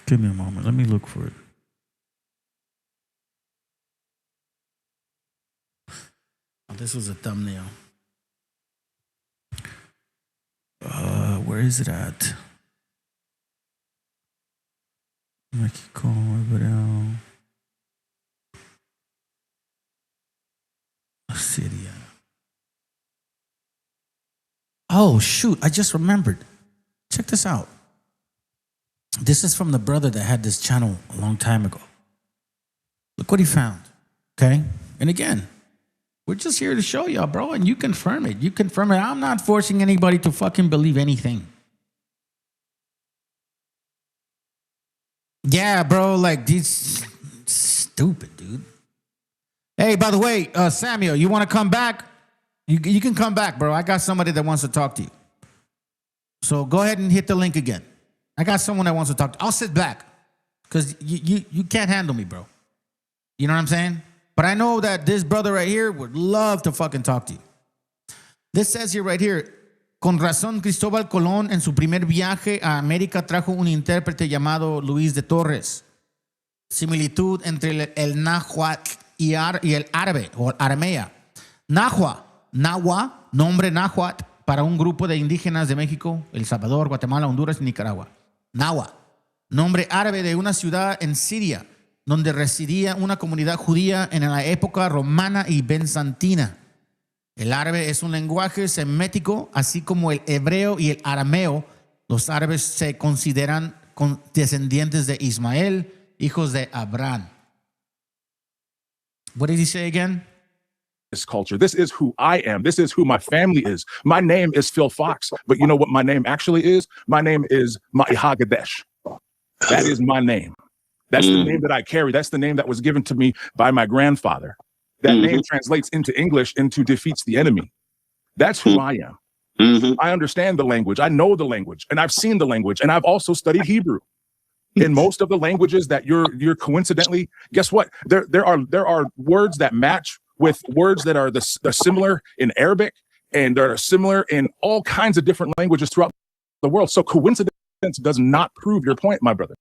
Give me a moment. Let me look for it. Oh, this was a thumbnail. Where is it at? Mexico, Syria. Oh, shoot. I just remembered. Check this out. This is from the brother that had this channel a long time ago. Look what he found. Okay? And again, we're just here to show y'all, bro, and you confirm it. You confirm it. I'm not forcing anybody to fucking believe anything. Yeah, bro, like these stupid, dude. Hey, by the way, Samuel, you want to come back? You can come back, bro. I got somebody that wants to talk to you. So go ahead and hit the link again. I got someone that wants to talk to you. I'll sit back because you can't handle me, bro. You know what I'm saying? But I know that this brother right here would love to fucking talk to you. This says here right here, con razón Cristóbal Colón en su primer viaje a América trajo un intérprete llamado Luis de Torres. Similitud entre el náhuatl y el árabe o aramea. Nahua, nombre náhuatl para un grupo de indígenas de México, El Salvador, Guatemala, Honduras y Nicaragua. Nahua, nombre árabe de una ciudad en Siria, donde residía una comunidad judía en la época romana y bizantina. El árabe es un lenguaje semético, así como el hebreo y el arameo. Los árabes se consideran descendientes de Ismael, hijos de Abraham. What did he say again? This culture. This is who I am. This is who my family is. My name is Phil Fox, but you know what my name actually is? My name is Mahagadesh. That is my name. That's the name that I carry. That's the name that was given to me by my grandfather. That name translates into English into defeats the enemy. That's who I am. I understand the language. I know the language, and I've seen the language, and I've also studied Hebrew. In most of the languages that you're coincidentally, guess what? There are words that match with words that are they're similar in Arabic, and they're similar in all kinds of different languages throughout the world. So coincidence does not prove your point, my brother.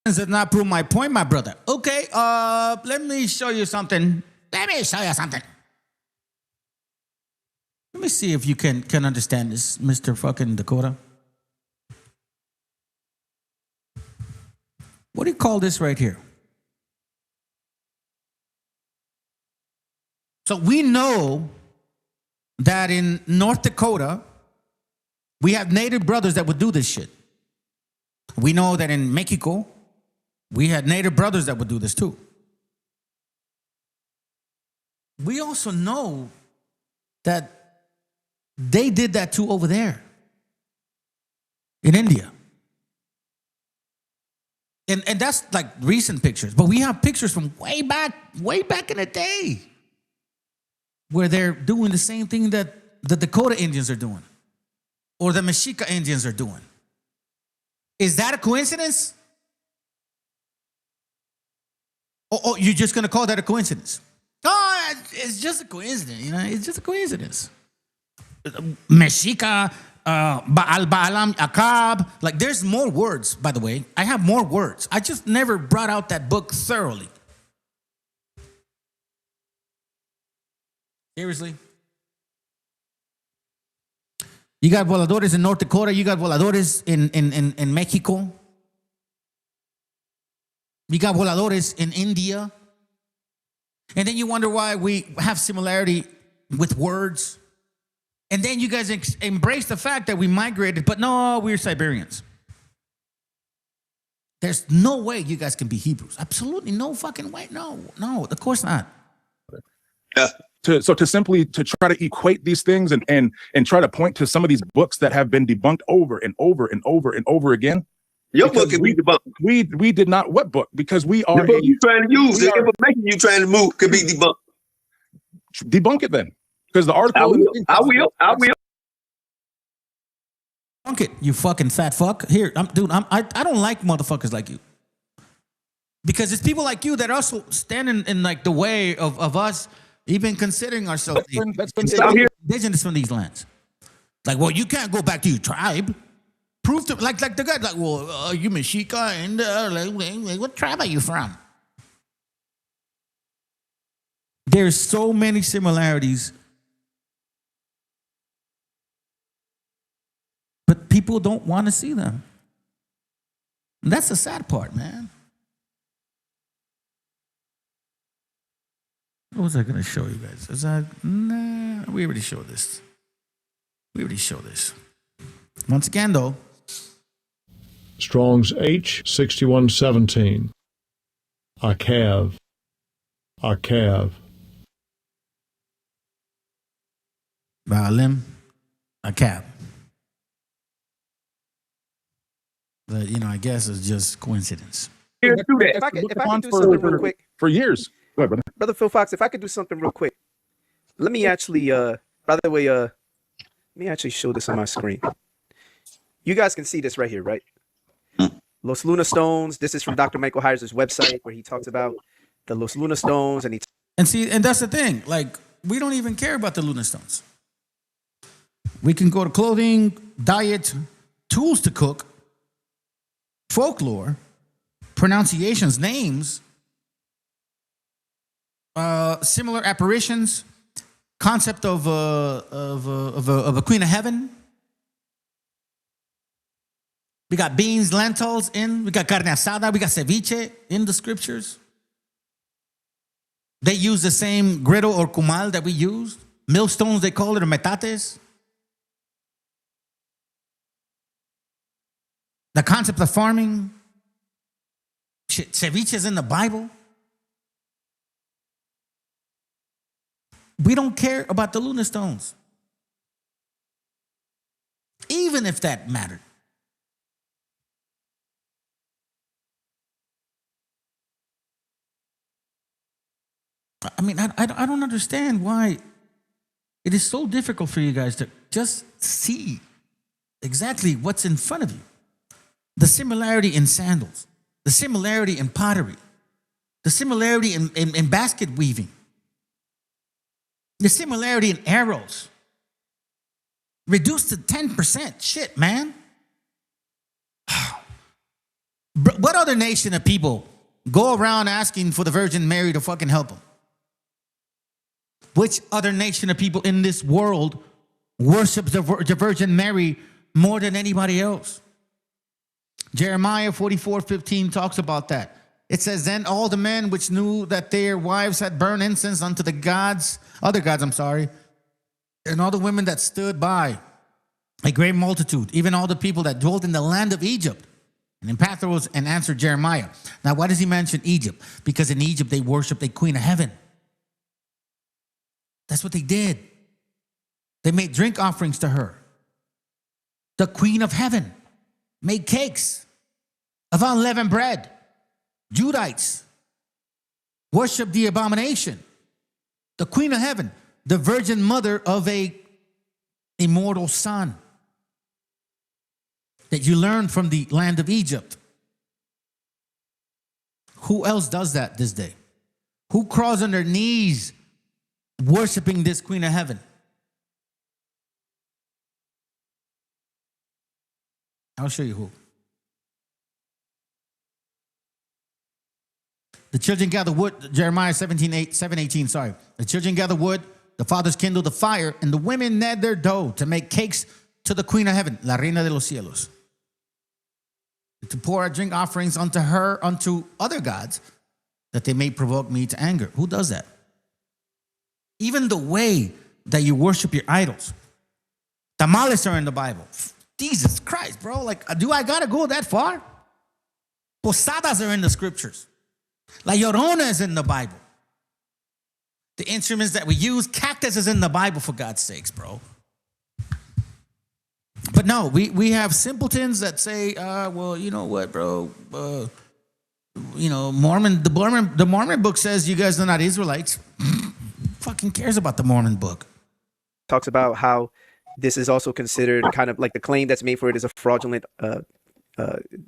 Does not prove my point, my brother. Okay, let me show you something. Let me see if you can understand this, Mr. fucking Dakota. What do you call this right here? So we know that in North Dakota, we have native brothers that would do this shit. We know that in Mexico, we had native brothers that would do this too. We also know that they did that too over there in India. And that's like recent pictures, but we have pictures from way back in the day where they're doing the same thing that the Dakota Indians are doing or the Mexica Indians are doing. Is that a coincidence? Oh, you're just going to call that a coincidence? Oh, it's just a coincidence, you know, it's just a coincidence. Mexica, Baal Baalam Akab. Like, there's more words, by the way. I have more words. I just never brought out that book thoroughly. Seriously. You got voladores in North Dakota. You got voladores in Mexico. You got voladores in India. And then you wonder why we have similarity with words. And then you guys embrace the fact that we migrated, but no, we're Siberians. There's no way you guys can be Hebrews. Absolutely no fucking way. No, of course not. To try to equate these things and try to point to some of these books that have been debunked over and over and over and over again. Your book can be debunked. We did not. What book? Because we are. The book you trying to use, the information you trying to move could be debunked. Debunk it then, because the article. I will. Debunk it, you fucking fat fuck. Here, I don't like motherfuckers like you, because it's people like you that also stand in like the way of us even considering ourselves indigenous from these lands. Like, well, you can't go back to your tribe. Prove to like the guy like, well, you Mexica and like, what tribe are you from? There's so many similarities, but people don't want to see them. And that's the sad part, man. What was I going to show you guys? We already showed this. Once again, though. Strong's H6117. Akav. Baalim Akab. But, I guess it's just coincidence. If I could do something real quick. For years. Go ahead, brother. Brother Phil Fox, if I could do something real quick. Let me actually, by the way, let me actually show this on my screen. You guys can see this right here, right? Los Luna Stones. This is from Dr. Michael Heiser's website where he talks about the Los Luna Stones. And that's the thing. Like, we don't even care about the Luna Stones. We can go to clothing, diet, tools to cook, folklore, pronunciations, names, similar apparitions, concept of a queen of heaven. We got beans, lentils we got carne asada, we got ceviche in the scriptures. They use the same griddle or kumal that we use. Millstones, they call it, or metates. The concept of farming. Ceviche is in the Bible. We don't care about the Luna Stones. Even if that mattered. I mean, I don't understand why it is so difficult for you guys to just see exactly what's in front of you. The similarity in sandals, the similarity in pottery, the similarity in basket weaving, the similarity in arrows. Reduced to 10%. Shit, man. What other nation of people go around asking for the Virgin Mary to fucking help them? Which other nation of people in this world worships the Virgin Mary more than anybody else? Jeremiah 44:15 talks about that. It says, then all the men which knew that their wives had burned incense unto the other gods, and all the women that stood by, a great multitude, even all the people that dwelt in the land of Egypt. And in Pathros and answered Jeremiah. Now, why does he mention Egypt? Because in Egypt they worshiped a queen of heaven. That's what they did. They made drink offerings to her. The queen of heaven made cakes of unleavened bread. Judites worshiped the abomination. The queen of heaven, the virgin mother of a immortal son that you learned from the land of Egypt. Who else does that this day? Who crawls on their knees worshiping this queen of heaven? I'll show you who. The children gather wood, Jeremiah 7:18, sorry. The children gather wood, the fathers kindle the fire, and the women knead their dough to make cakes to the queen of heaven, la reina de los cielos. To pour out drink offerings unto her, unto other gods, that they may provoke me to anger. Who does that? Even the way that you worship your idols. Tamales are in the Bible. Jesus Christ, bro. Like, do I gotta go that far? Posadas are in the scriptures. La Llorona is in the Bible. The instruments that we use, cactus is in the Bible, for God's sakes, bro. But no, we have simpletons that say, well, you know what, bro? You know, the Mormon book says you guys are not Israelites. Fucking cares about the Mormon book? Talks about how this is also considered kind of like the claim that's made for it is a fraudulent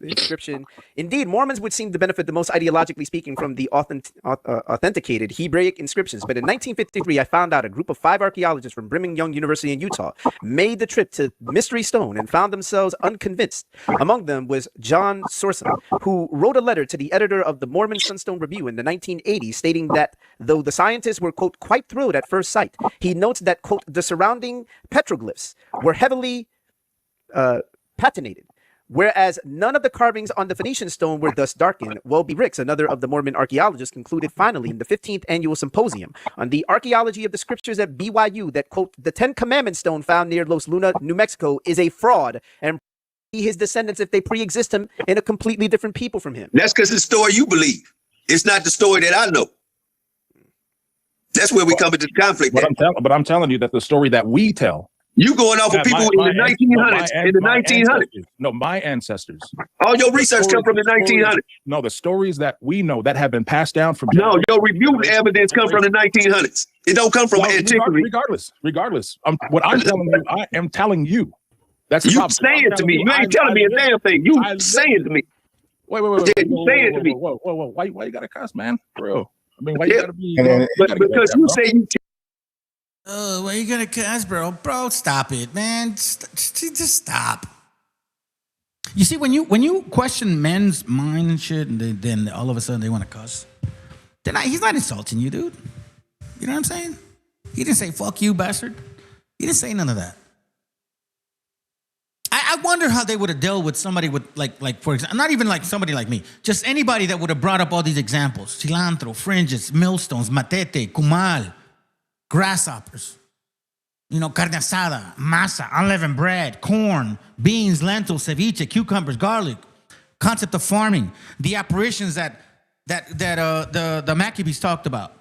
inscription. Indeed, Mormons would seem to benefit the most ideologically speaking from the authenticated Hebraic inscriptions. But in 1953, I found out a group of 5 archaeologists from Brigham Young University in Utah made the trip to Mystery Stone and found themselves unconvinced. Among them was John Sorson, who wrote a letter to the editor of the Mormon Sunstone Review in the 1980s, stating that though the scientists were, quote, quite thrilled at first sight, he notes that, quote, the surrounding petroglyphs were heavily patinated, whereas none of the carvings on the Phoenician stone were thus darkened. Welby Ricks, another of the Mormon archaeologists, concluded finally in the 15th Annual Symposium on the Archaeology of the Scriptures at BYU that, quote, the 10 Commandment stone found near Los Luna, New Mexico is a fraud and his descendants if they pre-exist him in a completely different people from him. That's because the story you believe. It's not the story that I know. That's where we come into conflict. But I'm telling you that the story that we tell. You going off of people in the 1900s, in the 1900s. No, my ancestors. All your research come from the 1900s. No, the stories that we know that have been passed down from. No, your reviewed evidence come from the 1900s. It don't come from antiquity. Regardless. What I'm telling you, I am telling you. That's the you problem. saying to me. You ain't telling me a damn thing. You saying to me. Wait. Yeah, you saying to me. Whoa. Why you gotta cuss, man? Bro. I mean, why you gotta be? Because you say you. Oh, why you gonna cuss, bro? Bro, stop it, man. Just stop. You see, when you question men's mind and shit, and then all of a sudden they want to cuss, then he's not insulting you, dude. You know what I'm saying? He didn't say "fuck you, bastard." He didn't say none of that. I wonder how they would have dealt with somebody with like for example, not even like somebody like me, just anybody that would have brought up all these examples: cilantro, fringes, millstones, matete, kumal, grasshoppers, you know, carne asada, masa, unleavened bread, corn, beans, lentils, ceviche, cucumbers, garlic, concept of farming, the apparitions that the Maccabees talked about,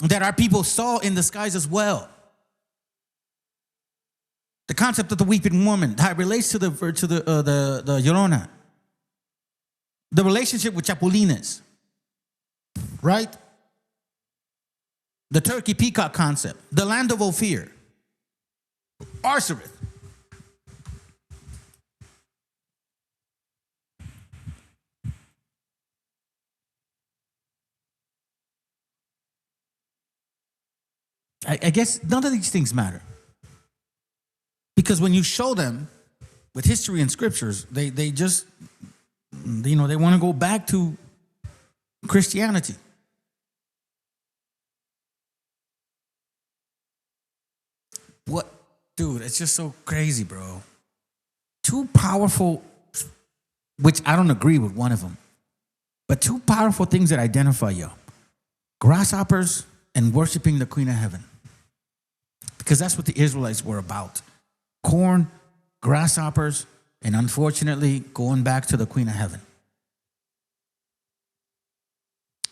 that our people saw in the skies as well. The concept of the weeping woman, how it relates to the Llorona, the relationship with Chapulines, right? The turkey peacock concept, the land of Ophir, Arsareth. I guess none of these things matter. Because when you show them with history and scriptures, they just, you know, they want to go back to Christianity. What? Dude, it's just so crazy, bro. Two powerful, which I don't agree with one of them, but two powerful things that identify you. Grasshoppers and worshiping the Queen of Heaven. Because that's what the Israelites were about. Corn, grasshoppers, and unfortunately, going back to the Queen of Heaven.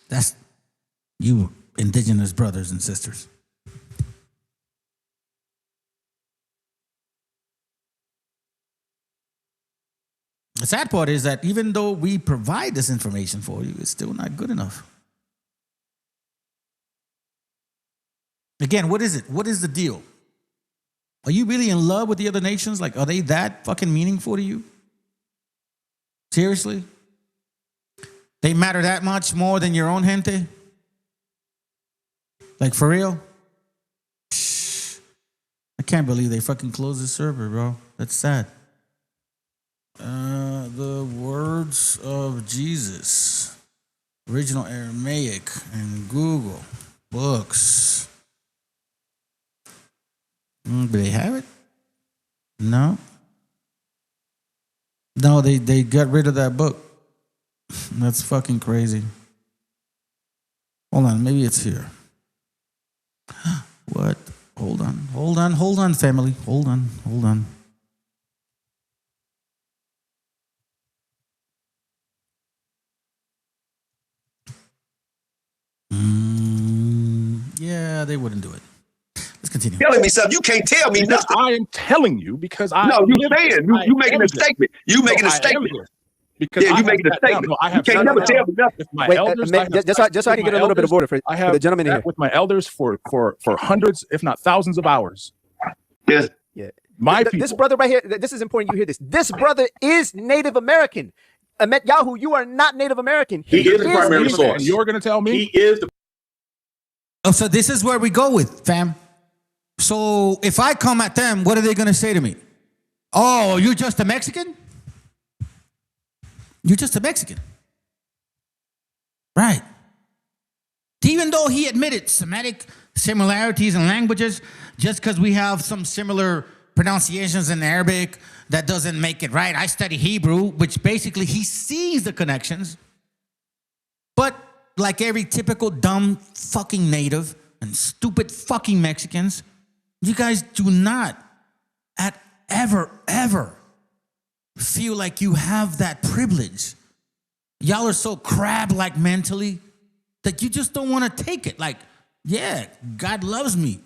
That's you, indigenous brothers and sisters. The sad part is that even though we provide this information for you, it's still not good enough. Again, what is it? What is the deal? Are you really in love with the other nations? Like, are they that fucking meaningful to you? Seriously? They matter that much more than your own gente? Like, for real? I can't believe they fucking closed the server, bro. That's sad. The words of Jesus, original Aramaic, and Google books. Do they have it? No. No, they got rid of that book. That's fucking crazy. Hold on, maybe it's here. What? Hold on, family. Hold on. Yeah, they wouldn't do it. Let's continue. Telling me something. You can't tell me nothing. I am telling you because I. No, you saying you making a statement. You making a statement. Because yeah, you making a statement. No, you can't never tell me nothing. Wait, just so I can get a little bit of order for the gentleman here. With my elders for hundreds, if not thousands of hours. Yes. Yeah. This brother right here, this is important you hear this. This brother is Native American. Ahmet Yahoo, you are not Native American. He is the primary source. You're going to tell me? He is the. Oh, so this is where we go with, fam. So if I come at them, what are they going to say to me? Oh, you're just a Mexican? You're just a Mexican. Right. Even though he admitted Semitic similarities in languages, just because we have some similar pronunciations in Arabic, that doesn't make it right. I study Hebrew, which basically he sees the connections. But like every typical dumb fucking native and stupid fucking Mexicans, you guys do not ever feel like you have that privilege. Y'all are so crab-like mentally that you just don't want to take it. Like, yeah, God loves me.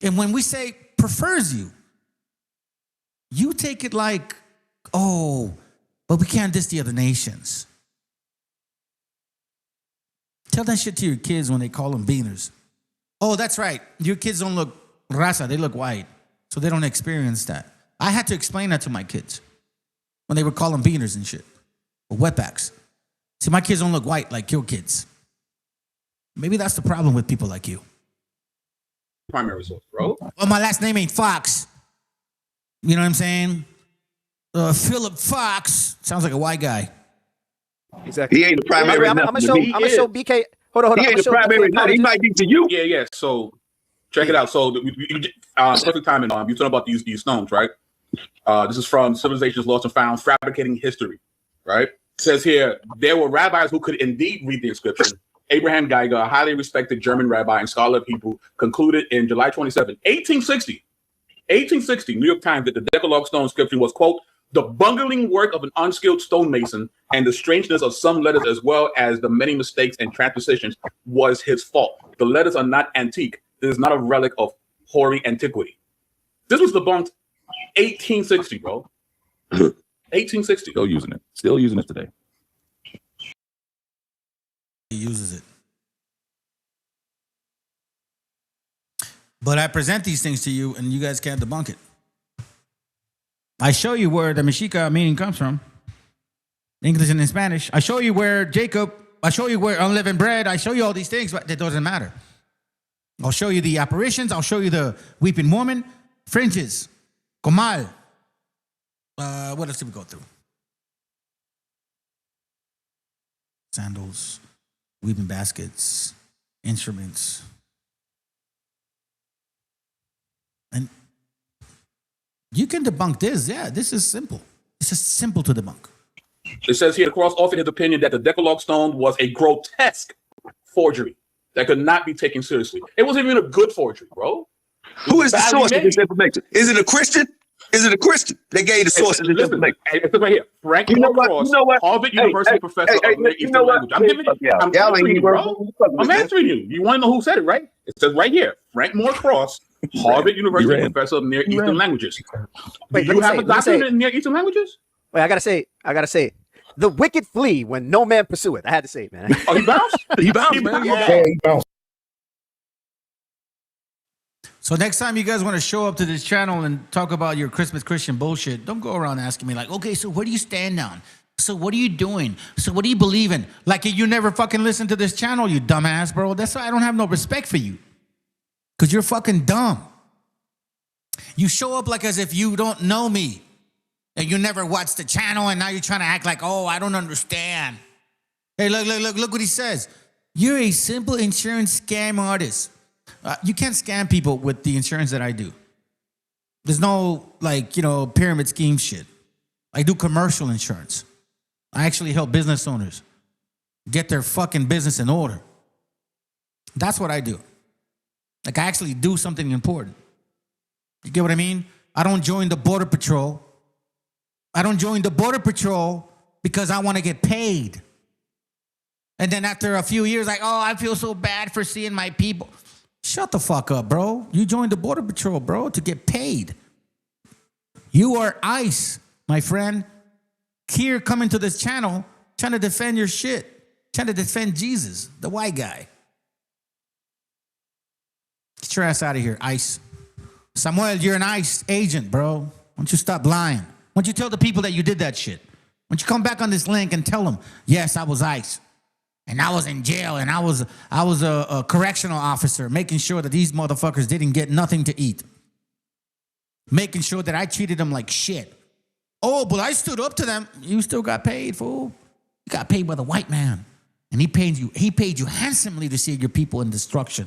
And when we say prefers you, you take it like, oh, but we can't diss the other nations. Tell that shit to your kids when they call them beaners. Oh, that's right. Your kids don't look raza, they look white. So they don't experience that. I had to explain that to my kids when they would call them beaners and shit. Or wetbacks. See, my kids don't look white like your kids. Maybe that's the problem with people like you. Primary source, bro. Well, my last name ain't Fox. You know what I'm saying? Philip Fox sounds like a white guy. Exactly. He ain't the primary. I'm gonna show BK. Hold on. He ain't the primary. He might be to you. Yeah. So check it out. So perfect timing. You're talking about these stones, right? This is from Civilizations Lost and Found, Fabricating History, right? It says here, there were rabbis who could indeed read the inscription. Abraham Geiger, a highly respected German rabbi and scholar of Hebrew, concluded in July 27, 1860, New York Times, that the Decalogue stone inscription was, quote, the bungling work of an unskilled stonemason, and the strangeness of some letters as well as the many mistakes and transpositions was his fault. The letters are not antique. It is not a relic of hoary antiquity. This was debunked 1860, bro. 1860. Still using it today. He uses it. But I present these things to you and you guys can't debunk it. I show you where the Mexica meaning comes from. English and in Spanish. I show you where Jacob, I show you where unleavened bread, I show you all these things, but that doesn't matter. I'll show you the apparitions, I'll show you the weeping woman, fringes, comal. What else did we go through? Sandals, weaving baskets, instruments. And you can debunk this. Yeah, this is simple. It's just simple to debunk. It says here, the cross offered his opinion that the Decalogue stone was a grotesque forgery that could not be taken seriously. It wasn't even a good forgery, bro. Who is the source of this information? Is it a Christian? Is it a Christian? They gave the source of this information. It's right here. Frank Cross, Harvard University professor of Near Eastern language. I'm giving it. I'm answering you, bro. I'm answering you. You want to know who said it, right? It says right here. Frank Moore Cross, Harvard University professor of Near Eastern languages. Do you have a doctorate in Near Eastern languages? Wait, I gotta say. The wicked flee when no man pursue it. I had to say it, man. Oh, he bounced? He bounced, man. Yeah. He bounced. So next time you guys want to show up to this channel and talk about your Christmas Christian bullshit, don't go around asking me like, okay, so what do you stand on? So what are you doing? So what do you believe in? Like you never fucking listen to this channel, you dumbass, bro. That's why I don't have no respect for you. Because you're fucking dumb. You show up like as if you don't know me. And you never watched the channel, and now you're trying to act like, oh, I don't understand. Hey, look what he says. You're a simple insurance scam artist. You can't scam people with the insurance that I do. There's no, pyramid scheme shit. I do commercial insurance. I actually help business owners get their fucking business in order. That's what I do. I actually do something important. You get what I mean? I don't join the Border Patrol. I don't join the Border Patrol because I want to get paid. And then after a few years, I feel so bad for seeing my people. Shut the fuck up, bro. You joined the Border Patrol, bro, to get paid. You are ICE, my friend. Here coming to this channel, trying to defend your shit. Trying to defend Jesus, the white guy. Get your ass out of here, ICE. Samuel, you're an ICE agent, bro. Why don't you stop lying? Why don't you tell the people that you did that shit? Why don't you come back on this link and tell them, yes, I was ICE. And I was in jail, and I was a correctional officer, making sure that these motherfuckers didn't get nothing to eat. Making sure that I treated them like shit. Oh, but I stood up to them. You still got paid, fool. You got paid by the white man. And he paid you handsomely to see your people in destruction.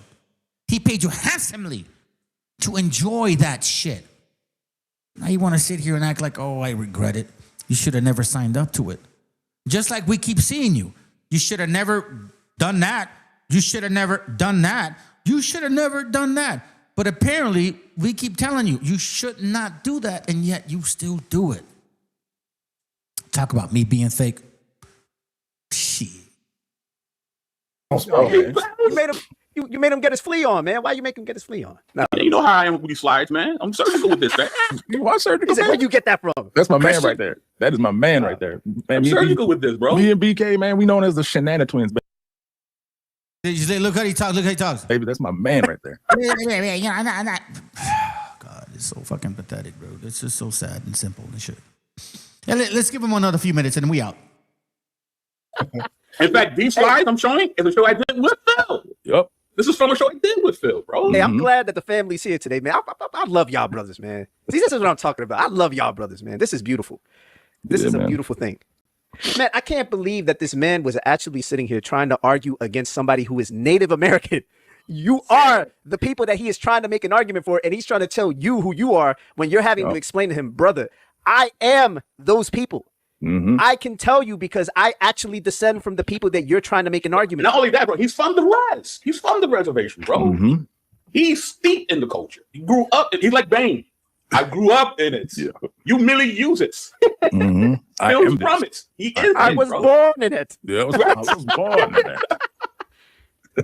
He paid you handsomely to enjoy that shit. Now you want to sit here and act like, oh, I regret it. You should have never signed up to it. Just like we keep seeing you. You should have never done that. You should have never done that. You should have never done that. But apparently, we keep telling you, you should not do that, and yet you still do it. Talk about me being fake. Shit. You made him get his flea on, man. Why you make him get his flea on? No. You know how I am with these slides, man. I'm surgical with this, man. You are surgical. Where you get that from? That's my man right there. That is my man right there. Man, I'm surgical with this, bro. Me and BK, man, we known as the Shenana twins. Look how he talks. Look how he talks. Baby, that's my man right there. I'm not. God, it's so fucking pathetic, bro. It's just so sad and simple and shit. Yeah, let's give him another few minutes and then we out. In fact, these slides I'm showing is a show I did with Phil. Yep. This is from a show I did with Phil, bro. Hey, I'm glad that the family's here today, man. I love y'all brothers, man. See, this is what I'm talking about. I love y'all brothers, man. This is beautiful. This is a beautiful thing. Man, I can't believe that this man was actually sitting here trying to argue against somebody who is Native American. You are the people that he is trying to make an argument for, and he's trying to tell you who you are when you're having to explain to him, brother, I am those people. Mm-hmm. I can tell you because I actually descend from the people that you're trying to make an argument. Not only that, bro, he's from the res. He's from the reservation, bro. Mm-hmm. He's steeped in the culture. He grew up. He's like Bane. I grew up in it. Yeah. You merely use it. Mm-hmm. I am from it. He is. I was born in it. Yeah, I was born in it.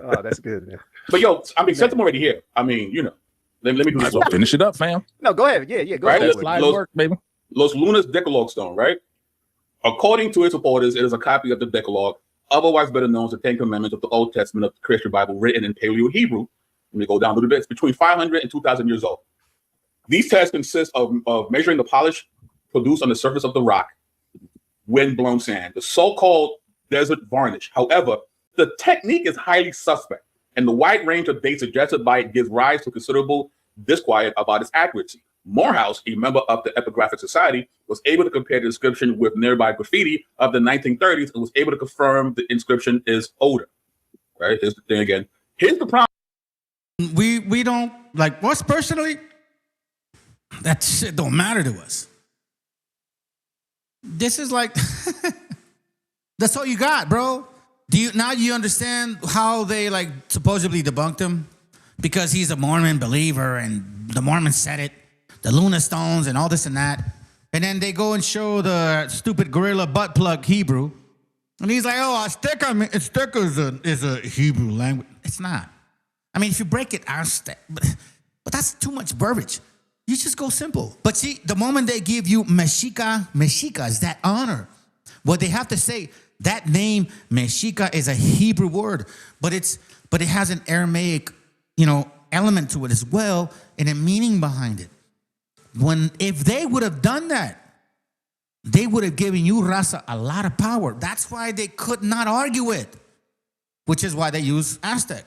Oh, that's good, man. But yo, I mean, since I'm already here, I mean, you know, let me do this. Finish it up, fam. No, go ahead. Yeah, go right? ahead. Los Lunas Decalogue Stone, right? According to its supporters, it is a copy of the Decalogue, otherwise better known as the Ten Commandments of the Old Testament of the Christian Bible, written in Paleo Hebrew. Let me go down a little bit. It's between 500 and 2,000 years old. These tests consist of measuring the polish produced on the surface of the rock, wind-blown sand, the so-called desert varnish. However, the technique is highly suspect, and the wide range of dates suggested by it gives rise to considerable disquiet about its accuracy. Morehouse, a member of the Epigraphic Society, was able to compare the inscription with nearby graffiti of the 1930s and was able to confirm the inscription is older. Right? Here's the thing again. Here's the problem. We don't, like, us personally, that shit don't matter to us. This is like, that's all you got, bro. Do you understand how they, like, supposedly debunked him? Because he's a Mormon believer and the Mormons said it. The Luna Stones and all this and that. And then they go and show the stupid gorilla butt plug Hebrew. And he's like, oh, Azteca is a Hebrew language. It's not. I mean, if you break it, but that's too much verbiage. You just go simple. But see, the moment they give you Mexica is that honor. What they have to say, that name, Mexica, is a Hebrew word. But it has an Aramaic, element to it as well, and a meaning behind it. If they would have done that, they would have given you, Raza, a lot of power. That's why they could not argue it, which is why they use Aztec.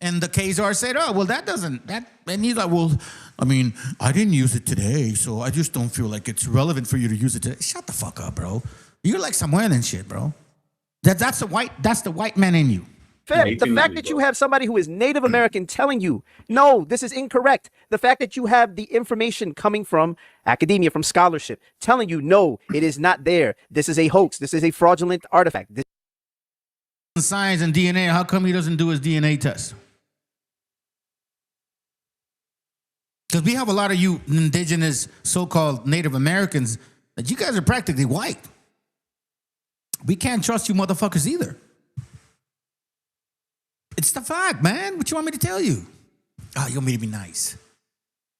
And the Khazar said, oh, well, and he's like, well, I mean, I didn't use it today, so I just don't feel like it's relevant for you to use it today. Shut the fuck up, bro. You're like Samuel and shit, bro. That's the white man in you. Fair. The fact that you have somebody who is Native American telling you, no, this is incorrect. The fact that you have the information coming from academia, from scholarship, telling you, no, it is not there. This is a hoax. This is a fraudulent artifact. Science and DNA, how come he doesn't do his DNA test? Because we have a lot of you indigenous so-called Native Americans that you guys are practically white. We can't trust you motherfuckers either. It's the fact, man. What you want me to tell you? Oh, you want me to be nice.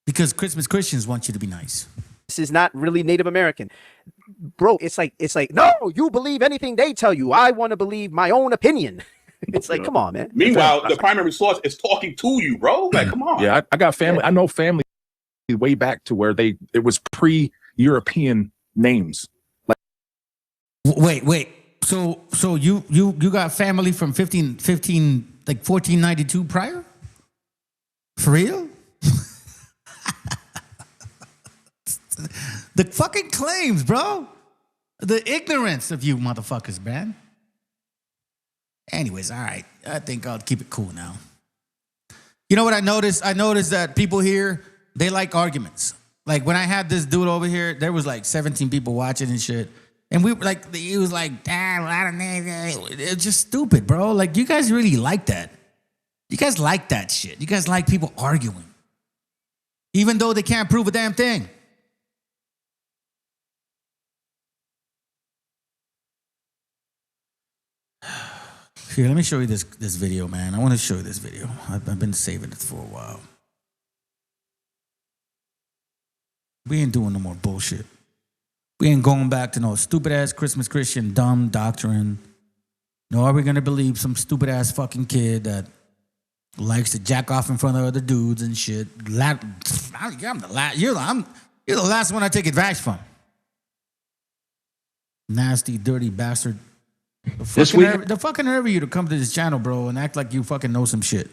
Because Christmas Christians want you to be nice. This is not really Native American. Bro, it's like, no, you believe anything they tell you. I want to believe my own opinion. It's like, come on, man. Meanwhile, the primary source is talking to you, bro. Like, come on. Yeah, I got family. I know family way back to where it was pre-European names. Like, wait. So you got family from 1492 prior? For real? The fucking claims, bro. The ignorance of you motherfuckers, man. Anyways, all right. I think I'll keep it cool now. You know what I noticed? I noticed that people here, they like arguments. Like when I had this dude over here, there was like 17 people watching and shit. And we were like, he was like, damn, I don't know. It's just stupid, bro. Like you guys really like that. You guys like that shit. You guys like people arguing. Even though they can't prove a damn thing. Here, let me show you this video, man. I want to show you this video. I've been saving it for a while. We ain't doing no more bullshit. We ain't going back to no stupid-ass Christmas Christian dumb doctrine. Nor are we going to believe some stupid-ass fucking kid that likes to jack off in front of other dudes and shit. You're the last one I take advice from. Nasty, dirty bastard. The fucking nerve of you to come to this channel, bro, and act like you fucking know some shit.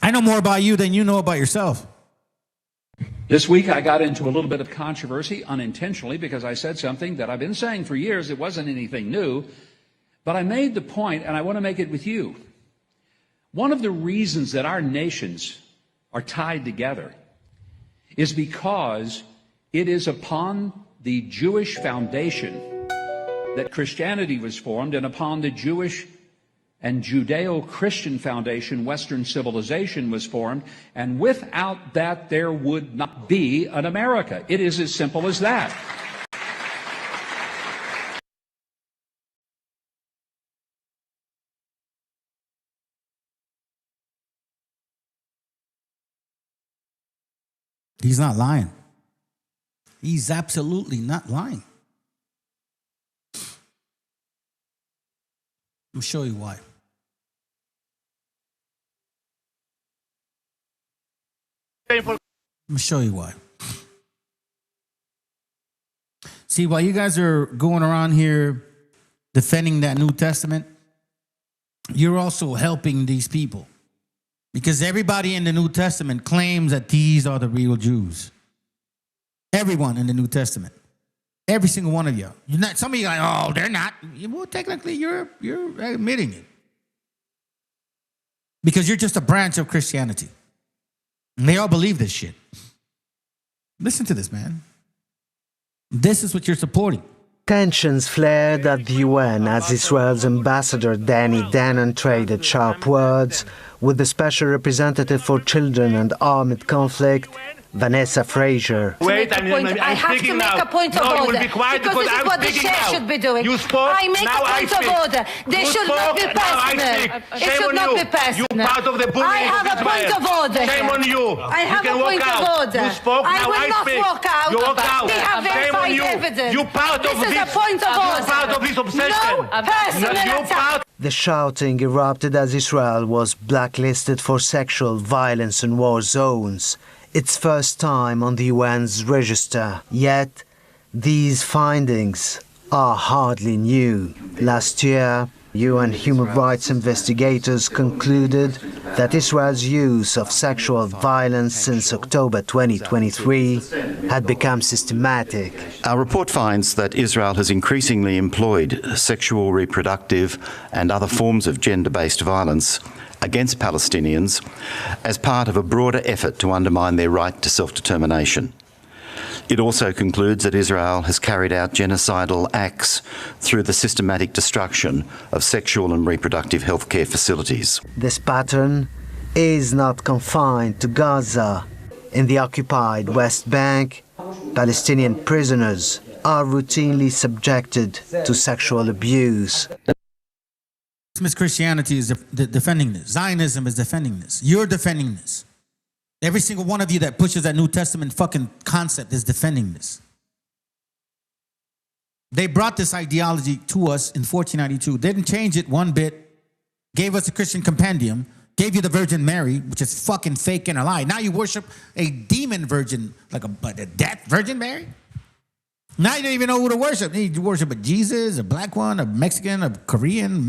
I know more about you than you know about yourself. This week I got into a little bit of controversy unintentionally because I said something that I've been saying for years. It wasn't anything new, but I made the point, and I want to make it with you. One of the reasons that our nations are tied together is because it is upon the Jewish foundation that Christianity was formed, and upon the Jewish and Judeo-Christian foundation, Western civilization was formed, and without that, there would not be an America. It is as simple as that. He's not lying. He's absolutely not lying. I'll show you why. Let me show you why. See, while you guys are going around here defending that New Testament, you're also helping these people. Because everybody in the New Testament claims that these are the real Jews. Everyone in the New Testament. Every single one of you. You're not, some of you are like, oh, they're not. Well, technically, you're admitting it. Because you're just a branch of Christianity. And they all believe this shit. Listen to this, man. This is what you're supporting. Tensions flared at the UN as Israel's ambassador Danny Danon traded sharp words with the special representative for children and armed conflict, Vanessa Fraser. Wait, I have to make a point of order. Because this is what the chair should be doing. You spoke. I make a point of order. They should not be personal. It should not be personal. You part of the bullying. I have a point of order. Shame on you. I have a point of order. You spoke. I will not walk out. You walk out. We have verified evidence. You part of this. This is a point of order. You part of this obsession. No personal attack. The shouting erupted as Israel was blacklisted for sexual violence in war zones. Its first time on the UN's register. Yet, these findings are hardly new. Last year, UN human rights investigators concluded that Israel's use of sexual violence since October 2023 had become systematic. Our report finds that Israel has increasingly employed sexual, reproductive and other forms of gender-based violence against Palestinians as part of a broader effort to undermine their right to self-determination. It also concludes that Israel has carried out genocidal acts through the systematic destruction of sexual and reproductive healthcare facilities. This pattern is not confined to Gaza. In the occupied West Bank, Palestinian prisoners are routinely subjected to sexual abuse. Christianity is defending this. Zionism is defending this. You're defending this. Every single one of you that pushes that New Testament fucking concept is defending this. They brought this ideology to us in 1492. Didn't change it one bit. Gave us a Christian compendium. Gave you the Virgin Mary, which is fucking fake and a lie. Now you worship a demon virgin, like a dead Virgin Mary? Now you don't even know who to worship. You worship a Jesus, a black one, a Mexican, a Korean,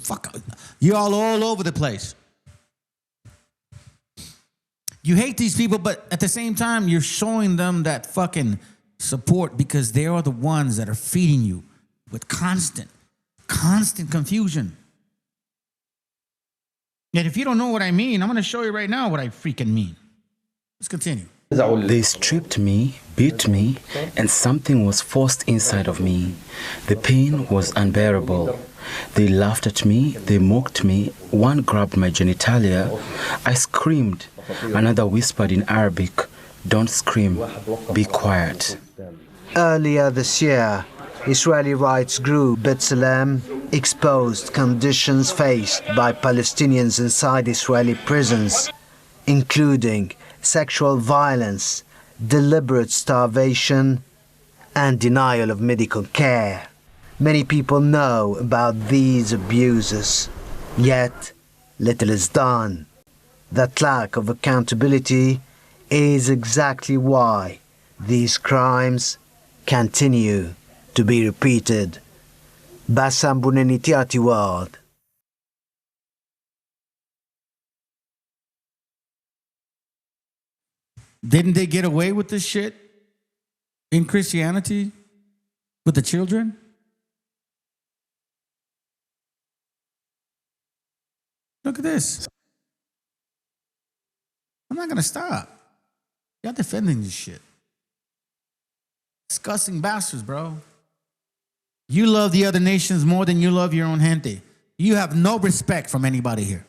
fuck. You're all over the place. You hate these people, but at the same time, you're showing them that fucking support because they are the ones that are feeding you with constant confusion. And if you don't know what I mean, I'm going to show you right now what I freaking mean. Let's continue. They stripped me, beat me, and something was forced inside of me. The pain was unbearable. They laughed at me, they mocked me, one grabbed my genitalia. I screamed. Another whispered in Arabic, "Don't scream, be quiet." Earlier this year, Israeli rights group B'Tselem exposed conditions faced by Palestinians inside Israeli prisons, including sexual violence, deliberate starvation, and denial of medical care. Many people know about these abuses, yet little is done. That lack of accountability is exactly why these crimes continue to be repeated. Bassam Bunenitiati World. Didn't they get away with this shit in Christianity with the children? Look at this. I'm not going to stop. Y'all defending this shit. Disgusting bastards, bro. You love the other nations more than you love your own gente. You have no respect from anybody here.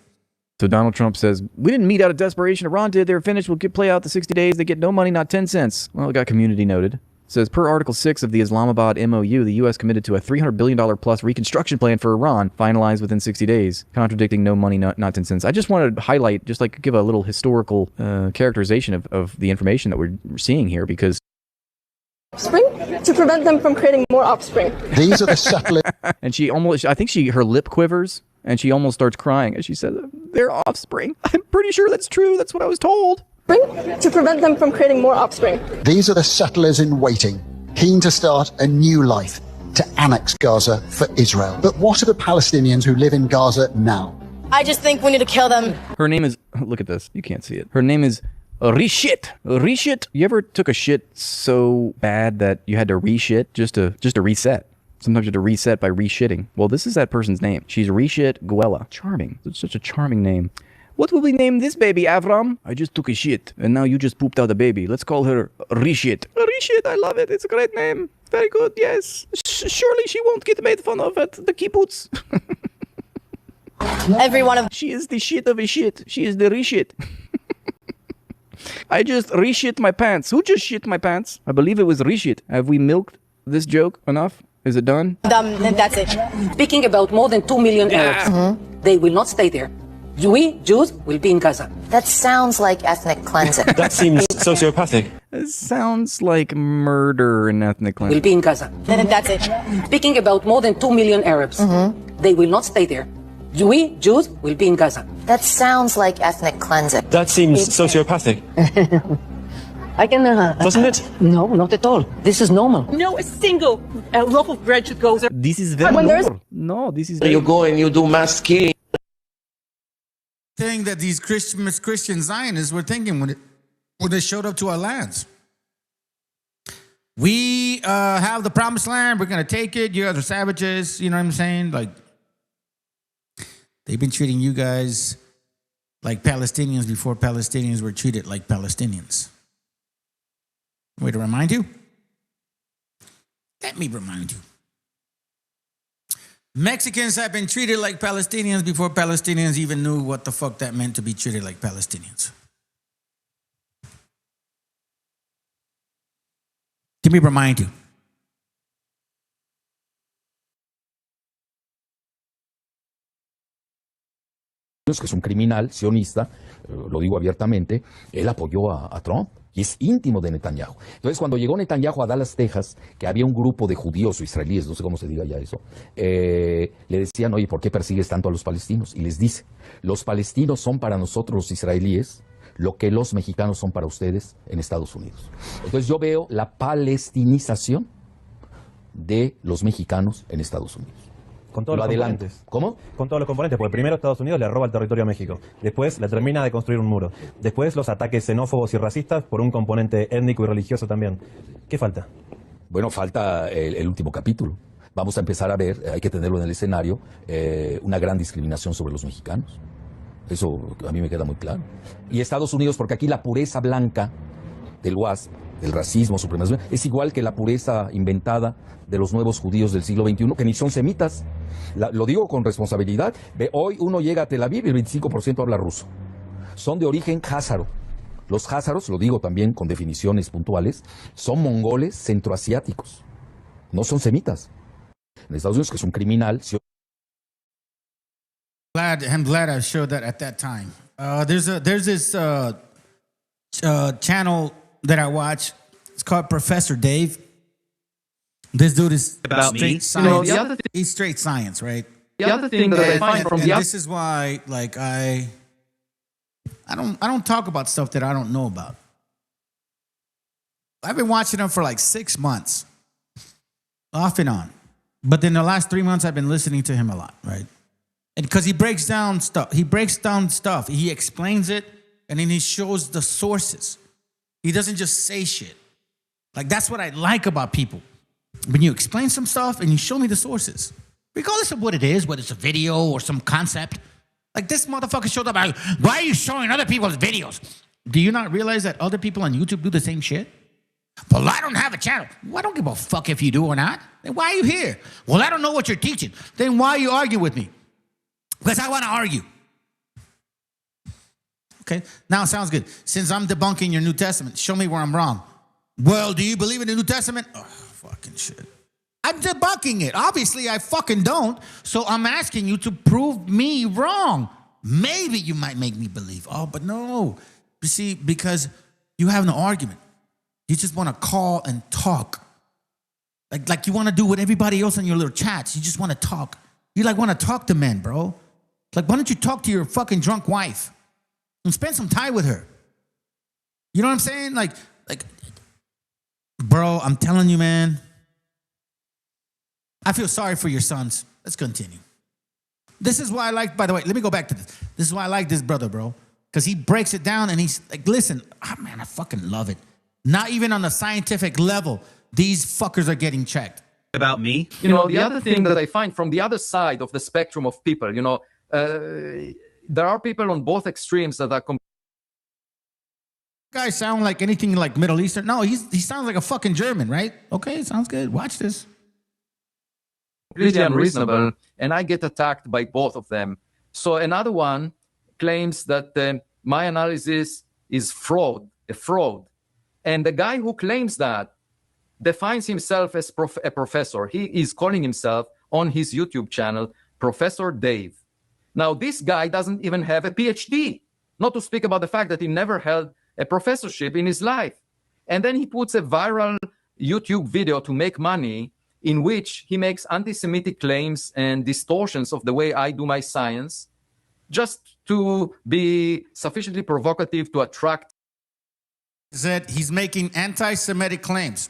So Donald Trump says, we didn't meet out of desperation. Iran did. They were finished. We'll play out the 60 days. They get no money, not 10 cents. Well, it got community noted. It says, per Article 6 of the Islamabad MOU, the U.S. committed to a $300 billion plus reconstruction plan for Iran, finalized within 60 days, contradicting no money, not 10 cents. I just wanted to highlight, just like give a little historical characterization of the information that we're seeing here, because offspring to prevent them from creating more offspring. These are the settlers. And she almost, I think her lip quivers, and she almost starts crying as she says, they're offspring. I'm pretty sure that's true. That's what I was told. To prevent them from creating more offspring. These are the settlers in waiting, keen to start a new life, to annex Gaza for Israel. But what are the Palestinians who live in Gaza now? I just think we need to kill them. Her name is, look at this, you can't see it. Her name is Reshit. Reshit. You ever took a shit so bad that you had to reshit just to reset? Sometimes you have to reset by reshitting. Well, this is that person's name. She's Reshit Guella. Charming. It's such a charming name. What will we name this baby, Avram? I just took a shit, and now you just pooped out a baby. Let's call her Reshit. Reshit, I love it. It's a great name. Very good, yes. Surely she won't get made fun of at the kibbutz. Every one of... She is the shit of a shit. She is the Reshit. I just reshit my pants. Who just shit my pants? I believe it was Reshit. Have we milked this joke enough? Is it done? That's it. Speaking about more than 2 million Arabs, they will not stay there. We, Jews, will be in Gaza. That sounds like ethnic cleansing. That seems sociopathic. It sounds like murder and ethnic cleansing. Will be in Gaza. That's it. Speaking about more than 2 million Arabs, they will not stay there. We, Jews, will be in Gaza. That sounds like ethnic cleansing. That seems sociopathic. I can. Wasn't it? No, not at all. This is normal. No, a single loaf of bread should go there. This is very normal. No, this is. You go and you do mass killing. Thing that these Christian Zionists were thinking when they showed up to our lands. We have the promised land. We're going to take it. You guys are savages. You know what I'm saying? Like, they've been treating you guys like Palestinians before Palestinians were treated like Palestinians. Way to remind you? Let me remind you. Mexicans have been treated like Palestinians before Palestinians even knew what the fuck that meant to be treated like Palestinians. Let me remind you. Que es un criminal sionista, lo digo abiertamente, él apoyó a Trump y es íntimo de Netanyahu. Entonces, cuando llegó Netanyahu a Dallas, Texas, que había un grupo de judíos o israelíes, no sé cómo se diga ya eso, le decían, oye, ¿por qué persigues tanto a los palestinos? Y les dice, los palestinos son para nosotros los israelíes lo que los mexicanos son para ustedes en Estados Unidos. Entonces yo veo la palestinización de los mexicanos en Estados Unidos. Con todos los componentes. ¿Cómo? Con todos los componentes, porque primero Estados Unidos le roba el territorio a México, después le termina de construir un muro, después los ataques xenófobos y racistas por un componente étnico y religioso también. ¿Qué falta? Bueno, falta el último capítulo. Vamos a empezar a ver, hay que tenerlo en el escenario, una gran discriminación sobre los mexicanos. Eso a mí me queda muy claro. Y Estados Unidos, porque aquí la pureza blanca del WASP, del racismo, supremacismo, es igual que la pureza inventada de los nuevos judíos del siglo XXI, que ni son semitas. Lo digo con responsabilidad. Hoy uno llega a Tel Aviv y el 25% habla ruso. Son de origen házaro. Los házaros, lo digo también con definiciones puntuales, son mongoles centroasiáticos. No son semitas. En Estados Unidos, que es un criminal... I'm glad I showed that at that time. There's this channel that I watch. It's called Professor Dave. This dude is about straight me. science. You know, He's straight science, right? The other thing that I find from the this is why, like, I don't talk about stuff that I don't know about. I've been watching him for like 6 months, off and on. But then the last 3 months, I've been listening to him a lot, right? And because he breaks down stuff. He explains it, and then he shows the sources. He doesn't just say shit. Like, that's what I like about people. When you explain some stuff and you show me the sources, regardless of what it is, whether it's a video or some concept. Like, this motherfucker showed up, why are you showing other people's videos? Do you not realize that other people on YouTube do the same shit? Well, I don't have a channel. Well, I don't give a fuck if you do or not. Then why are you here? Well, I don't know what you're teaching. Then why are you arguing with me? Because I want to argue. Okay, now it sounds good. Since I'm debunking your New Testament, show me where I'm wrong. Well, do you believe in the New Testament? Oh, fucking shit. I'm debunking it. Obviously, I fucking don't. So I'm asking you to prove me wrong. Maybe you might make me believe. Oh, but no. You see, because you have no argument. You just want to call and talk. Like you want to do with everybody else in your little chats. You just want to talk. You like want to talk to men, bro. Like, why don't you talk to your fucking drunk wife and spend some time with her? You know what I'm saying? Like, bro, I'm telling you, man. I feel sorry for your sons. Let's continue. This is why I like, by the way, let me go back to this. This is why I like this brother, bro. Because he breaks it down and he's like, listen, man, I fucking love it. Not even on the scientific level, these fuckers are getting checked. About me? You know, the other thing that I find from the other side of the spectrum of people, you know, there are people on both extremes that are Guys sound like anything like Middle Eastern. No, he sounds like a fucking German, right? Okay, sounds good. Watch this. Completely unreasonable, and I get attacked by both of them. So another one claims that my analysis is a fraud. And the guy who claims that defines himself as a professor. He is calling himself on his YouTube channel, Professor Dave. Now, this guy doesn't even have a PhD, not to speak about the fact that he never held a professorship in his life. And then he puts a viral YouTube video to make money in which he makes anti-Semitic claims and distortions of the way I do my science, just to be sufficiently provocative to attract Said he's making anti-Semitic claims.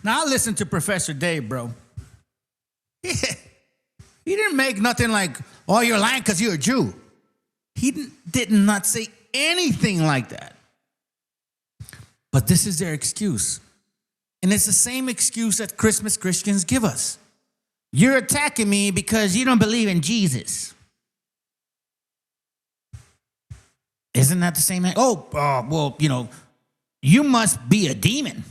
Now I listen to Professor Dave, bro. He didn't make nothing like, oh, you're lying because you're a Jew. He did not say anything like that. But this is their excuse. And it's the same excuse that Christmas Christians give us. You're attacking me because you don't believe in Jesus. Isn't that the same? Well, you must be a demon.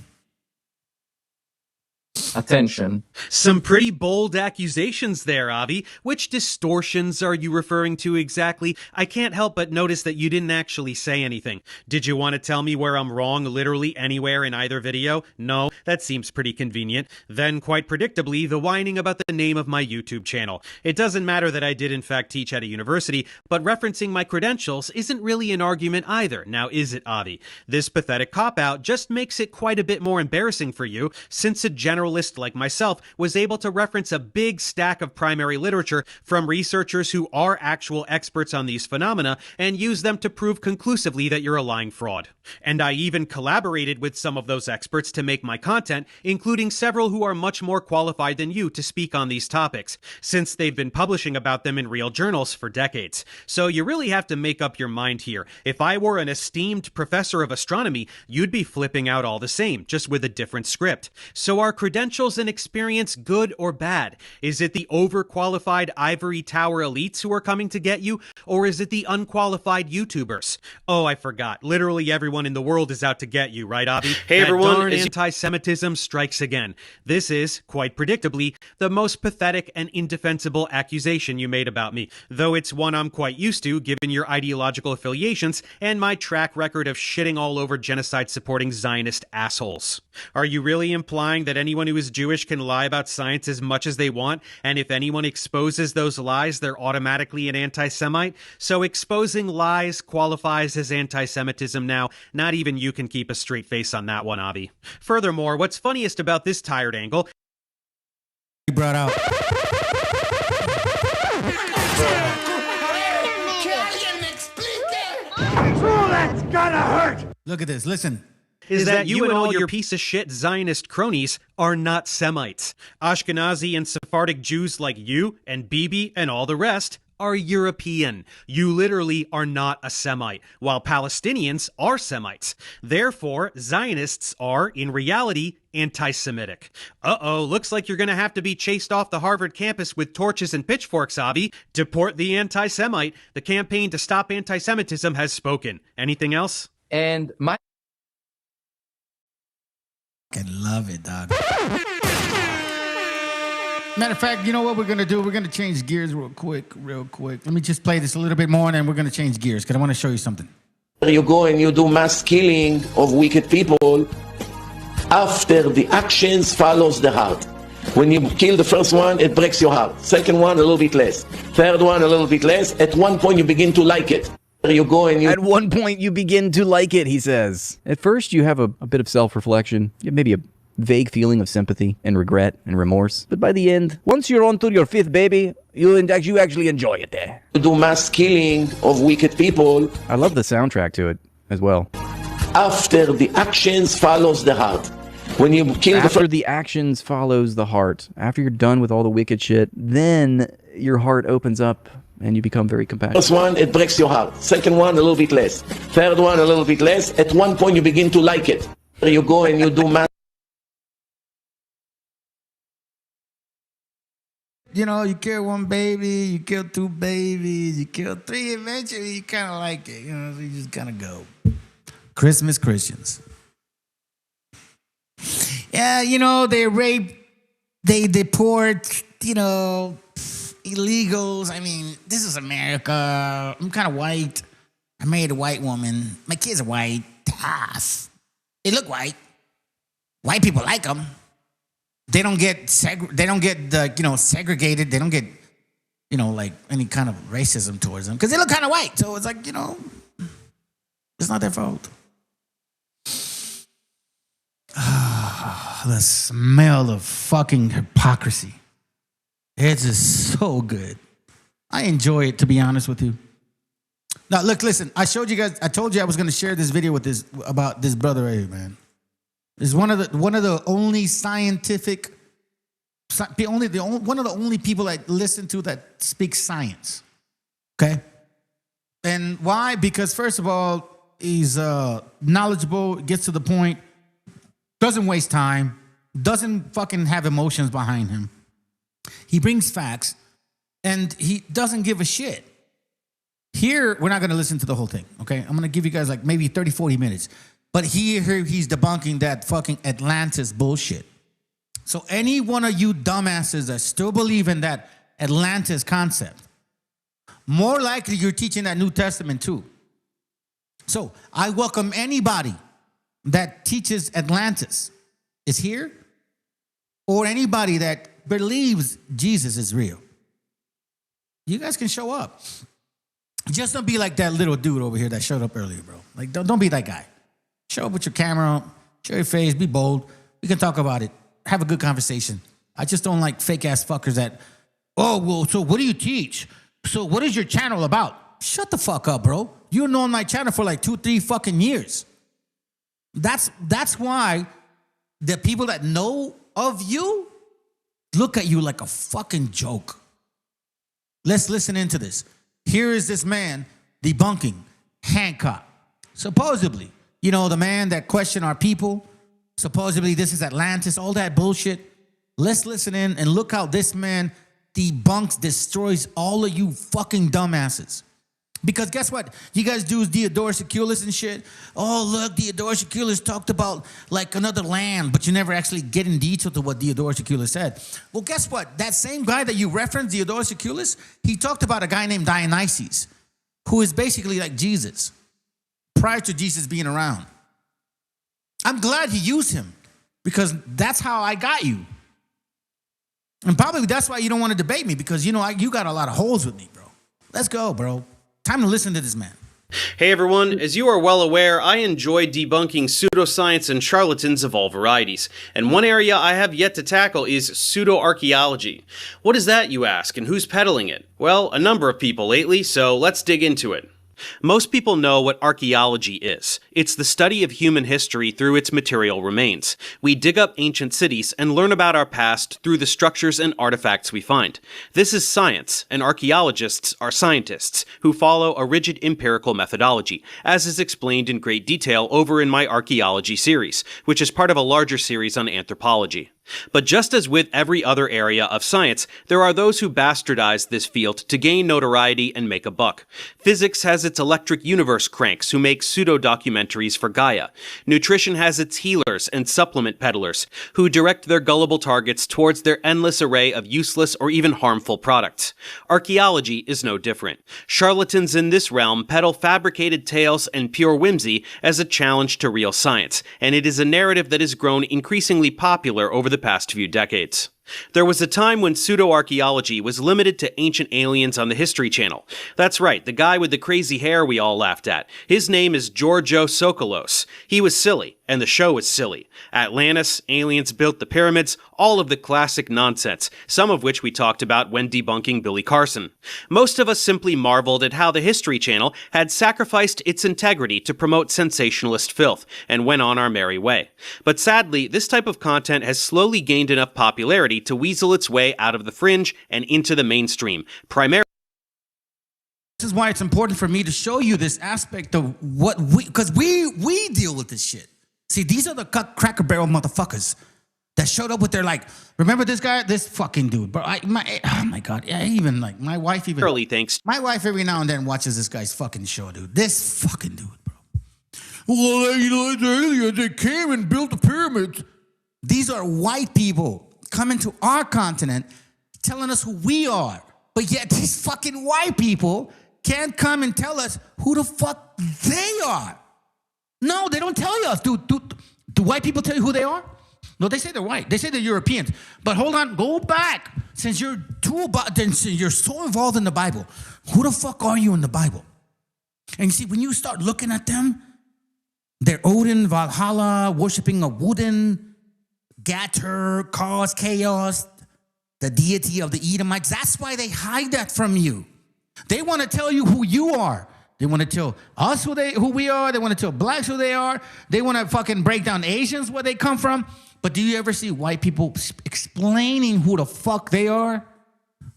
Attention. Some pretty bold accusations there, Avi. Which distortions are you referring to exactly? I can't help but notice that you didn't actually say anything. Did you want to tell me where I'm wrong literally anywhere in either video? No, that seems pretty convenient. Then, quite predictably, the whining about the name of my YouTube channel. It doesn't matter that I did in fact teach at a university, but referencing my credentials isn't really an argument either. Now is it, Avi? This pathetic cop-out just makes it quite a bit more embarrassing for you, since a generalist like myself was able to reference a big stack of primary literature from researchers who are actual experts on these phenomena and use them to prove conclusively that you're a lying fraud. And I even collaborated with some of those experts to make my content, including several who are much more qualified than you to speak on these topics, since they've been publishing about them in real journals for decades. So you really have to make up your mind here. If I were an esteemed professor of astronomy, you'd be flipping out all the same, just with a different script. So are credentials and experience good or bad? Is it the overqualified ivory tower elites who are coming to get you, or is it the unqualified YouTubers? Oh, I forgot. Literally everyone in the world is out to get you, right, Avi? Hey, everyone. Darn anti-Semitism strikes again. This is, quite predictably, the most pathetic and indefensible accusation you made about me, though it's one I'm quite used to given your ideological affiliations and my track record of shitting all over genocide-supporting Zionist assholes. Are you really implying that anyone who is Jewish can lie about science as much as they want, and if anyone exposes those lies, they're automatically an anti-Semite? So exposing lies qualifies as anti-Semitism now. Not even you can keep a straight face on that one, Avi. Furthermore, what's funniest about this tired angle... He brought out... That's gonna hurt! Look at this, listen. Is that you and all your piece of shit Zionist cronies are not Semites. Ashkenazi and Sephardic Jews like you and Bibi and all the rest are European. You literally are not a Semite, while Palestinians are Semites. Therefore, Zionists are, in reality, anti-Semitic. Uh-oh, looks like you're gonna have to be chased off the Harvard campus with torches and pitchforks, Avi. Deport the anti-Semite. The campaign to stop anti-Semitism has spoken. Anything else? And my... I love it, dog. Matter of fact, you know what we're going to do? We're going to change gears real quick. Let me just play this a little bit more, and then we're going to change gears, because I want to show you something. You go and you do mass killing of wicked people. After the actions follows the heart. When you kill the first one, it breaks your heart. Second one, a little bit less. Third one, a little bit less. At one point, you begin to like it. You go and you... At one point, you begin to like it, he says. At first, you have a bit of self-reflection. You have maybe a vague feeling of sympathy and regret and remorse. But by the end, once you're on to your fifth baby, you actually enjoy it there. You do mass killing of wicked people. I love the soundtrack to it as well. After the actions follows the heart. When you kill After the actions follows the heart. After you're done with all the wicked shit, then your heart opens up and you become very compassionate. First one, it breaks your heart. Second one, a little bit less. Third one, a little bit less. At one point, you begin to like it. You go and you do mass. You know, you kill one baby, you kill two babies, you kill three, eventually you kind of like it. You know, so you just kind of go. Christmas Christians. Yeah, you know, they rape, they deport, you know, illegals. I mean, this is America. I'm kind of white. I married a white woman. My kids are white. They look white. White people like them. They don't get segregated. They don't get, like any kind of racism towards them because they look kind of white. So it's like, it's not their fault. The smell of fucking hypocrisy. It's just so good. I enjoy it, to be honest with you. Now, look, listen. I told you I was going to share this video with about this brother right here, man. This is one of the only scientific, one of the only people I listen to that speaks science. Okay, and why? Because first of all, he's knowledgeable, gets to the point, doesn't waste time, doesn't fucking have emotions behind him. He brings facts, and he doesn't give a shit. Here, we're not going to listen to the whole thing, okay? I'm going to give you guys like maybe 30, 40 minutes. But here he's debunking that fucking Atlantis bullshit. So any one of you dumbasses that still believe in that Atlantis concept, more likely you're teaching that New Testament too. So I welcome anybody that teaches Atlantis is here, or anybody that believes Jesus is real. You guys can show up. Just don't be like that little dude over here that showed up earlier, bro. Like, don't be that guy. Show up with your camera, show your face, be bold. We can talk about it. Have a good conversation. I just don't like fake-ass fuckers that, oh, well, so what do you teach? So what is your channel about? Shut the fuck up, bro. You've known my channel for like 2-3 fucking years. That's why the people that know of you look at you like a fucking joke. Let's listen into this. Here is this man debunking Hancock. Supposedly, you know, the man that questioned our people. Supposedly, this is Atlantis, all that bullshit. Let's listen in and look how this man debunks, destroys all of you fucking dumbasses. Because guess what? You guys do Diodorus Siculus and shit. Oh, look, Diodorus Siculus talked about like another land, but you never actually get in detail to what Diodorus Siculus said. Well, guess what? That same guy that you referenced, Diodorus Siculus, he talked about a guy named Dionysius, who is basically like Jesus, prior to Jesus being around. I'm glad he used him, because that's how I got you. And probably that's why you don't want to debate me, because you know you got a lot of holes with me, bro. Let's go, bro. Time to listen to this man. Hey everyone, as you are well aware, I enjoy debunking pseudoscience and charlatans of all varieties, and one area I have yet to tackle is pseudo-archaeology. What is that, you ask, and who's peddling it? Well, a number of people lately, so let's dig into it. Most people know what archaeology is. It's the study of human history through its material remains. We dig up ancient cities and learn about our past through the structures and artifacts we find. This is science, and archaeologists are scientists who follow a rigid empirical methodology, as is explained in great detail over in my archaeology series, which is part of a larger series on anthropology. But just as with every other area of science, there are those who bastardize this field to gain notoriety and make a buck. Physics has its electric universe cranks who make pseudo-documentaries for Gaia. Nutrition has its healers and supplement peddlers who direct their gullible targets towards their endless array of useless or even harmful products. Archaeology is no different. Charlatans in this realm peddle fabricated tales and pure whimsy as a challenge to real science, and it is a narrative that has grown increasingly popular over the past few decades. There was a time when pseudo-archaeology was limited to ancient aliens on the History Channel. That's right, the guy with the crazy hair we all laughed at. His name is Georgios Sokolos. He was silly, and the show was silly. Atlantis, aliens built the pyramids, all of the classic nonsense, some of which we talked about when debunking Billy Carson. Most of us simply marveled at how the History Channel had sacrificed its integrity to promote sensationalist filth, and went on our merry way. But sadly, this type of content has slowly gained enough popularity to weasel its way out of the fringe and into the mainstream, primarily. This is why it's important for me to show you this aspect of what because we deal with this shit. See, these are the Cracker Barrel motherfuckers that showed up with their like, remember this guy, this fucking dude, bro. Oh my God, yeah, even like my wife my wife every now and then watches this guy's fucking show, dude. This fucking dude, bro. Well, you know, the aliens, they came and built the pyramids. These are white people coming to our continent telling us who we are. But yet these fucking white people can't come and tell us who the fuck they are. No, they don't tell us. Do white people tell you who they are? No, they say they're white. They say they're Europeans. But hold on, go back. Since you're so involved in the Bible, who the fuck are you in the Bible? And you see, when you start looking at them, they're Odin, Valhalla, worshiping a wooden Gatter, cause chaos, the deity of the Edomites. That's why they hide that from you. They want to tell you who you are. They want to tell us who we are. They want to tell blacks who they are. They want to fucking break down Asians, where they come from. But do you ever see white people explaining who the fuck they are?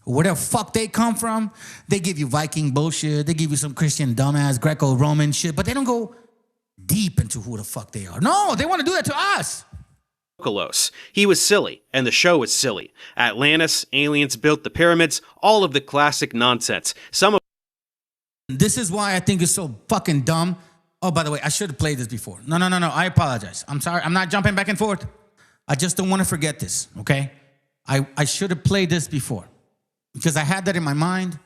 Where the fuck they come from? They give you Viking bullshit. They give you some Christian dumbass Greco-Roman shit. But they don't go deep into who the fuck they are. No, they want to do that to us. He was silly, and the show was silly. Atlantis, aliens built the pyramids, all of the classic nonsense. This is why I think it's so fucking dumb. Oh, by the way, I should have played this before. No. I apologize. I'm sorry. I'm not jumping back and forth. I just don't want to forget this, okay? I should have played this before because I had that in my mind,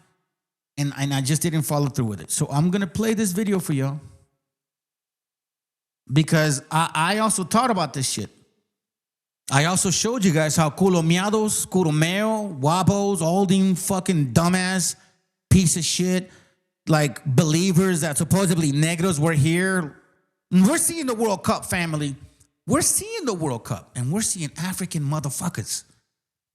and I just didn't follow through with it. So I'm going to play this video for y'all because I also thought about this shit. I also showed you guys how culomeados, curomeo, wabos, all these fucking dumbass piece of shit, like believers that supposedly negros were here. We're seeing the World Cup, family. We're seeing the World Cup, and we're seeing African motherfuckers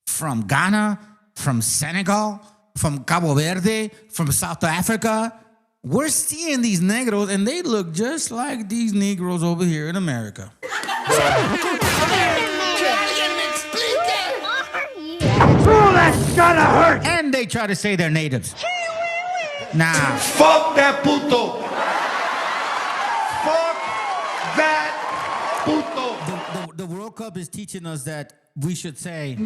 from Ghana, from Senegal, from Cabo Verde, from South Africa. We're seeing these negros, and they look just like these Negroes over here in America. Oh, that's gonna hurt! And they try to say they're natives. Nah. Fuck that puto! Fuck that puto! The World Cup is teaching us that we should say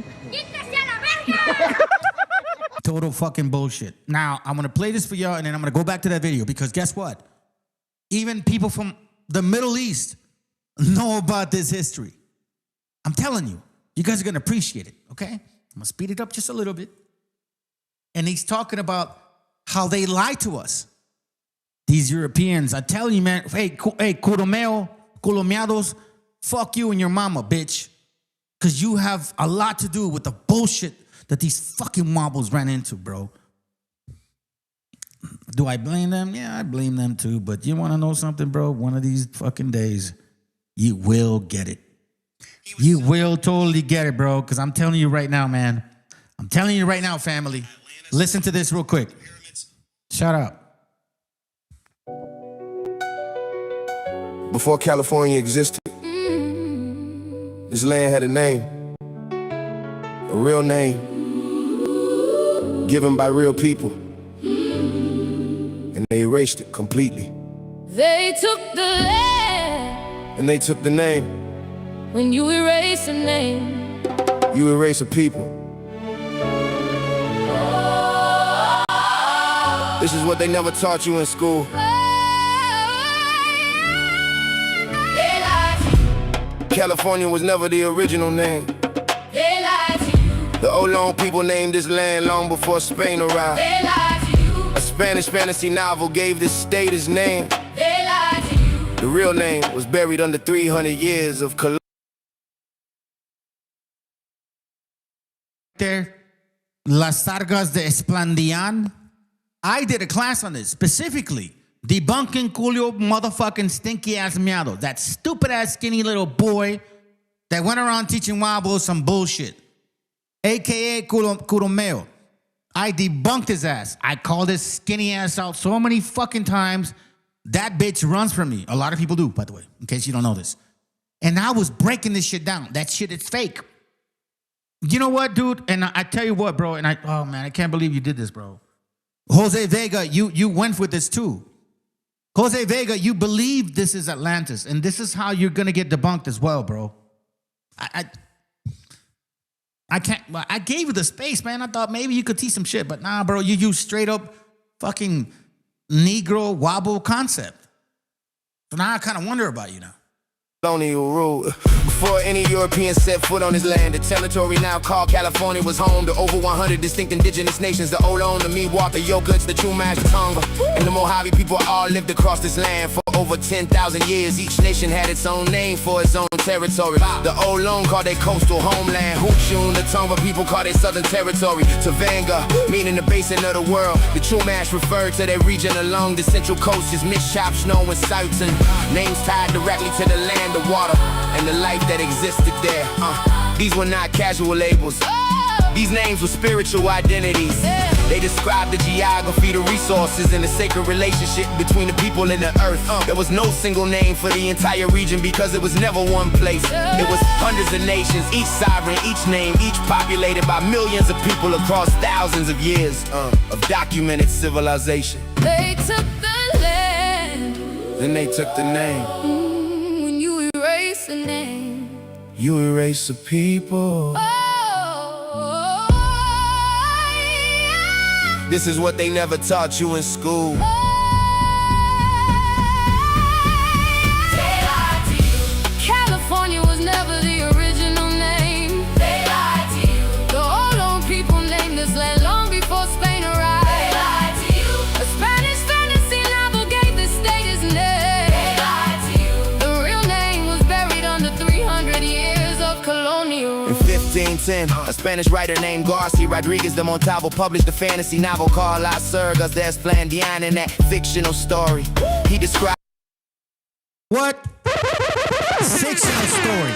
total fucking bullshit. Now, I'm gonna play this for y'all, and then I'm gonna go back to that video because guess what? Even people from the Middle East know about this history. I'm telling you, you guys are gonna appreciate it, okay? I'm gonna speed it up just a little bit. And he's talking about how they lie to us. These Europeans, I tell you, man, hey, culomeados, fuck you and your mama, bitch. Because you have a lot to do with the bullshit that these fucking wobbles ran into, bro. Do I blame them? Yeah, I blame them too. But you want to know something, bro? One of these fucking days, you will get it. You will totally get it, bro. Because I'm telling you right now, man. I'm telling you right now, family. Listen to this real quick. Shut up. Before California existed, this land had a name. A real name. Given by real people. And they erased it completely. They took the land. And they took the name. When you erase a name, you erase a people. This is what they never taught you in school. California was never the original name. They lied to you. The Olón people named this land long before Spain arrived. They lied to you. A Spanish fantasy novel gave this state its name. They lied to you. The real name was buried under 300 years of colonialism. There, Las Sargas de Esplandian. I did a class on this, specifically debunking Julio motherfucking stinky ass miado, that stupid ass skinny little boy that went around teaching wobbles some bullshit, aka Curomeo. I debunked his ass. I called his skinny ass out so many fucking times. That bitch runs from me. A lot of people do, by the way, in case you don't know this. And I was breaking this shit down. That shit is fake. You know what, dude? And I tell you what, bro, and oh man, I can't believe you did this, bro. Jose Vega, you went with this too. Jose Vega, you believe this is Atlantis, and this is how you're gonna get debunked as well, bro. I can't. I gave you the space, man. I thought maybe you could teach some shit, but nah, bro. You use straight up fucking Negro wobble concept. So now I kind of wonder about you now. Colonial rule. Before any Europeans set foot on this land, the territory now called California was home to over 100 distinct indigenous nations. The Olón, the Miwok, the Yokuts, the Chumash, the Tonga, and the Mojave people all lived across this land for over 10,000 years. Each nation had its own name for its own territory. The Olón called their coastal homeland Huchun, the Tonga people called their southern territory Tavanga, meaning the basin of the world. The Chumash referred to their region along the central coast as Mishap, and Southern, names tied directly to the land, the water, and the life that existed there. These were not casual labels. These names were spiritual identities. They described the geography, the resources, and the sacred relationship between the people and the earth. There was no single name for the entire region because it was never one place. It was hundreds of nations, each sovereign, each name, each populated by millions of people across thousands of years of documented civilization. They took the land, Then they took the name. when you erase the name. You erase the people. This is what they never taught you in school. California was never the original name. They lied to you. The old people named this land long before Spain arrived. They lied to you. A Spanish fantasy novel gave the state its name. They lied to you. The real name was buried under 300 years of colonial In 1510, a Spanish writer named Garcia Rodriguez de Montalvo published a fantasy novel called Las Surgas de Esplandian. In that fictional story, he described What? Fictional story.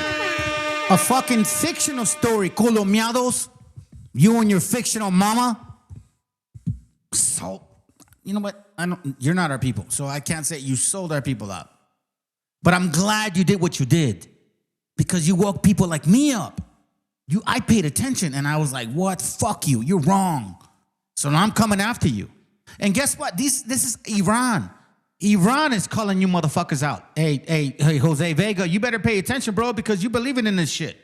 A fucking fictional story. Colomiados. You and your fictional mama. So, you know what? You're not our people, so I can't say you sold our people out. But I'm glad you did what you did, because you woke people like me up. I paid attention and I was like, what? Fuck you. You're wrong. So now I'm coming after you. And guess what? This is Iran. Iran is calling you motherfuckers out. Hey, Jose Vega, you better pay attention, bro, because you believing in this shit.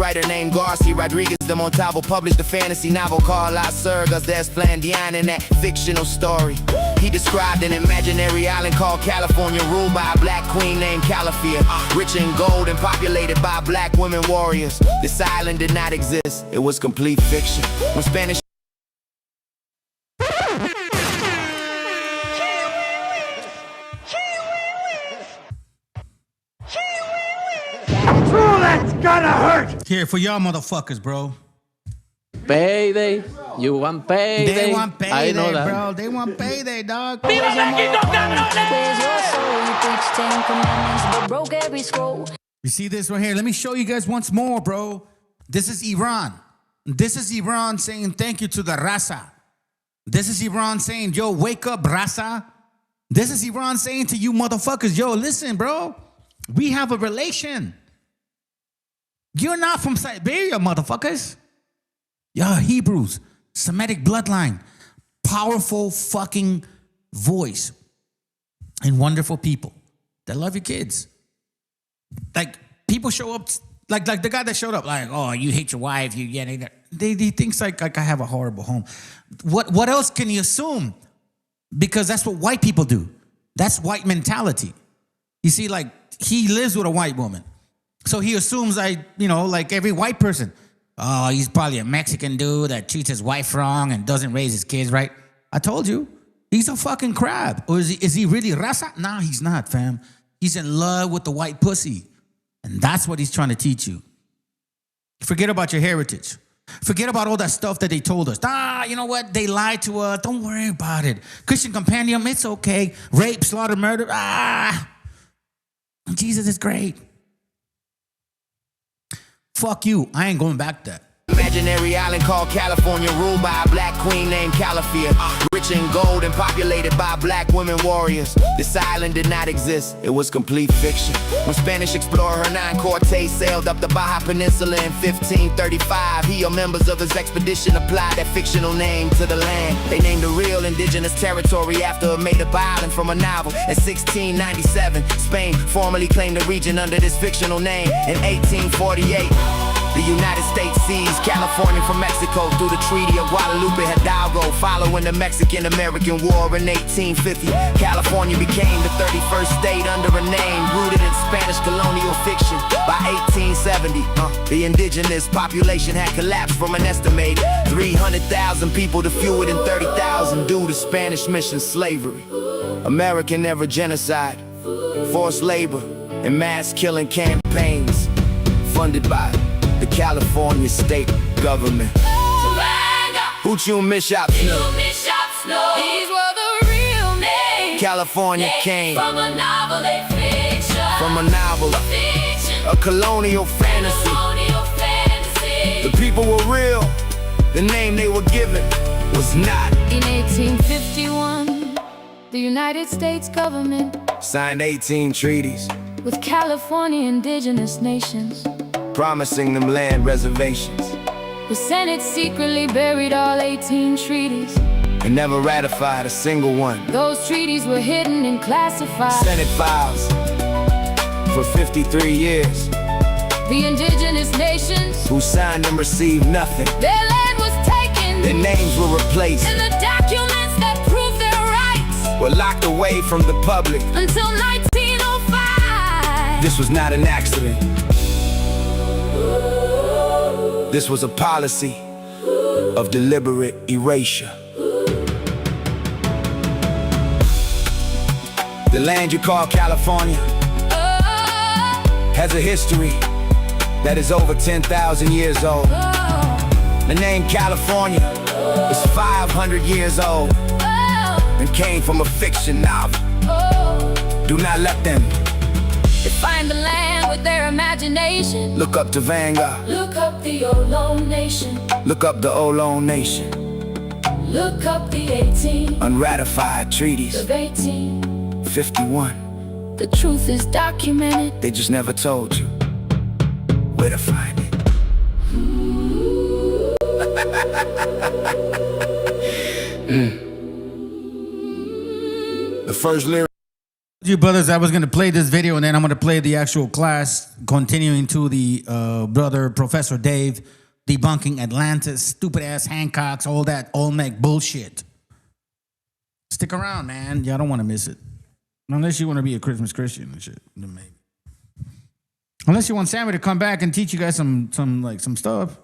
writer named Garcia Rodriguez de Montalvo published a fantasy novel called Las Surgas de Esplandian. In that fictional story, he described an imaginary island called California, ruled by a black queen named Calafia, rich in gold and populated by black women warriors. This island did not exist. It was complete fiction. When Spanish That's gonna hurt! Here, for y'all motherfuckers, bro. Payday. You want payday. They want payday, I know that. bro. They want payday, dog. You see this right here? Let me show you guys once more, bro. This is Iran. This is Iran saying thank you to the raza. This is Iran saying, yo, wake up, raza. This is Iran saying to you motherfuckers, yo, listen, bro. We have a relation. You're not from Siberia, motherfuckers. Y'all Hebrews, Semitic bloodline, powerful fucking voice, and wonderful people that love your kids. Like, people show up, like the guy that showed up, like, oh, you hate your wife, you he thinks like I have a horrible home. What else can you assume? Because that's what white people do. That's white mentality. You see, like, he lives with a white woman. So he assumes like every white person, oh, he's probably a Mexican dude that treats his wife wrong and doesn't raise his kids right. I told you, he's a fucking crab. Or is he really raza? Nah, he's not, fam. He's in love with the white pussy. And that's what he's trying to teach you. Forget about your heritage. Forget about all that stuff that they told us. You know what? They lied to us. Don't worry about it. Christian Compendium, it's okay. Rape, slaughter, murder. Jesus is great. Fuck you. I ain't going back to that. Imaginary island called California, ruled by a black queen named Calafia, rich in gold and populated by black women warriors. This island did not exist. It was complete fiction. When Spanish explorer Hernan Cortez sailed up the Baja Peninsula in 1535, he or members of his expedition applied that fictional name to the land. They named the real indigenous territory after a made-up island from a novel. In 1697, Spain formally claimed the region under this fictional name. In 1848, the United States seized California from Mexico through the Treaty of Guadalupe Hidalgo. Following the Mexican-American War in 1850, California became the 31st state under a name rooted in Spanish colonial fiction. By 1870, the indigenous population had collapsed from an estimated 300,000 people to fewer than 30,000 due to Spanish mission slavery, American-era genocide, forced labor, and mass killing campaigns funded by the California state government. Hoochoo Mishap Snow. These were the real names. California came from a novel, a fiction. From a novel, a colonial fantasy. The people were real. The name they were given was not. In 1851, the United States government Signed 18 treaties, with California indigenous nations. promising them land reservations, The Senate secretly buried all 18 treaties. and never ratified a single one. Those treaties were hidden and classified. Senate files for 53 years. The indigenous nations, Who signed them received nothing. their land was taken, Their names were replaced, and the documents that prove their rights were locked away from the public. until 1905. This was not an accident. This was a policy of deliberate erasure. The land you call California has a history that is over 10,000 years old. The name California is 500 years old and came from a fiction novel. Do not let them Define the land with their imagination. look up to Vanguard. Look up the Ohlone Nation. Look up the Ohlone Nation. Look up the 18 Unratified treaties, of 18. 51. The truth is documented. They just never told you where to find it. The first lyric. You brothers, I was going to play this video and then I'm going to play the actual class, continuing to the brother Professor Dave debunking Atlantis, stupid ass Hancocks, all that Olmec bullshit. Stick around, man. Y'all don't want to miss it. Unless you want to be a Christmas Christian and shit, then maybe. Unless you want Sammy to come back and teach you guys some stuff.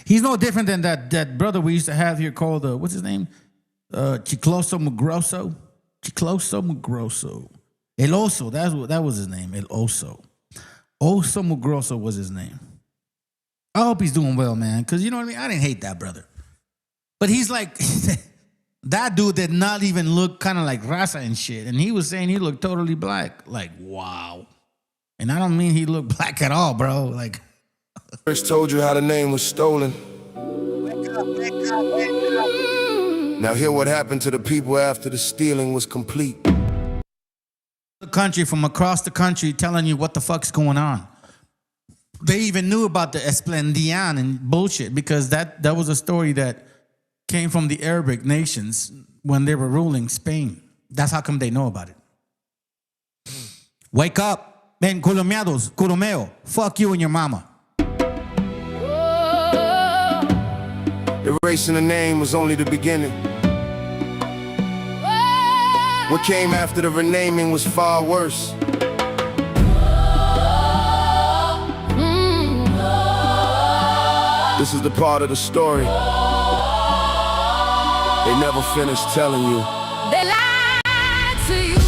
He's no different than that brother we used to have here called what's his name? Chicloso Mugroso. Chicloso Mugroso. El Oso, that was his name. El Oso. Oso Mugroso was his name. I hope he's doing well, man. Because you know what I mean? I didn't hate that brother. But he's like, that dude did not even look kind of like Raza and shit. And he was saying he looked totally black. Like, wow. And I don't mean he looked black at all, bro. Like, First told you how the name was stolen. Now hear what happened to the people after the stealing was complete. the country from across the country telling you what the fuck's going on. They even knew about the Esplendian and bullshit because that was a story that came from the Arabic nations when they were ruling Spain. That's how come they know about it. Wake up, men colomeados, colomeo. Fuck you and your mama. Erasing the name was only the beginning. What came after the renaming was far worse. This is the part of the story they never finished telling you. They lied to you.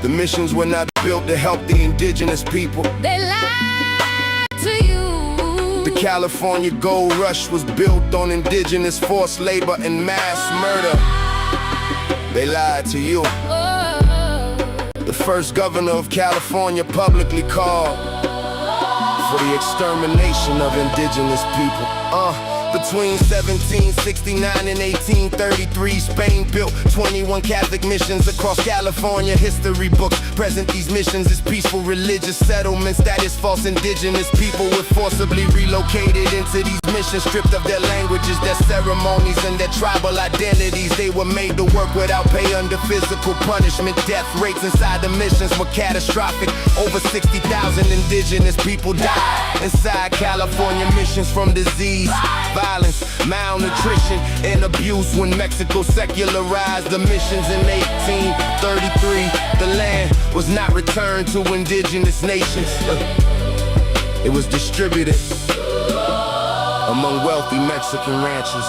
The missions were not built to help the indigenous people. They lied to you. The California Gold Rush was built on indigenous forced labor and mass murder. They lied to you. The first governor of California publicly called for the extermination of indigenous people. Between 1769 and 1833, Spain built 21 Catholic missions across California. History books present these missions as peaceful religious settlements. That is false indigenous people were forcibly relocated into these missions, stripped of their languages, their ceremonies, and their tribal identities. They were made to work without pay under physical punishment. Death rates inside the missions were catastrophic. Over 60,000 indigenous people died inside California missions from disease, violence, malnutrition, and abuse. When Mexico secularized the missions in 1833, the land was not returned to indigenous nations. It was distributed among wealthy Mexican ranchers.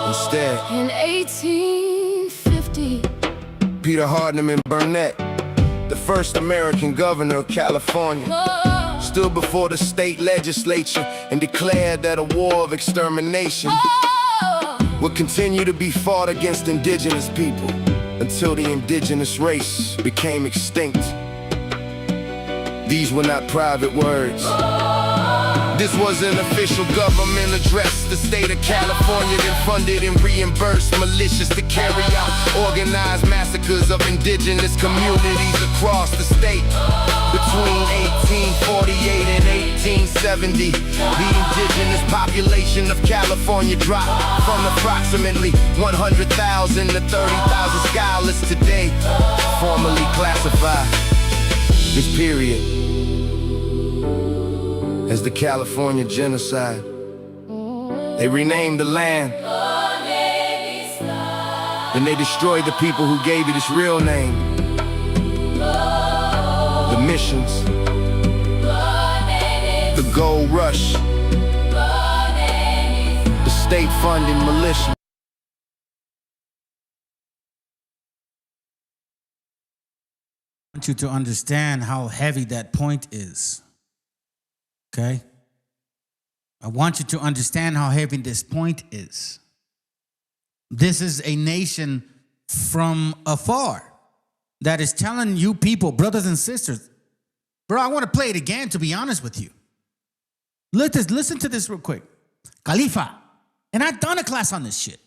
Instead, In 1850, Peter Hardman Burnett, the first American governor of California, stood before the state legislature and declared that a war of extermination would continue to be fought against indigenous people until the indigenous race became extinct. These were not private words. This was an official government address. The state of California then funded and reimbursed militias to carry out organized massacres of indigenous communities across the state. Between 1848 and 1870, the indigenous population of California dropped from approximately 100,000 to 30,000 scholars today formally classify this period as the California Genocide. They renamed the land, and they destroyed the people who gave it its real name. The missions, the gold rush, the state-funded militia. I want you to understand how heavy that point is. Okay? I want you to understand how heavy this point is. This is a nation from afar that is telling you people, brothers and sisters, bro, I want to play it again, to be honest with you. Listen to this real quick. Khalifa, and I've done a class on this shit.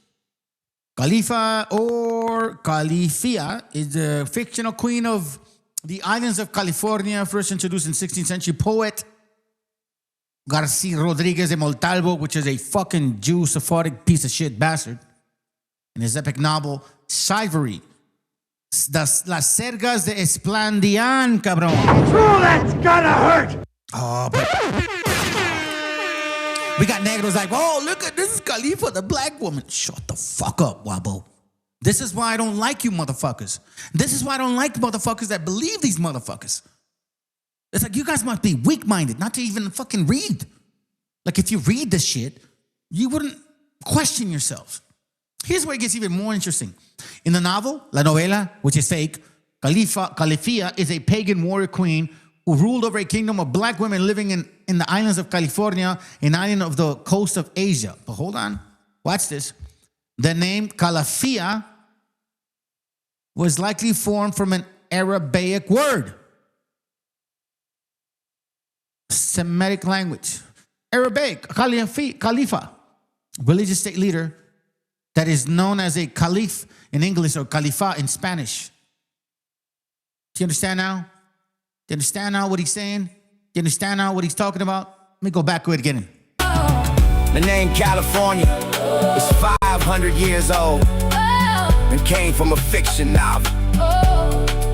Khalifa or Califia is the fictional queen of the islands of California, first introduced in 16th century poet Garcia Rodriguez de Montalvo, which is a fucking Jew, Sephardic piece of shit bastard, in his epic novel, Chivalry. Las Sergas de Esplandian, cabrón. Oh, that's gonna hurt! Oh, but we got negros like, oh, look at this is Khalifa, the black woman. Shut the fuck up, Wabo. This is why I don't like you motherfuckers. This is why I don't like motherfuckers that believe these motherfuckers. It's like, you guys must be weak-minded not to even fucking read. Like, if you read this shit, you wouldn't question yourselves. Here's where it gets even more interesting. In the novel, La Novela, which is fake, Califia is a pagan warrior queen who ruled over a kingdom of black women living in the islands of California, an island of the coast of Asia. But hold on, watch this. The name Calafia was likely formed from an Arabic word. Semitic language. Arabic, Khalifa, religious state leader that is known as a caliph in English or Khalifa in Spanish. Do you understand now? Do you understand now what he's saying? Do you understand now what he's talking about? Let me go back to it again. The name California is 500 years old and came from a fiction novel.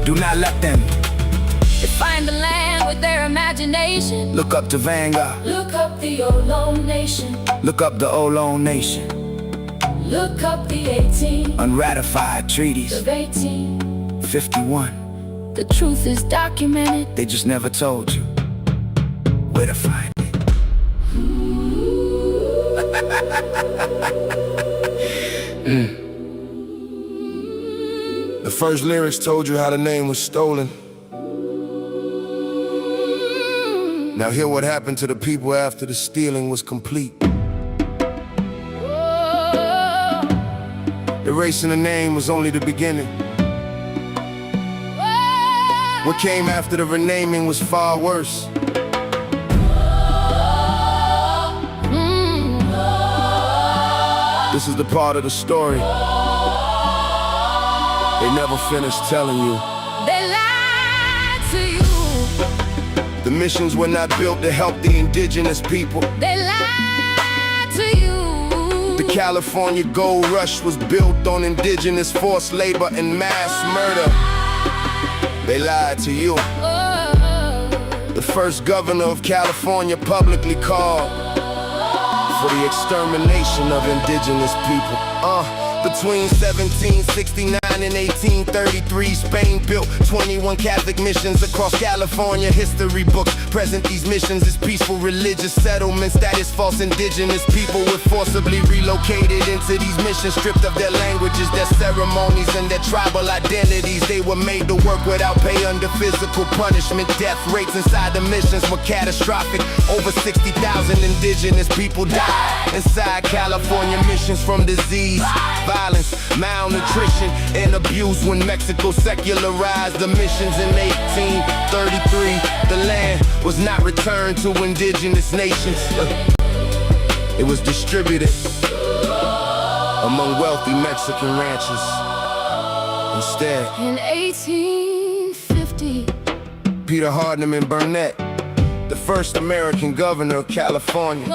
Do not let them define the land with their imagination. Look up to Vanguard. Look up the Ohlone Nation. Look up the Ohlone Nation. Look up the 18 unratified treaties of 1851. The truth is documented. They just never told you where to find it. The first lyrics told you how the name was stolen. Now hear what happened to the people after the stealing was complete. Erasing the name was only the beginning. What came after the renaming was far worse. This is the part of the story they never finished telling you. They lied to you. The missions were not built to help the indigenous people. They lied to you. The California Gold Rush was built on indigenous forced labor and mass murder. They lied to you. The first governor of California publicly called for the extermination of indigenous people. Between 1769 and 1833, Spain built 21 Catholic missions across California. History books present these missions as peaceful religious settlements. That is false indigenous people were forcibly relocated into these missions, stripped of their languages, their ceremonies, and their tribal identities. They were made to work without pay under physical punishment. Death rates inside the missions were catastrophic. Over 60,000 indigenous people died inside California missions from disease, violence, malnutrition, and abuse when Mexico secularized the missions in 1833. The land was not returned to indigenous nations. It was distributed among wealthy Mexican ranchers. Instead, In 1850, Peter Hardman Burnett, the first American governor of California,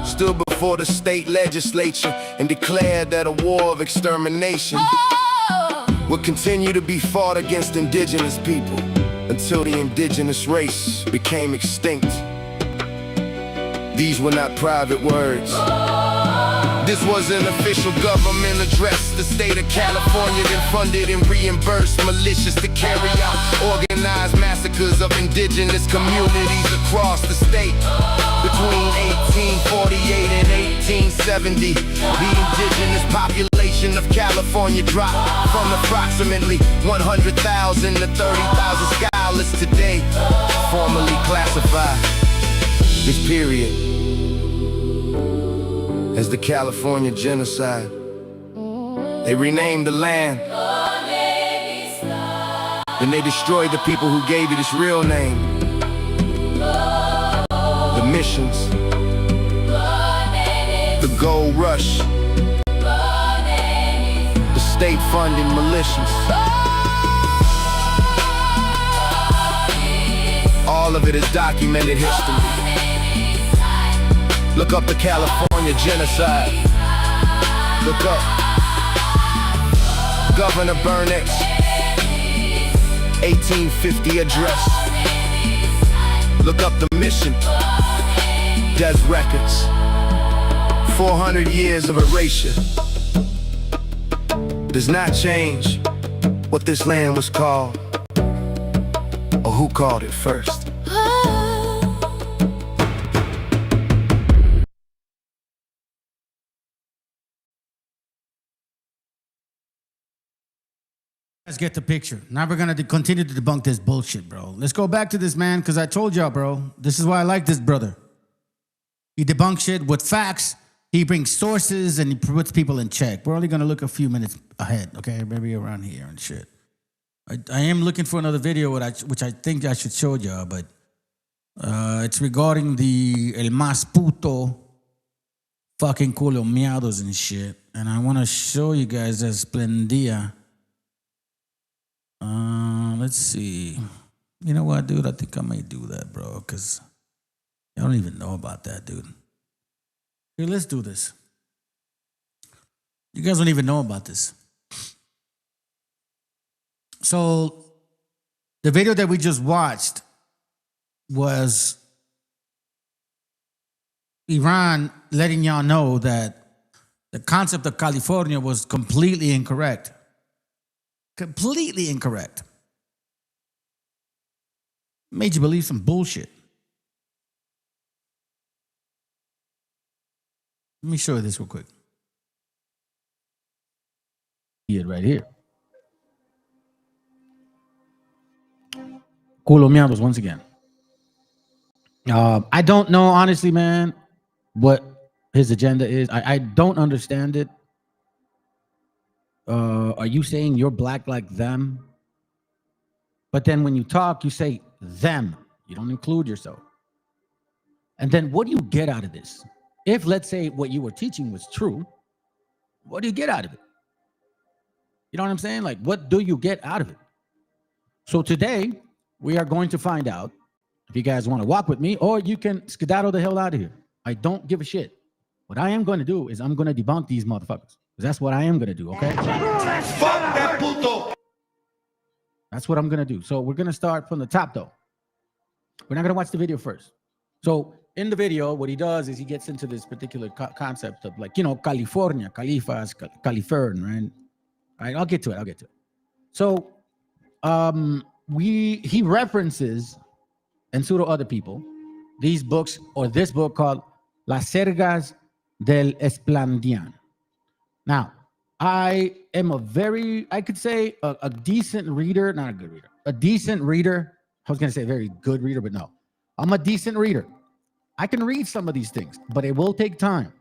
stood before the state legislature and declared that a war of extermination would continue to be fought against indigenous people until the indigenous race became extinct. These were not private words. This was an official government address. The state of California then funded and reimbursed militias to carry out organized massacres of indigenous communities across the state. Between 1848 and 1870, the indigenous population of California dropped from approximately 100,000 to 30,000 scholars today formally classify this period as the California Genocide. They renamed the land. Then they destroyed the people who gave it its real name. The missions. The gold rush. The state-funded militias. All of it is documented history. Look up the California Genocide. Look up Governor Burnett's 1850 address. Look up the mission. Des Records. 400 years of erasure does not change what this land was called or who called it first. Let's get the picture. Now we're gonna continue to debunk this bullshit, bro. Let's go back to this man, because I told y'all, bro, this is why I like this brother. He debunks shit with facts. He brings sources and he puts people in check. We're only gonna look a few minutes ahead, okay? Maybe around here and shit. I am looking for another video which I think I should show y'all, but it's regarding the El Mas Puto fucking culo miados and shit. And I wanna show you guys Esplendía. Let's see. You know what, dude? I think I may do that, bro, because I don't even know about that, dude. Here, let's do this. You guys don't even know about this. So, the video that we just watched was Iran letting y'all know that the concept of California was completely incorrect. Completely incorrect. Made you believe some bullshit. Let me show you this real quick. See it right here. Culo miados once again. I don't know, honestly, man, what his agenda is. I don't understand it. Are you saying you're black like them? But then when you talk, you say them. You don't include yourself. And then what do you get out of this? If, let's say, what you were teaching was true, what do you get out of it? You know what I'm saying? Like, what do you get out of it? So today, we are going to find out if you guys want to walk with me, or you can skedaddle the hell out of here. I don't give a shit. What I am going to do is I'm going to debunk these motherfuckers. Because that's what I am going to do, okay? Fuck that puto! That's what I'm going to do. So we're going to start from the top, though. We're not going to watch the video first. So in the video, what he does is he gets into this particular concept of, like, you know, California, Califas, Califern, right? All right, I'll get to it. So he references, and so do other people, these books, or this book called Las Sergas del Esplandian. Now, I am I could say a decent reader, not a good reader, a decent reader. I was going to say a very good reader, but no. I'm a decent reader. I can read some of these things, but it will take time.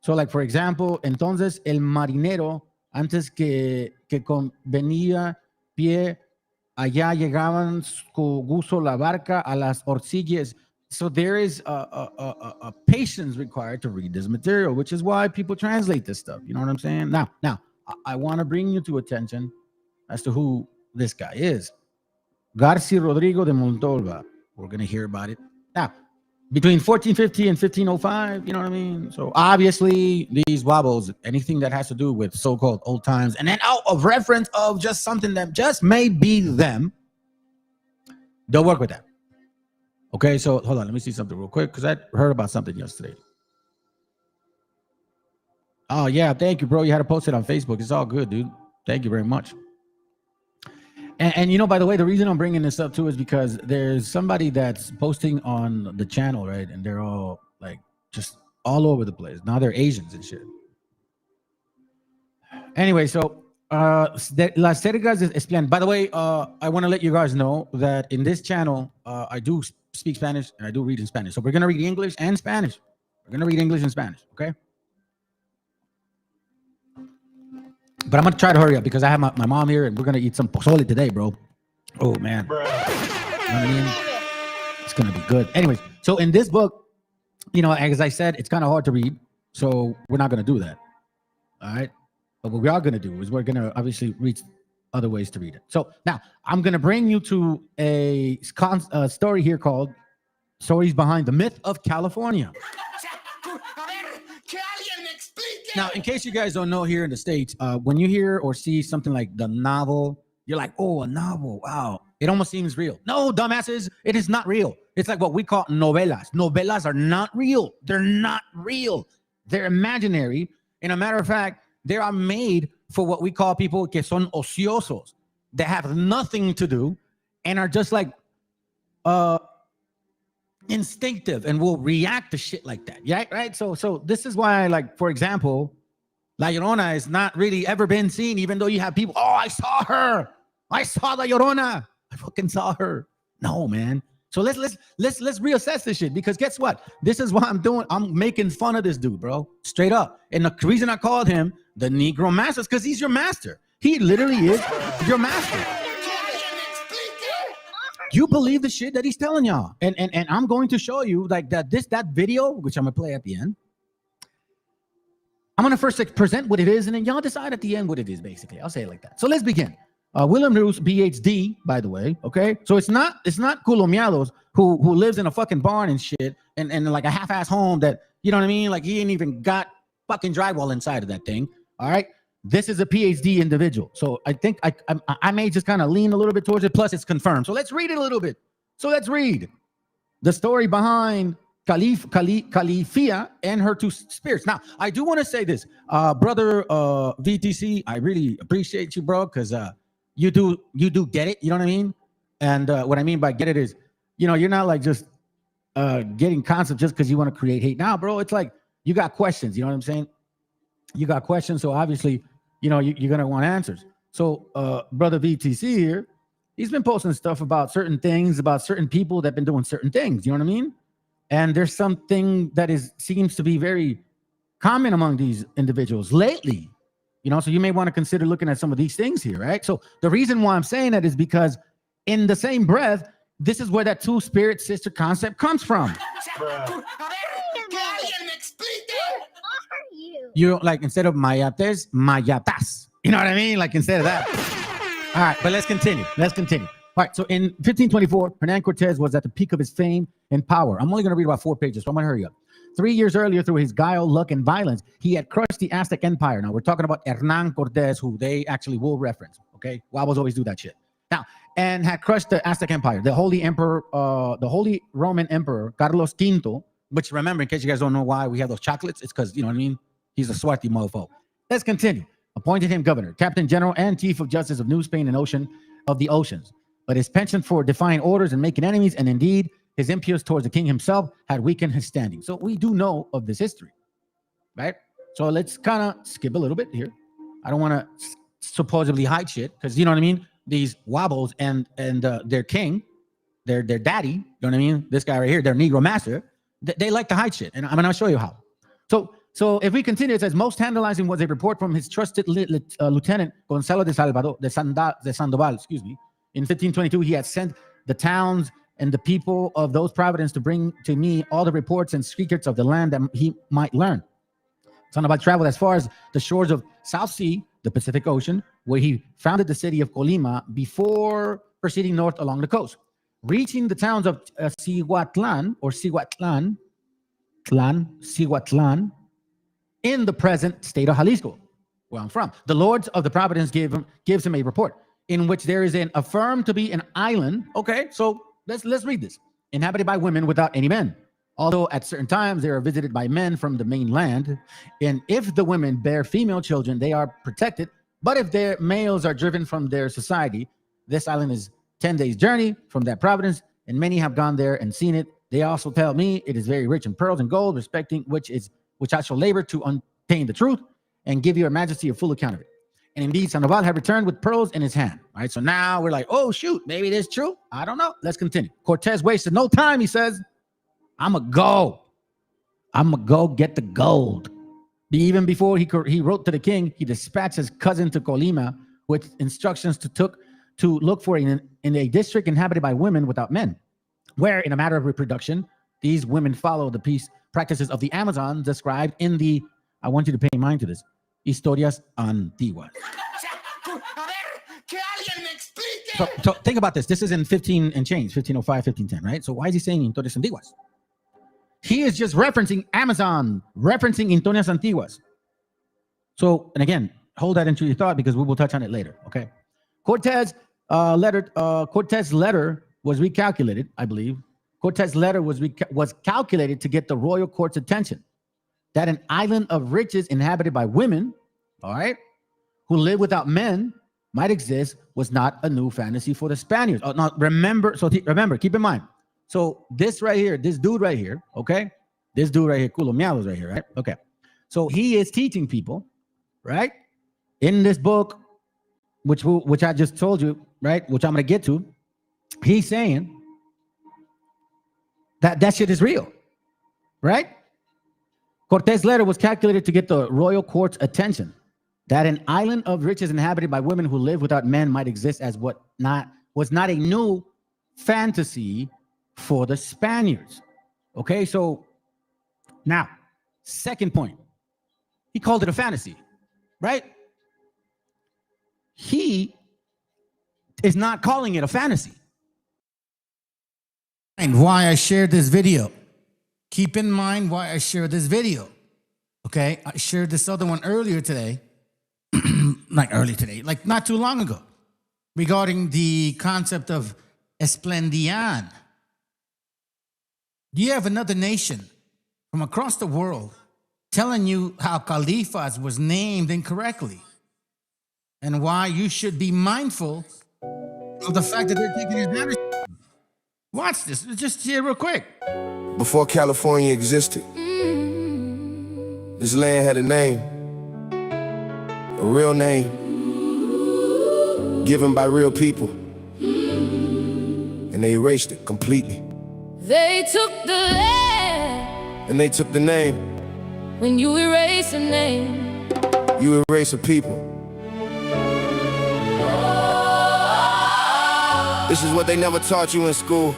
So, like, for example, entonces el marinero, antes que venía pie, allá llegaban con gusto la barca a las orcillas. So there is a patience required to read this material, which is why people translate this stuff. You know what I'm saying? Now, I want to bring you to attention as to who this guy is. Garcia Rodrigo de Montalva. We're going to hear about it. Now, between 1450 and 1505, you know what I mean? So obviously these wobbles, anything that has to do with so-called old times, and then out of reference of just something that just may be them, don't work with that. Okay, so hold on, let me see something real quick because I heard about something yesterday. Oh yeah, thank you, bro. You had to post it on Facebook. It's all good, dude. Thank you very much. And you know, by the way, the reason I'm bringing this up too is because there's somebody that's posting on the channel, right? And they're all like just all over the place. Now they're Asians and shit. Anyway, so las tergas explain. By the way, I want to let you guys know that in this channel, I do speak Spanish and I do read in Spanish. So we're gonna read English and Spanish. We're gonna read English and Spanish, okay? But I'm going to try to hurry up because I have my mom here and we're going to eat some pozole today, bro. Oh, man. You know what I mean? It's going to be good. Anyways, so in this book, you know, as I said, it's kind of hard to read. So we're not going to do that. All right? But what we are going to do is we're going to obviously read other ways to read it. So now I'm going to bring you to a story here called Stories Behind the Myth of California. Now, in case you guys don't know, here in the States, when you hear or see something like the novel, you're like, oh, a novel, wow. It almost seems real. No, dumbasses, it is not real. It's like what we call novelas. Novelas are not real. They're not real. They're imaginary. And a matter of fact, they are made for what we call people que son ociosos. They have nothing to do and are just like instinctive and will react to shit like that. Yeah, right? So this is why, like, for example, La Llorona has not really ever been seen, even though you have people, oh, I saw her. I saw La Llorona. I fucking saw her. No, man. So let's reassess this shit, because guess what? This is what I'm doing. I'm making fun of this dude, bro. Straight up. And the reason I called him the Negro Master is because he's your master. He literally is your master. You believe the shit that he's telling y'all. And I'm going to show you like that video, which I'm gonna play at the end. I'm gonna first present what it is, and then y'all decide at the end what it is, basically. I'll say it like that. So let's begin. William Roos, PhD, by the way, okay? So it's not Culomiados who lives in a fucking barn and shit, and like a half-ass home that, you know what I mean? Like he ain't even got fucking drywall inside of that thing, all right? This is a PhD individual. So I think I may just kind of lean a little bit towards it, plus it's confirmed. So let's read it a little bit. So let's read the story behind Califia and her two spirits. Now, I do want to say this, brother VTC, I really appreciate you, bro, because you do get it, you know what I mean? And what I mean by get it is, you know, you're not like just getting concepts just because you want to create hate. Now, bro, it's like you got questions, you know what I'm saying? You got questions, so obviously, you know, you're going to want answers. So brother VTC here, he's been posting stuff about certain things, about certain people that have been doing certain things, you know what I mean? And there's something that seems to be very common among these individuals lately, you know, so you may want to consider looking at some of these things here, right? So the reason why I'm saying that is because in the same breath, this is where that two spirit sister concept comes from. You like, instead of mayates, mayatas. You know what I mean? Like instead of that. All right, but let's continue. All right, so in 1524, Hernan Cortez was at the peak of his fame and power. I'm only going to read about 4 pages, so I'm going to hurry up. 3 years earlier, through his guile, luck, and violence, he had crushed the Aztec Empire. Now, we're talking about Hernan Cortez, who they actually will reference, okay? Wobbles always do that shit. Now, and had crushed the Aztec Empire. The Holy Emperor, the Holy Roman Emperor, Carlos V, which, remember, in case you guys don't know why we have those chocolates, it's because, you know what I mean? He's a swarty mofo. Let's continue. Appointed him governor, captain general, and chief of justice of New Spain and of the oceans. But his penchant for defying orders and making enemies, and indeed his impious towards the king himself, had weakened his standing. So we do know of this history, right? So let's kind of skip a little bit here. I don't want to supposedly hide shit, because you know what I mean? These wobbles and their king, their daddy, you know what I mean? This guy right here, their Negro master, they like to hide shit, and I'm going to show you how. So So if we continue, it says, most tantalizing was a report from his trusted lieutenant, Gonzalo de Sandoval, excuse me. In 1522, he had sent the towns and the people of those provinces to bring to me all the reports and secrets of the land that he might learn. Sandoval traveled as far as the shores of South Sea, the Pacific Ocean, where he founded the city of Colima before proceeding north along the coast. Reaching the towns of Cihuatlan, in the present state of Jalisco, where I'm from. The lords of the province gives him a report in which there is affirmed to be an island. Okay, so let's read this. Inhabited by women without any men. Although at certain times they are visited by men from the mainland, and if the women bear female children, they are protected. But if their males are driven from their society, this island is 10 days' journey from that province, and many have gone there and seen it. They also tell me it is very rich in pearls and gold, respecting which I shall labor to obtain the truth and give your majesty a full account of it. And indeed, Sandoval had returned with pearls in his hand. All right, so now we're like, oh, shoot, maybe it is true. I don't know. Let's continue. Cortez wasted no time, he says. I'm going to go get the gold. Even before he wrote to the king, he dispatched his cousin to Colima with instructions to look for in a district inhabited by women without men, where in a matter of reproduction, these women follow the peace practices of the Amazon described in the, I want you to pay mind to this, Historias Antiguas. So think about this. This is in 15 and change, 1505, 1510, right? So why is he saying Historias Antiguas? He is just referencing Amazon, referencing Historias Antiguas. So, and again, hold that into your thought because we will touch on it later, okay? Cortez' letter was recalculated, I believe. Cortez' letter was calculated to get the royal court's attention. That an island of riches inhabited by women, all right, who live without men might exist was not a new fantasy for the Spaniards. Oh, no, remember, keep in mind. So this right here, this dude right here, okay? This dude right here, Culomiados right here, right? Okay. So he is teaching people, right? In this book, which I just told you, right? Which I'm going to get to. He's saying that shit is real, right? Cortez' letter was calculated to get the royal court's attention. That an island of riches inhabited by women who live without men might exist as was not a new fantasy for the Spaniards. Okay, so now, second point. He called it a fantasy, right? He is not calling it a fantasy. And why I shared this video. Keep in mind why I shared this video. Okay, I shared this other one earlier today. Like not too long ago, regarding the concept of Esplendian. You have another nation from across the world telling you how Califas was named incorrectly and why you should be mindful of the fact that they're taking advantage. Watch this. Just here real quick. Before California existed, this land had a name, a real name, given by real people, and they erased it completely. They took the land, and they took the name. When you erase a name, you erase a people. This is what they never taught you in school.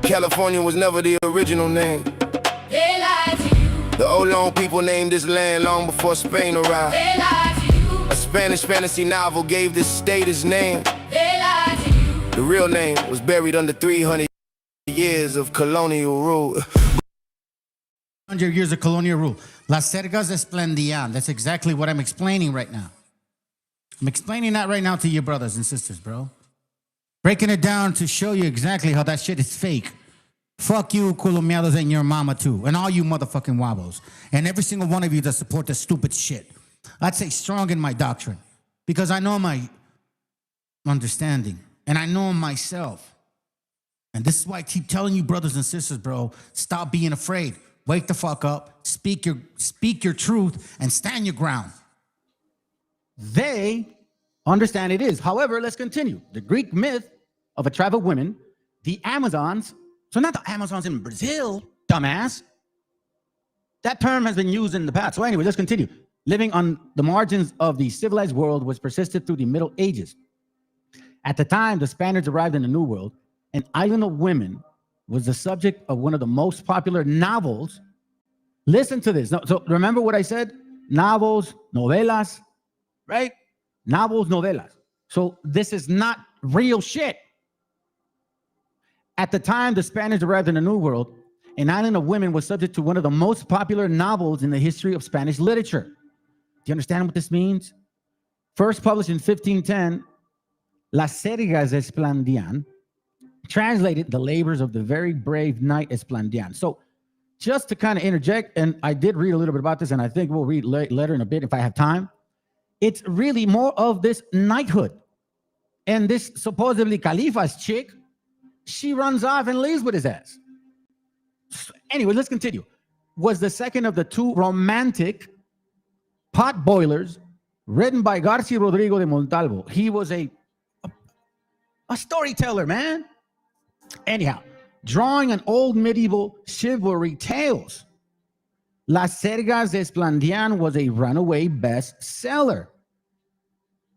California was never the original name. They lied to you. The Olón people named this land long before Spain arrived. They lied to you. A Spanish fantasy novel gave this state its name. They lied to you. The real name was buried under 300 years of colonial rule. 100 years of colonial rule. Las Sergas Esplendian. That's exactly what I'm explaining right now. I'm explaining that right now to your brothers and sisters, bro. Breaking it down to show you exactly how that shit is fake. Fuck you, Culomiados, and your mama too. And all you motherfucking wobbles. And every single one of you that support this stupid shit. I'd say strong in my doctrine. Because I know my understanding. And I know myself. And this is why I keep telling you, brothers and sisters, bro, stop being afraid. Wake the fuck up. Speak your truth and stand your ground. They understand it is. However, let's continue. The Greek myth of a tribe of women, the Amazons, So not the Amazons in Brazil, dumbass. That term has been used in the past. So anyway, let's continue. Living on the margins of the civilized world was persisted through the Middle Ages. At the time the Spaniards arrived in the New World, an island of women was the subject of one of the most popular novels. Listen to this. So remember what I said? Novels, novelas, right? Novels, novelas. So this is not real shit. At the time the Spaniards arrived in the New World, an island of women was subject to one of the most popular novels in the history of Spanish literature. Do you understand what this means? First published in 1510, Las Sergas de Esplandian, translated the labors of the very brave knight Esplandian. So just to kind of interject, and I did read a little bit about this, and I think we'll read later in a bit if I have time. It's really more of this knighthood. And this supposedly Khalifa's chick, she runs off and leaves with his ass. Anyway, let's continue. Was the second of the two romantic pot boilers written by Garcia Rodrigo de Montalvo. He was a storyteller, man. Anyhow, drawing on old medieval chivalry tales, Las Sergas de Esplandian was a runaway bestseller.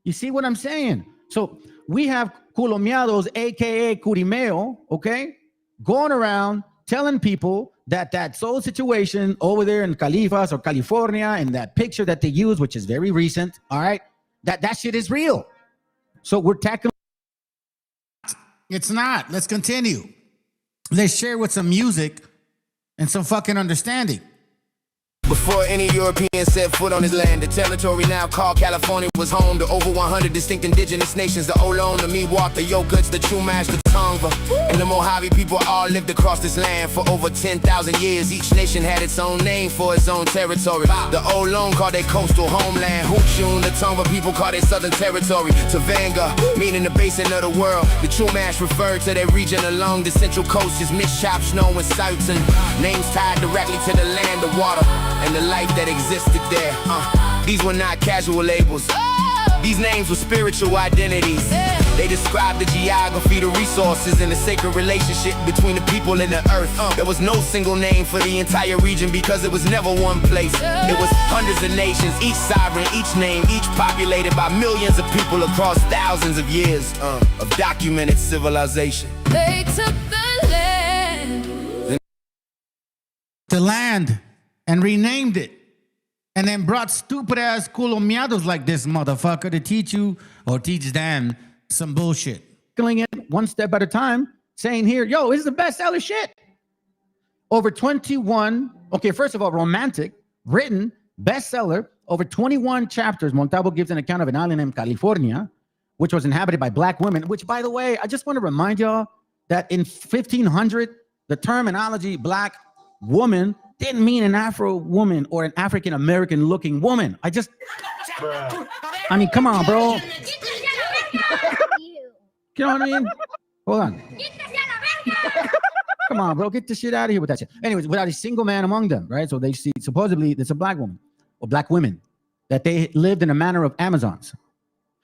You see what I'm saying? So we have culomiados, aka curimeo, okay, going around telling people that that soul situation over there in Califas or California and that picture that they use, which is very recent, all right, that shit is real. So we're tackling. It's not. Let's continue. Let's share with some music and some fucking understanding. Before any European set foot on his land, the territory now called California was home to over 100 distinct indigenous nations. The Olón, the Miwok, the Yokuts, the Chumash, the Tongva, and the Mojave people all lived across this land for over 10,000 years. Each nation had its own name for its own territory. The Olón called their coastal homeland. Huchun, the Tongva people called their southern territory. Tavanga, meaning the basin of the world. The Chumash referred to their region along the central coast as Mishap, Snow, and Southern. Names tied directly to the land, the water, and the life that existed there. These were not casual labels. These names were spiritual identities. They described the geography, the resources, and the sacred relationship between the people and the earth. There was no single name for the entire region because it was never one place. It was hundreds of nations, each sovereign, each name, each populated by millions of people across thousands of years of documented civilization. They took the land and renamed it, and then brought stupid ass culomiados like this motherfucker to teach you or teach them some bullshit. Killing it one step at a time, saying here, yo, this is the bestseller shit. Over 21, okay, first of all, romantic, written, bestseller, over 21 chapters. Montalvo gives an account of an island named California, which was inhabited by black women, which, by the way, I just want to remind y'all that in 1500, the terminology black woman didn't mean an Afro woman or an African-American looking woman. I mean, come on, bro. You know what I mean? Hold on. Come on, bro. Get the shit out of here with that shit. Anyways, without a single man among them, right? So they see, supposedly, it's a black woman or black women, that they lived in a manner of Amazons.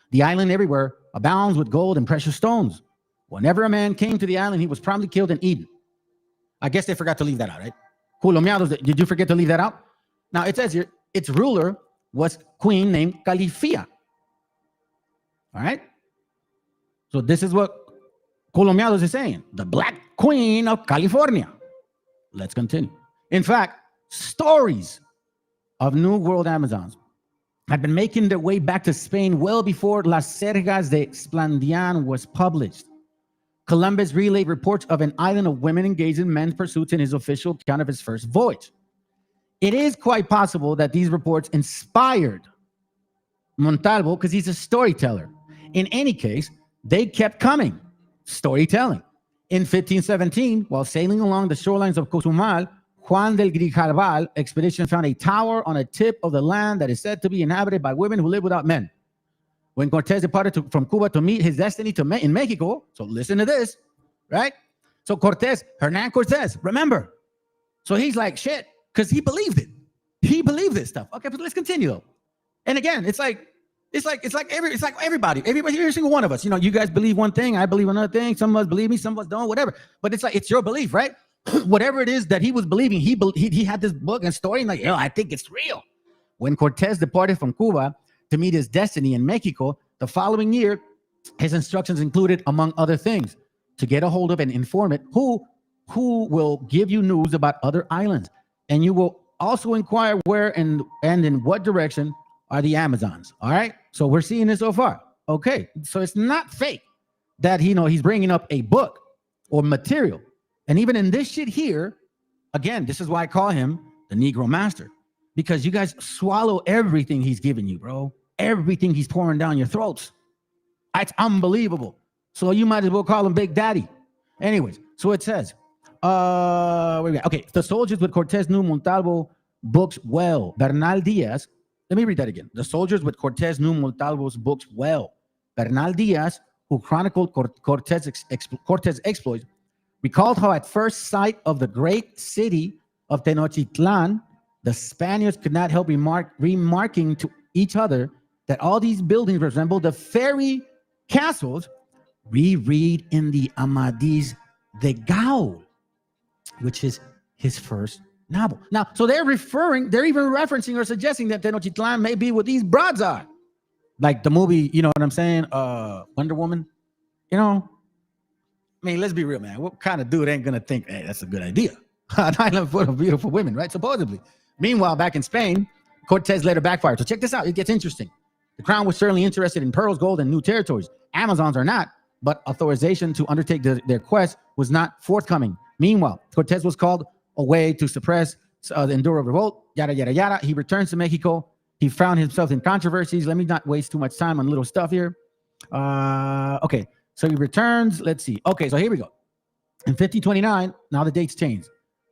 The island everywhere abounds with gold and precious stones. Whenever a man came to the island, he was promptly killed and eaten. I guess they forgot to leave that out, right? Culomiados, did you forget to leave that out? Now, it says here, its ruler was queen named Califia. All right? So this is what Culomiados is saying. The black queen of California. Let's continue. In fact, stories of New World Amazons had been making their way back to Spain well before Las Sergas de Esplandian was published. Columbus relayed reports of an island of women engaged in men's pursuits in his official account of his first voyage. It is quite possible that these reports inspired Montalvo because he's a storyteller. In any case, they kept coming, storytelling. In 1517, while sailing along the shorelines of Cozumel, Juan del Grijalval expedition found a tower on a tip of the land that is said to be inhabited by women who live without men. When Cortés departed from Cuba to meet his destiny in Mexico, so listen to this, right? So Hernan Cortés, remember. So he's like, shit, because he believed it. He believed this stuff. Okay, but let's continue though. And again, it's like, It's like everybody, every single one of us. You know, you guys believe one thing, I believe another thing. Some of us believe me, some of us don't, whatever. But it's like it's your belief, right? Whatever it is that he was believing, he had this book and story, and like, I think it's real. When Cortez departed from Cuba to meet his destiny in Mexico, the following year, his instructions included, among other things, to get a hold of an informant who will give you news about other islands, and you will also inquire where and in what direction are the Amazons. All right, so we're seeing this so far. Okay, so it's not fake that he's bringing up a book or material. And even in this shit here, again, this is why I call him the Negro Master, because you guys swallow everything he's giving you, bro. Everything he's pouring down your throats. It's unbelievable. So you might as well call him Big Daddy. Anyways, so it says, okay, the soldiers with Cortez knew Montalvo books well. Bernal Diaz, let me read that again. The soldiers with Cortez knew Montalvo's books well. Bernal Diaz, who chronicled Cortez exploits, recalled how at first sight of the great city of Tenochtitlan, the Spaniards could not help remarking to each other that all these buildings resembled the fairy castles we read in the Amadís de Gaul, which is his first novel. Now, so they're even referencing or suggesting that Tenochtitlan may be what these broads are. Like the movie, you know what I'm saying? Wonder Woman. You know, I mean, let's be real, man. What kind of dude ain't gonna think, hey, that's a good idea? An island full of beautiful women, right? Supposedly. Meanwhile, back in Spain, Cortez later backfired. So check this out. It gets interesting. The crown was certainly interested in pearls, gold, and new territories. Amazons are not, but authorization to undertake their quest was not forthcoming. Meanwhile, Cortez was called away to suppress the Enduro revolt, yada, yada, yada. He returns to Mexico. He found himself in controversies. Let me not waste too much time on little stuff here. Okay, so he returns. Let's see. Okay, so here we go. In 1529, now the dates change.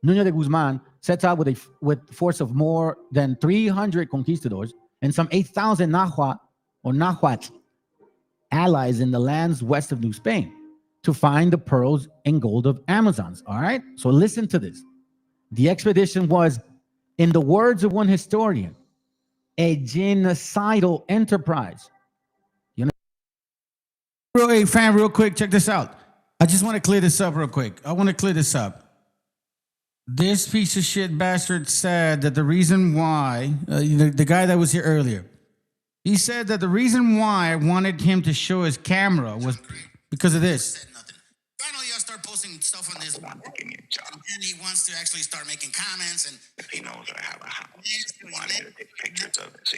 Nuño de Guzman sets out with a force of more than 300 conquistadors and some 8,000 Nahuatl allies in the lands west of New Spain to find the pearls and gold of Amazons. All right, so listen to this. The expedition was, in the words of one historian, a genocidal enterprise. You know, hey, fam, real quick, check this out. I just want to clear this up real quick. This piece of shit bastard said that the reason why, the guy that was here earlier, he said that the reason why I wanted him to show his camera was because of this. I know y'all start posting stuff on this, and he wants to actually start making comments, and he knows I have a house. He wanted to take pictures of it. So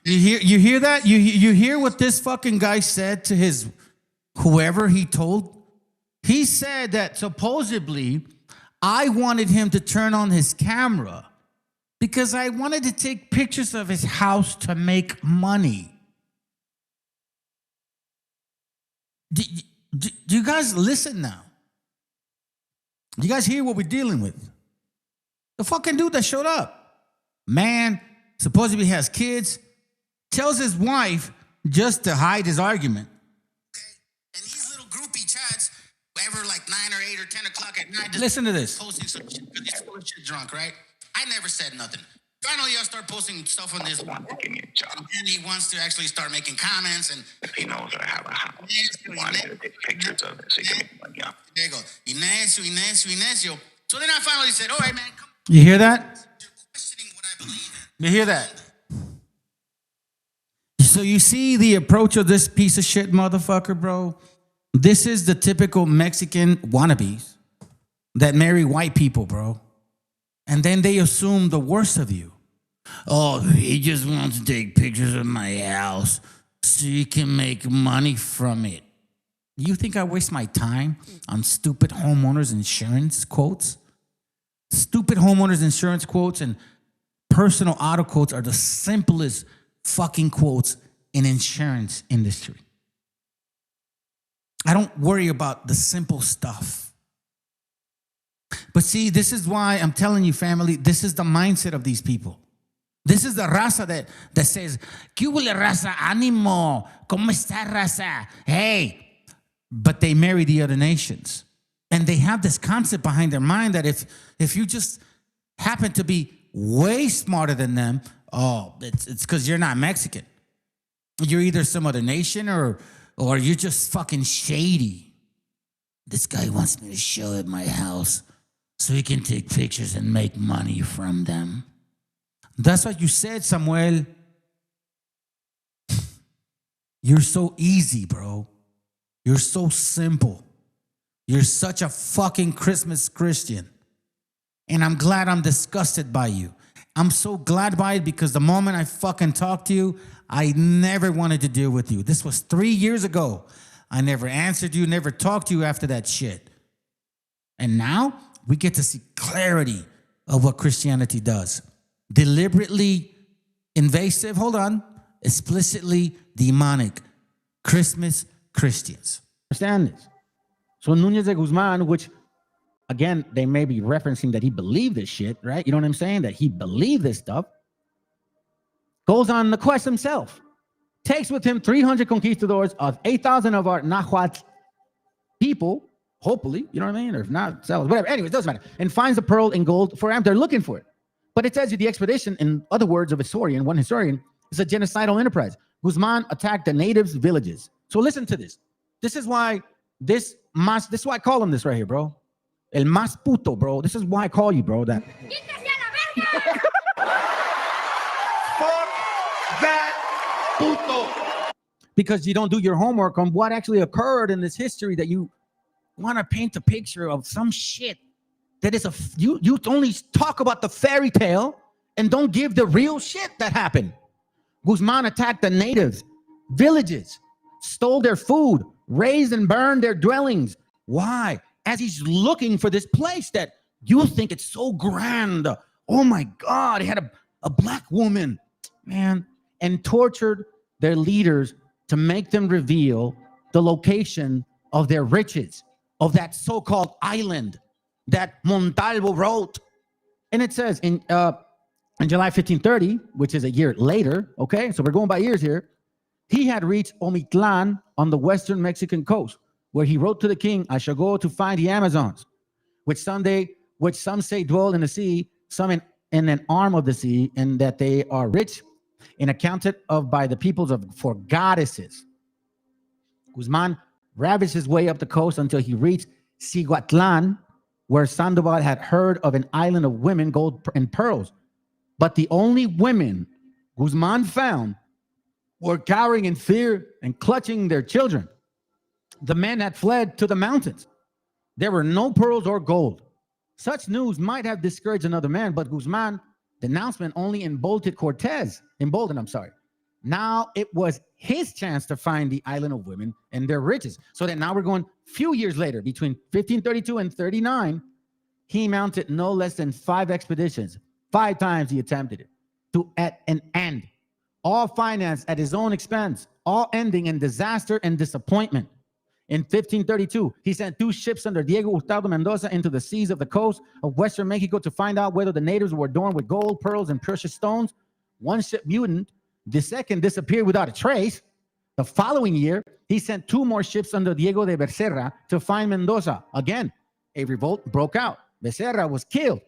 you hear that? You hear what this fucking guy said to his whoever he told? He said that supposedly I wanted him to turn on his camera because I wanted to take pictures of his house to make money. Do you guys listen now? Do you guys hear what we're dealing with? The fucking dude that showed up, man, supposedly has kids, tells his wife just to hide his argument. Okay, and these little groupie chats, whenever like 9 or 8 or 10 o'clock at night, listen to this. Posting some shit because he's full of shit drunk, right? I never said nothing. I know y'all start posting stuff on this, and he wants to actually start making comments, and he knows I have a house. He wanted to take pictures of it, so he can make money off. There you go. Ignacio. So then I finally said, all right, man, come. You hear that? You're questioning what I believe in. You hear that? So you see the approach of this piece of shit motherfucker, bro? This is the typical Mexican wannabes that marry white people, bro. And then they assume the worst of you. Oh, he just wants to take pictures of my house so he can make money from it. You think I waste my time on stupid homeowners insurance quotes? Stupid homeowners insurance quotes and personal auto quotes are the simplest fucking quotes in insurance industry. I don't worry about the simple stuff. But see, this is why I'm telling you, family, this is the mindset of these people. This is the raza that says, ¿Qué huele, raza? Ánimo. ¿Cómo está, raza? Hey. But they marry the other nations. And they have this concept behind their mind that if you just happen to be way smarter than them, oh, it's because you're not Mexican. You're either some other nation or you're just fucking shady. This guy wants me to show at my house so he can take pictures and make money from them. That's what you said, Samuel. You're so easy, bro. You're so simple. You're such a fucking Christmas Christian. And I'm glad I'm disgusted by you. I'm so glad by it because the moment I fucking talked to you, I never wanted to deal with you. This was 3 years ago. I never answered you, never talked to you after that shit. And now we get to see clarity of what Christianity does. Deliberately invasive, hold on, explicitly demonic Christmas Christians. Understand this? So Núñez de Guzmán, which again, they may be referencing that he believed this shit, right? You know what I'm saying? That he believed this stuff. Goes on the quest himself. Takes with him 300 conquistadors of 8,000 of our Nahuatl people, hopefully, you know what I mean? Or if not, sellers, whatever. Anyway, it doesn't matter. And finds the pearl in gold for them. They're looking for it. But it tells you the expedition, in other words of one historian, is a genocidal enterprise. Guzman attacked the natives' villages. So listen to this. This is why this is why I call him this right here, bro. El más puto, bro. This is why I call you, bro. That. Fuck that puto. Because you don't do your homework on what actually occurred in this history, that you want to paint a picture of some shit that is you only talk about the fairy tale and don't give the real shit that happened. Guzman attacked the natives, villages, stole their food, razed and burned their dwellings. Why? As he's looking for this place that you think it's so grand. Oh my God, he had a black woman, man, and tortured their leaders to make them reveal the location of their riches, of that so-called island that Montalvo wrote. And it says in July 1530, which is a year later, okay, so we're going by years here, he had reached Omitlan on the western Mexican coast, where he wrote to the king, I shall go to find the Amazons, which some say dwell in the sea, some in an arm of the sea, and that they are rich and accounted of by the peoples for goddesses. Guzman ravaged his way up the coast until he reached Cihuatlan, where Sandoval had heard of an island of women, gold and pearls. But the only women Guzman found were cowering in fear and clutching their children. The men had fled to the mountains. There were no pearls or gold. Such news might have discouraged another man, but Guzman, the announcement only emboldened. Now it was his chance to find the island of women and their riches. So that now we're going few years later, between 1532 and 39, he mounted no less than 5 expeditions. 5 times he attempted it, to at an end, all financed at his own expense, all ending in disaster and disappointment. In 1532, he sent 2 ships under Diego Hurtado Mendoza into the seas of the coast of western Mexico to find out whether the natives were adorned with gold, pearls, and precious stones. 1 ship mutinied. The second disappeared without a trace. The following year, he sent 2 more ships under Diego de Becerra to find Mendoza. Again, a revolt broke out. Becerra was killed.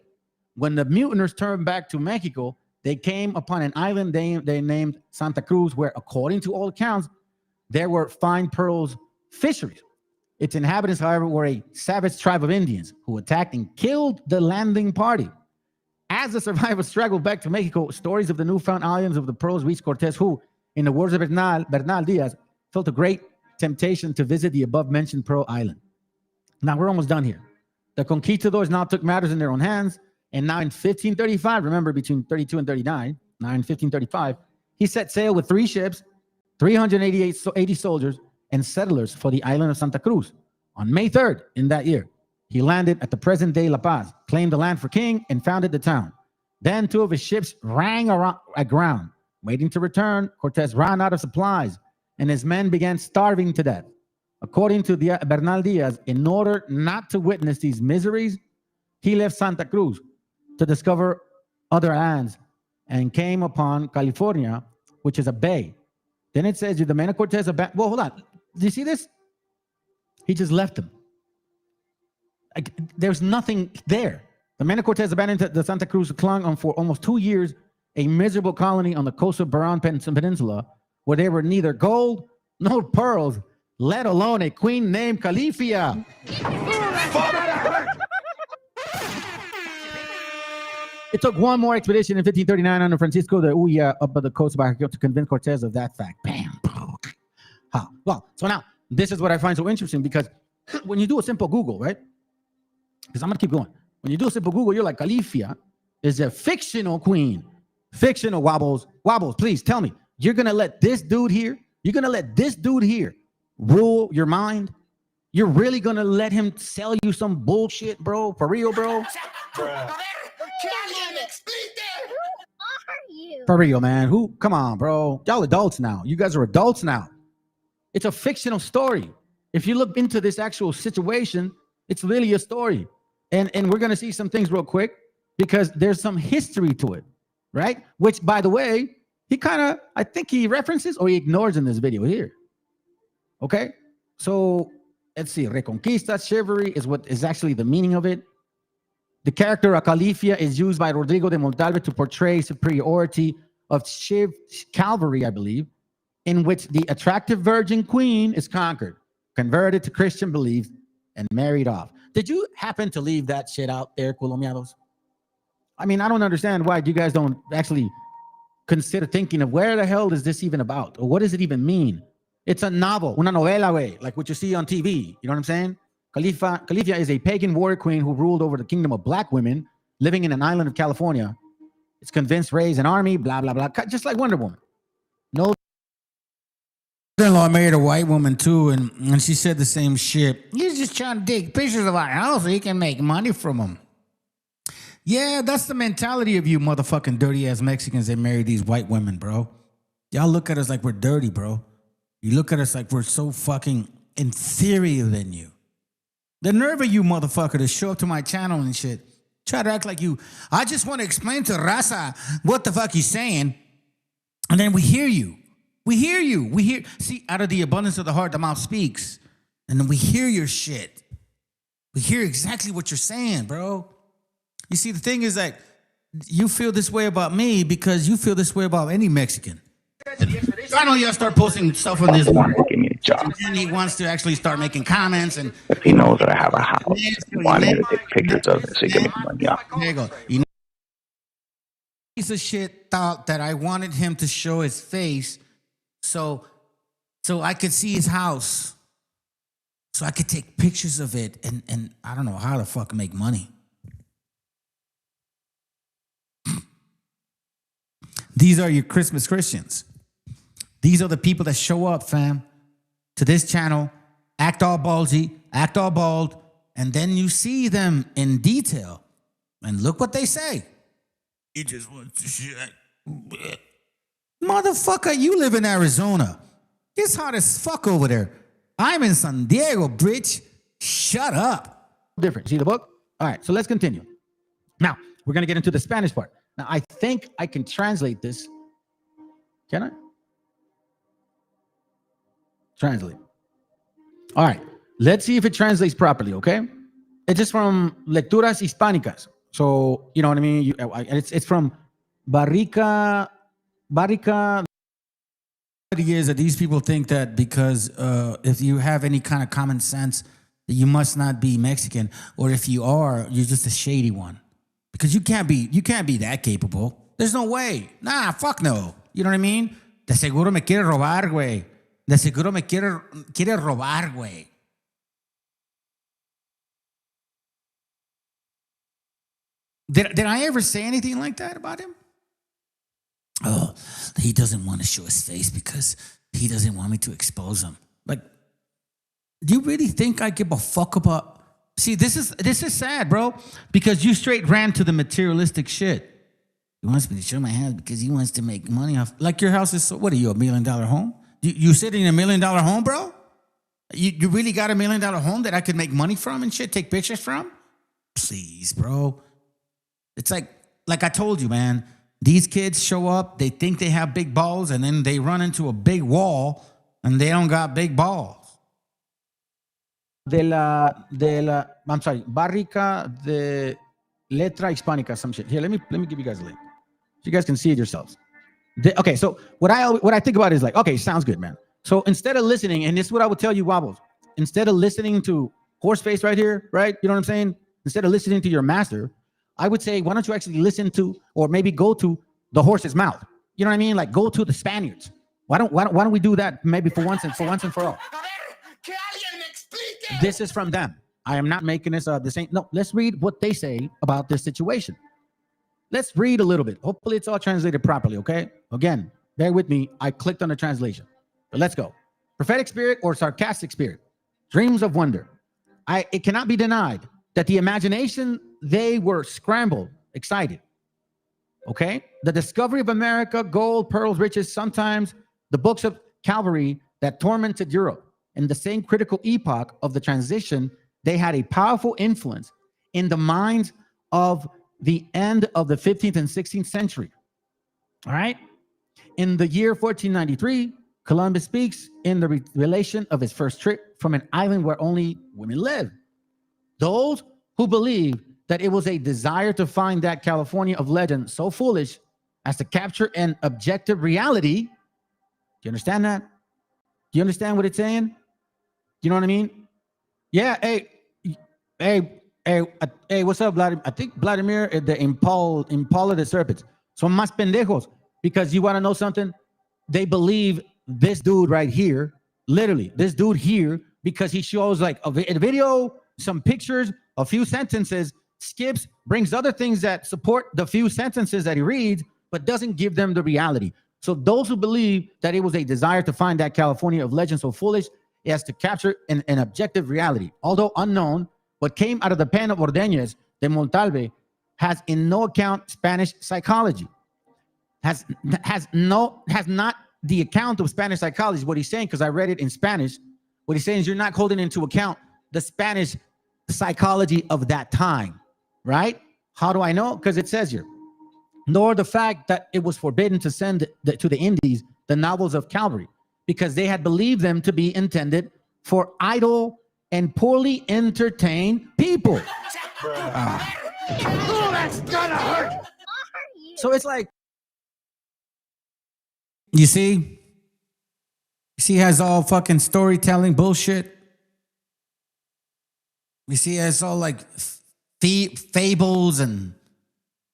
When the mutineers turned back to Mexico, they came upon an island they named Santa Cruz, where, according to all accounts, there were fine pearls fisheries. Its inhabitants, however, were a savage tribe of Indians who attacked and killed the landing party. As the survivors straggled back to Mexico, stories of the newfound islands of the pearls reached Cortez, who, in the words of Bernal Diaz, felt a great temptation to visit the above-mentioned Pearl Island. Now, we're almost done here. The conquistadors now took matters in their own hands, and now in 1535, remember, between 32 and 39, now in 1535, he set sail with 3 ships, 380 soldiers, and settlers for the island of Santa Cruz. On May 3rd in that year, he landed at the present-day La Paz, claimed the land for king, and founded the town. Then 2 of his ships ran aground. Waiting to return, Cortez ran out of supplies, and his men began starving to death. According to Bernal Diaz, in order not to witness these miseries, he left Santa Cruz to discover other lands and came upon California, which is a bay. Then it says, the men of Cortez abandoned. Well, hold on. Do you see this? He just left them. There's nothing there. The men of Cortez abandoned the Santa Cruz, clung on for almost 2 years, a miserable colony on the coast of Baran Peninsula, where there were neither gold nor pearls, let alone a queen named Califia. It took one more expedition in 1539 under Francisco de Ulla up the coast of Baja to convince Cortez of that fact. Bam. Well, so now, this is what I find so interesting, because when you do a simple Google, right? Because I'm going to keep going. When you do a simple Google, you're like, Califia is a fictional queen. Fictional. Wobbles, please tell me. You're going to let this dude here rule your mind? You're really going to let him sell you some bullshit, bro? For real, bro? For real, man. Come on, bro. Y'all adults now. You guys are adults now. It's a fictional story. If you look into this actual situation, it's really a story. And we're going to see some things real quick, because there's some history to it, right? Which, by the way, I think he references or he ignores in this video here. Okay? So, let's see. Reconquista, chivalry is what is actually the meaning of it. The character of Califia is used by Rodrigo de Montalvo to portray superiority of cavalry, I believe, in which the attractive virgin queen is conquered, converted to Christian beliefs, and married off. Did you happen to leave that shit out there, Colombianos? I mean, I don't understand why you guys don't actually consider thinking of where the hell is this even about? Or what does it even mean? It's a novel, una novela, way, like what you see on TV. You know what I'm saying? Califia is a pagan warrior queen who ruled over the kingdom of black women living in an island of California. It's convinced, raised an army, blah, blah, blah, just like Wonder Woman. No. Mother-in-law married a white woman too, and she said the same shit. He's just trying to take pictures of our house so he can make money from them. Yeah, that's the mentality of you motherfucking dirty-ass Mexicans that marry these white women, bro. Y'all look at us like we're dirty, bro. You look at us like we're so fucking inferior than you. The nerve of you motherfucker to show up to my channel and shit. Try to act like you. I just want to explain to Raza what the fuck he's saying. And then we hear you. We hear you. See, out of the abundance of the heart, the mouth speaks. And then we hear your shit. We hear exactly what you're saying, bro. You see, the thing is like, you feel this way about me because you feel this way about any Mexican. I know y'all start posting stuff on this one. Give me a job. And he wants to actually start making comments. And if he knows that I have a house, he wanted me to take pictures of it so he can make money off. There you go. Piece of shit thought that I wanted him to show his face so I could see his house. So I could take pictures of it and I don't know how the fuck make money. These are your Christmas Christians. These are the people that show up, fam, to this channel, act all ballsy, act all bald, and then you see them in detail. And look what they say. He just wants to shit. Motherfucker, you live in Arizona. It's hot as fuck over there. I'm in San Diego, bitch. Shut up. Different. See the book? All right, so let's continue. Now, we're going to get into the Spanish part. Now, I think I can translate this. Can I? Translate. All right. Let's see if it translates properly, okay? It's just from Lecturas Hispánicas. So, you know what I mean? It's from Barrica. The idea is that these people think that because if you have any kind of common sense, that you must not be Mexican, or if you are, you're just a shady one. Because you can't be that capable. There's no way. Nah, fuck no. You know what I mean? De seguro me quiere robar, güey. De seguro me quiere robar, güey. Did I ever say anything like that about him? Oh, he doesn't want to show his face because he doesn't want me to expose him. Like, do you really think I give a fuck about... See, this is sad, bro, because you straight ran to the materialistic shit. He wants me to show my house because he wants to make money off. Like your house is, what are you, $1 million home? You sitting in $1 million home, bro? You really got $1 million home that I could make money from and shit, take pictures from? Please, bro. It's like I told you, man. These kids show up, they think they have big balls, and then they run into a big wall, and they don't got big balls. I'm sorry, Barrica de Letra Hispánica, some shit. Here, let me give you guys a link. So you guys can see it yourselves. Okay, so what I think about is like, okay, sounds good, man. So instead of listening, and this is what I would tell you, Wobbles, instead of listening to Horseface right here, right? You know what I'm saying? Instead of listening to your master, I would say, why don't you actually listen to, or maybe go to the horse's mouth? You know what I mean? Like go to the Spaniards. Why don't we do that maybe for once and for all? This is from them. I am not making this up. This ain't, no, let's read what they say about this situation. Let's read a little bit. Hopefully it's all translated properly, okay? Again, bear with me. I clicked on the translation. But let's go. Prophetic spirit or sarcastic spirit. Dreams of wonder. It cannot be denied that the imagination, they were scrambled, excited. Okay? The discovery of America, gold, pearls, riches, sometimes the books of Calvary that tormented Europe. In the same critical epoch of the transition, they had a powerful influence in the minds of the end of the 15th and 16th century. All right? In the year 1493, Columbus speaks in the relation of his first trip from an island where only women live. Those who believe that it was a desire to find that California of legend so foolish as to capture an objective reality. Do you understand that? Do you understand what it's saying? You know what I mean? Yeah, hey, what's up, Vladimir? I think Vladimir is the Impala the serpents. Son más pendejos. Because you want to know something? They believe this dude right here, literally, this dude here, because he shows like a video, some pictures, a few sentences, skips, brings other things that support the few sentences that he reads, but doesn't give them the reality. So those who believe that it was a desire to find that California of legend so foolish as to capture an objective reality, although unknown, what came out of the pen of Ordóñez de Montalve has in no account Spanish psychology. Has not the account of Spanish psychology. What he's saying, because I read it in Spanish, what he's saying is you're not holding into account the Spanish psychology of that time, right? How do I know? Because it says here, nor the fact that it was forbidden to send to the Indies the novels of Calvary, because they had believed them to be intended for idle and poorly entertained people. Oh, that's gonna hurt. So it's like, you see he has all fucking storytelling bullshit. You see, he has all like fables and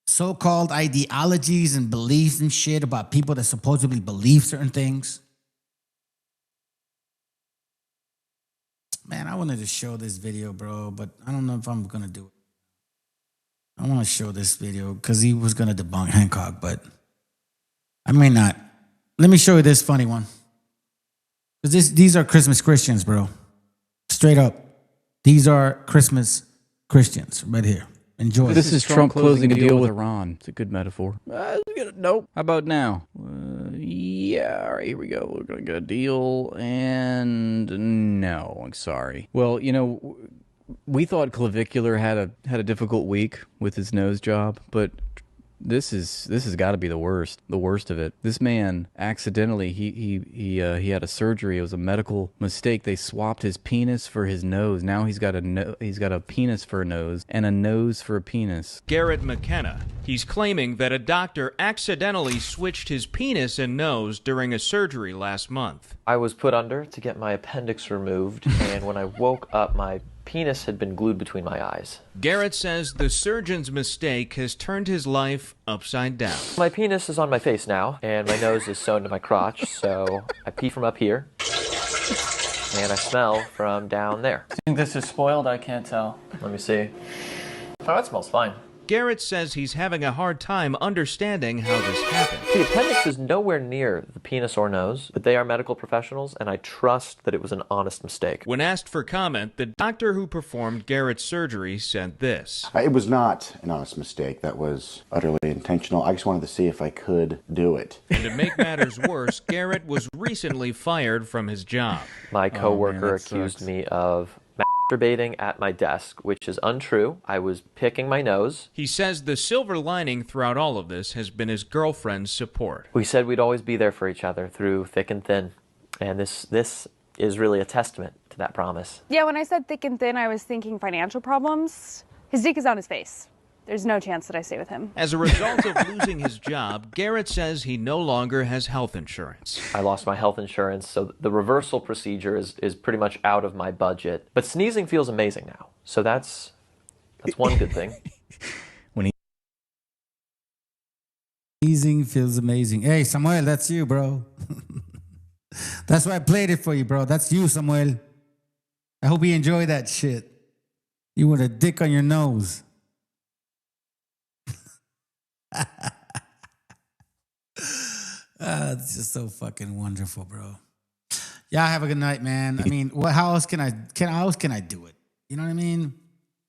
so-called ideologies and beliefs and shit about people that supposedly believe certain things. Man, I wanted to show this video, bro, but I don't know if I'm gonna do it. I want to show this video because he was gonna debunk Hancock, but I may not. Let me show you this funny one. Because these are Christmas Christians, bro. Straight up. These are Christmas Christians right here. Enjoy. This is Trump closing a deal with Iran. It's a good metaphor. Nope. How about now? Yeah, all right, here we go. We're going to get a deal, and no, I'm sorry. Well, you know, we thought Clavicular had a difficult week with his nose job, but this has got to be the worst of it. This man accidentally he had a surgery. It was a medical mistake. They swapped his penis for his nose. Now he's got a penis for a nose and a nose for a penis. Garrett McKenna. He's claiming that a doctor accidentally switched his penis and nose during a surgery last month. I was put under to get my appendix removed, and when I woke up, my penis had been glued between my eyes. Garrett says the surgeon's mistake has turned his life upside down. My penis is on my face now, and my nose is sewn to my crotch, so I pee from up here, and I smell from down there. I think this is spoiled, I can't tell. Let me see. Oh, that smells fine. Garrett says he's having a hard time understanding how this happened. The appendix is nowhere near the penis or nose, but they are medical professionals, and I trust that it was an honest mistake. When asked for comment, the doctor who performed Garrett's surgery said this. It was not an honest mistake. That was utterly intentional. I just wanted to see if I could do it. And to make matters worse, Garrett was recently fired from his job. My coworker accused me of masturbating at my desk, which is untrue. I was picking my nose. He says the silver lining throughout all of this has been his girlfriend's support. We said we'd always be there for each other through thick and thin, and this is really a testament to that promise. Yeah, when I said thick and thin, I was thinking financial problems. His dick is on his face. There's no chance that I stay with him. As a result of losing his job, Garrett says he no longer has health insurance. I lost my health insurance, so the reversal procedure is pretty much out of my budget. But sneezing feels amazing now, so that's one good thing. Sneezing feels amazing. Hey, Samuel, that's you, bro. That's why I played it for you, bro. That's you, Samuel. I hope you enjoy that shit. You with a dick on your nose. It's just so fucking wonderful, bro. Yeah, have a good night, man. I mean, how else can I do it? You know what I mean?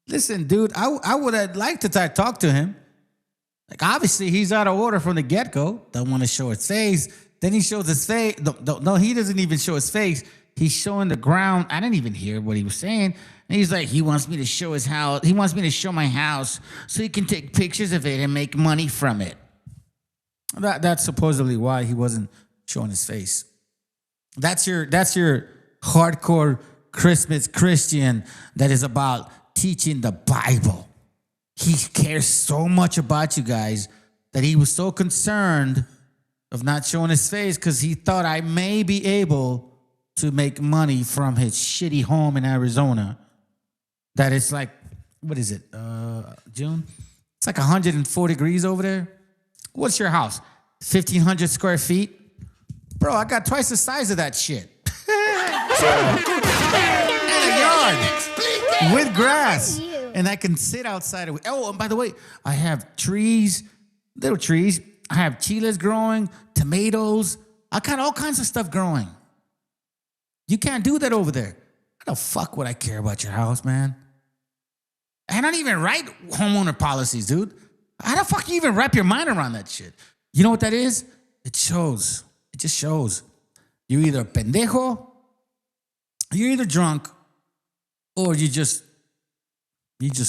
Listen, dude, I would have liked to talk to him. Like, obviously, he's out of order from the get-go. Don't want to show his face. Then he shows his face. No, he doesn't even show his face. He's showing the ground. I didn't even hear what he was saying. And he's like, he wants me to show his house. He wants me to show my house so he can take pictures of it and make money from it. That's supposedly why he wasn't showing his face. That's your hardcore Christmas Christian that is about teaching the Bible. He cares so much about you guys that he was so concerned of not showing his face because he thought I may be able to make money from his shitty home in Arizona. That it's like, what is it, June? It's like 104 degrees over there. What's your house? 1,500 square feet? Bro, I got twice the size of that shit. And a yard with grass. And I can sit outside. Oh, and by the way, I have trees, little trees. I have chiles growing, tomatoes. I got all kinds of stuff growing. You can't do that over there. How the fuck would I care about your house, man? I don't even write homeowner policies, dude. How the fuck you even wrap your mind around that shit? You know what that is? It shows. It just shows. You're either a pendejo, you're either drunk, or you just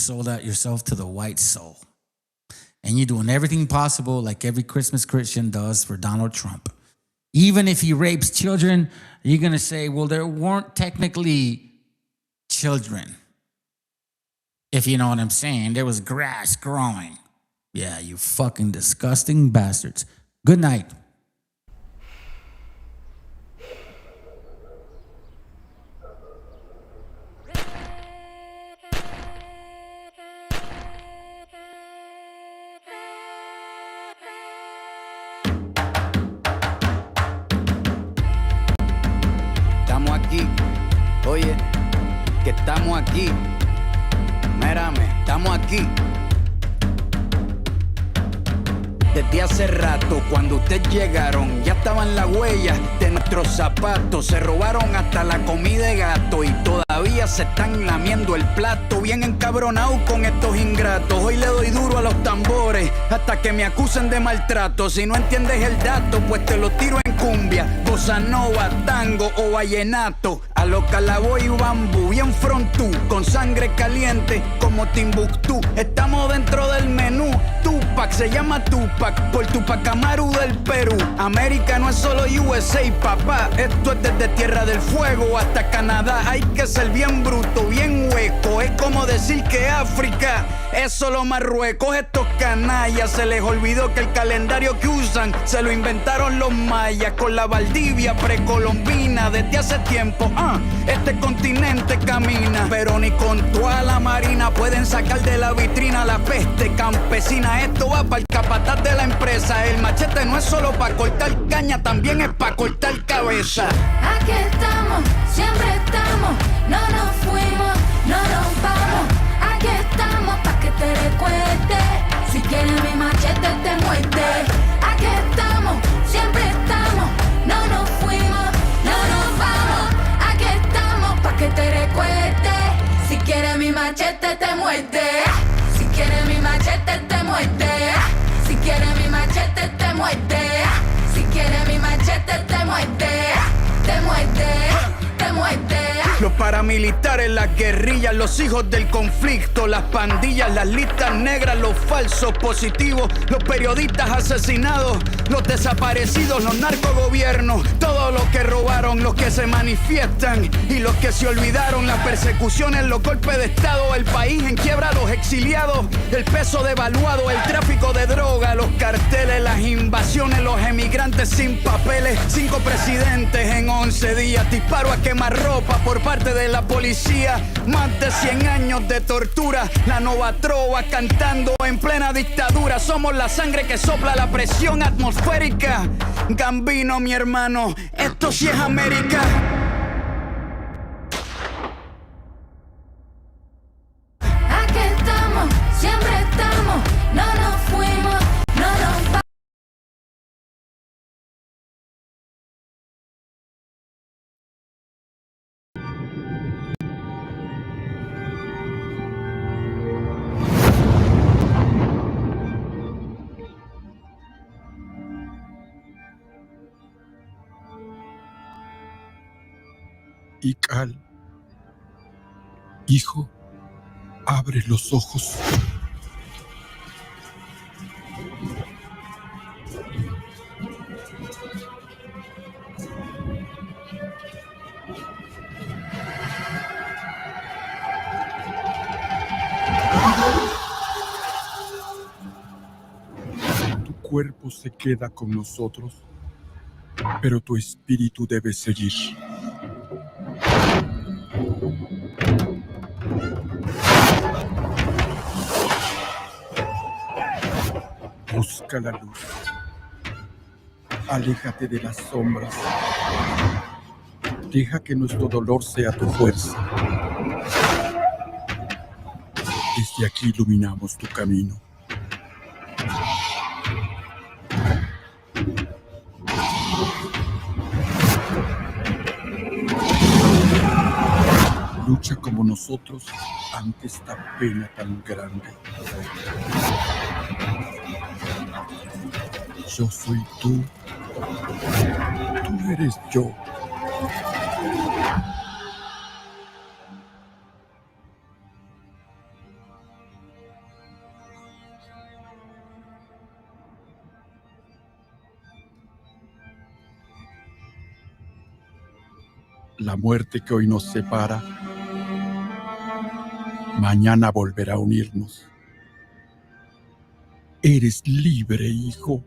sold out yourself to the white soul. And you're doing everything possible like every Christmas Christian does for Donald Trump. Even if he rapes children, you're going to say, well, there weren't technically children. If you know what I'm saying. There was grass growing. Yeah, you fucking disgusting bastards. Good night. Estamos aquí, oye, que estamos aquí. Mírame, estamos aquí. Desde hace rato, cuando ustedes llegaron, ya estaban las huellas de nuestros zapatos. Se robaron hasta la comida de gato y todavía se están lamiendo el plato. Bien encabronado con estos ingratos. Hoy le doy duro a los tambores hasta que me acusen de maltrato. Si no entiendes el dato, pues te lo tiro en cumbia, bossa nova, tango o vallenato. A lo calaboy y bambú, bien frontú, con sangre caliente como Timbuktu. Estamos dentro del menú. Tupac se llama Tupac por Tupac Amaru del Perú. América no es solo USA, papá. Esto es desde Tierra del Fuego hasta Canadá. Hay que ser bien bruto, bien hueco. Es como decir que África es solo Marruecos. Estos canallas se les olvidó que el calendario que usan se lo inventaron los mayas con la Valdivia precolombina. Desde hace tiempo, este continente camina, pero ni con toda la marina pueden sacar de la vitrina la peste campesina. Esto va para el capataz de la empresa. El machete no es solo para cortar caña, también es para cortar cabeza. Aquí estamos, siempre estamos, no nos fuimos, no nos vamos. Aquí estamos pa' que te recuerdes. Si quieres mi machete te muerde. Aquí estamos, siempre estamos, no nos fuimos, no nos vamos. Aquí estamos pa' que te recuerdes. Si quieres mi machete te muerde. Si quieres mi machete te muerde. Si quieres mi machete te muerde. Si quieres mi machete te muerde. Te muerde, te muerde. Los paramilitares, las guerrillas, los hijos del conflicto, las pandillas, las listas negras, los falsos positivos, los periodistas asesinados, los desaparecidos, los narcogobiernos, todos los que robaron, los que se manifiestan y los que se olvidaron, las persecuciones, los golpes de estado, el país en quiebra, los exiliados, el peso devaluado, el tráfico de droga, los carteles, las invasiones, los emigrantes sin papeles, 5 presidentes en 11 días, disparo a quemarropa por parte de la policía, más de 100 años de tortura, la nova trova cantando en plena dictadura, somos la sangre que sopla la presión atmosférica, Gambino mi hermano, esto sí es América. Aquí estamos, siempre estamos, no nos fuimos, no nos vamos. Ical, hijo, abre los ojos. Tu cuerpo se queda con nosotros, pero tu espíritu debe seguir. Busca la luz. Aléjate de las sombras. Deja que nuestro dolor sea tu fuerza. Desde aquí iluminamos tu camino. Lucha como nosotros ante esta pena tan grande. Yo soy tú. Tú eres yo. La muerte que hoy nos separa, mañana volverá a unirnos. Eres libre, hijo.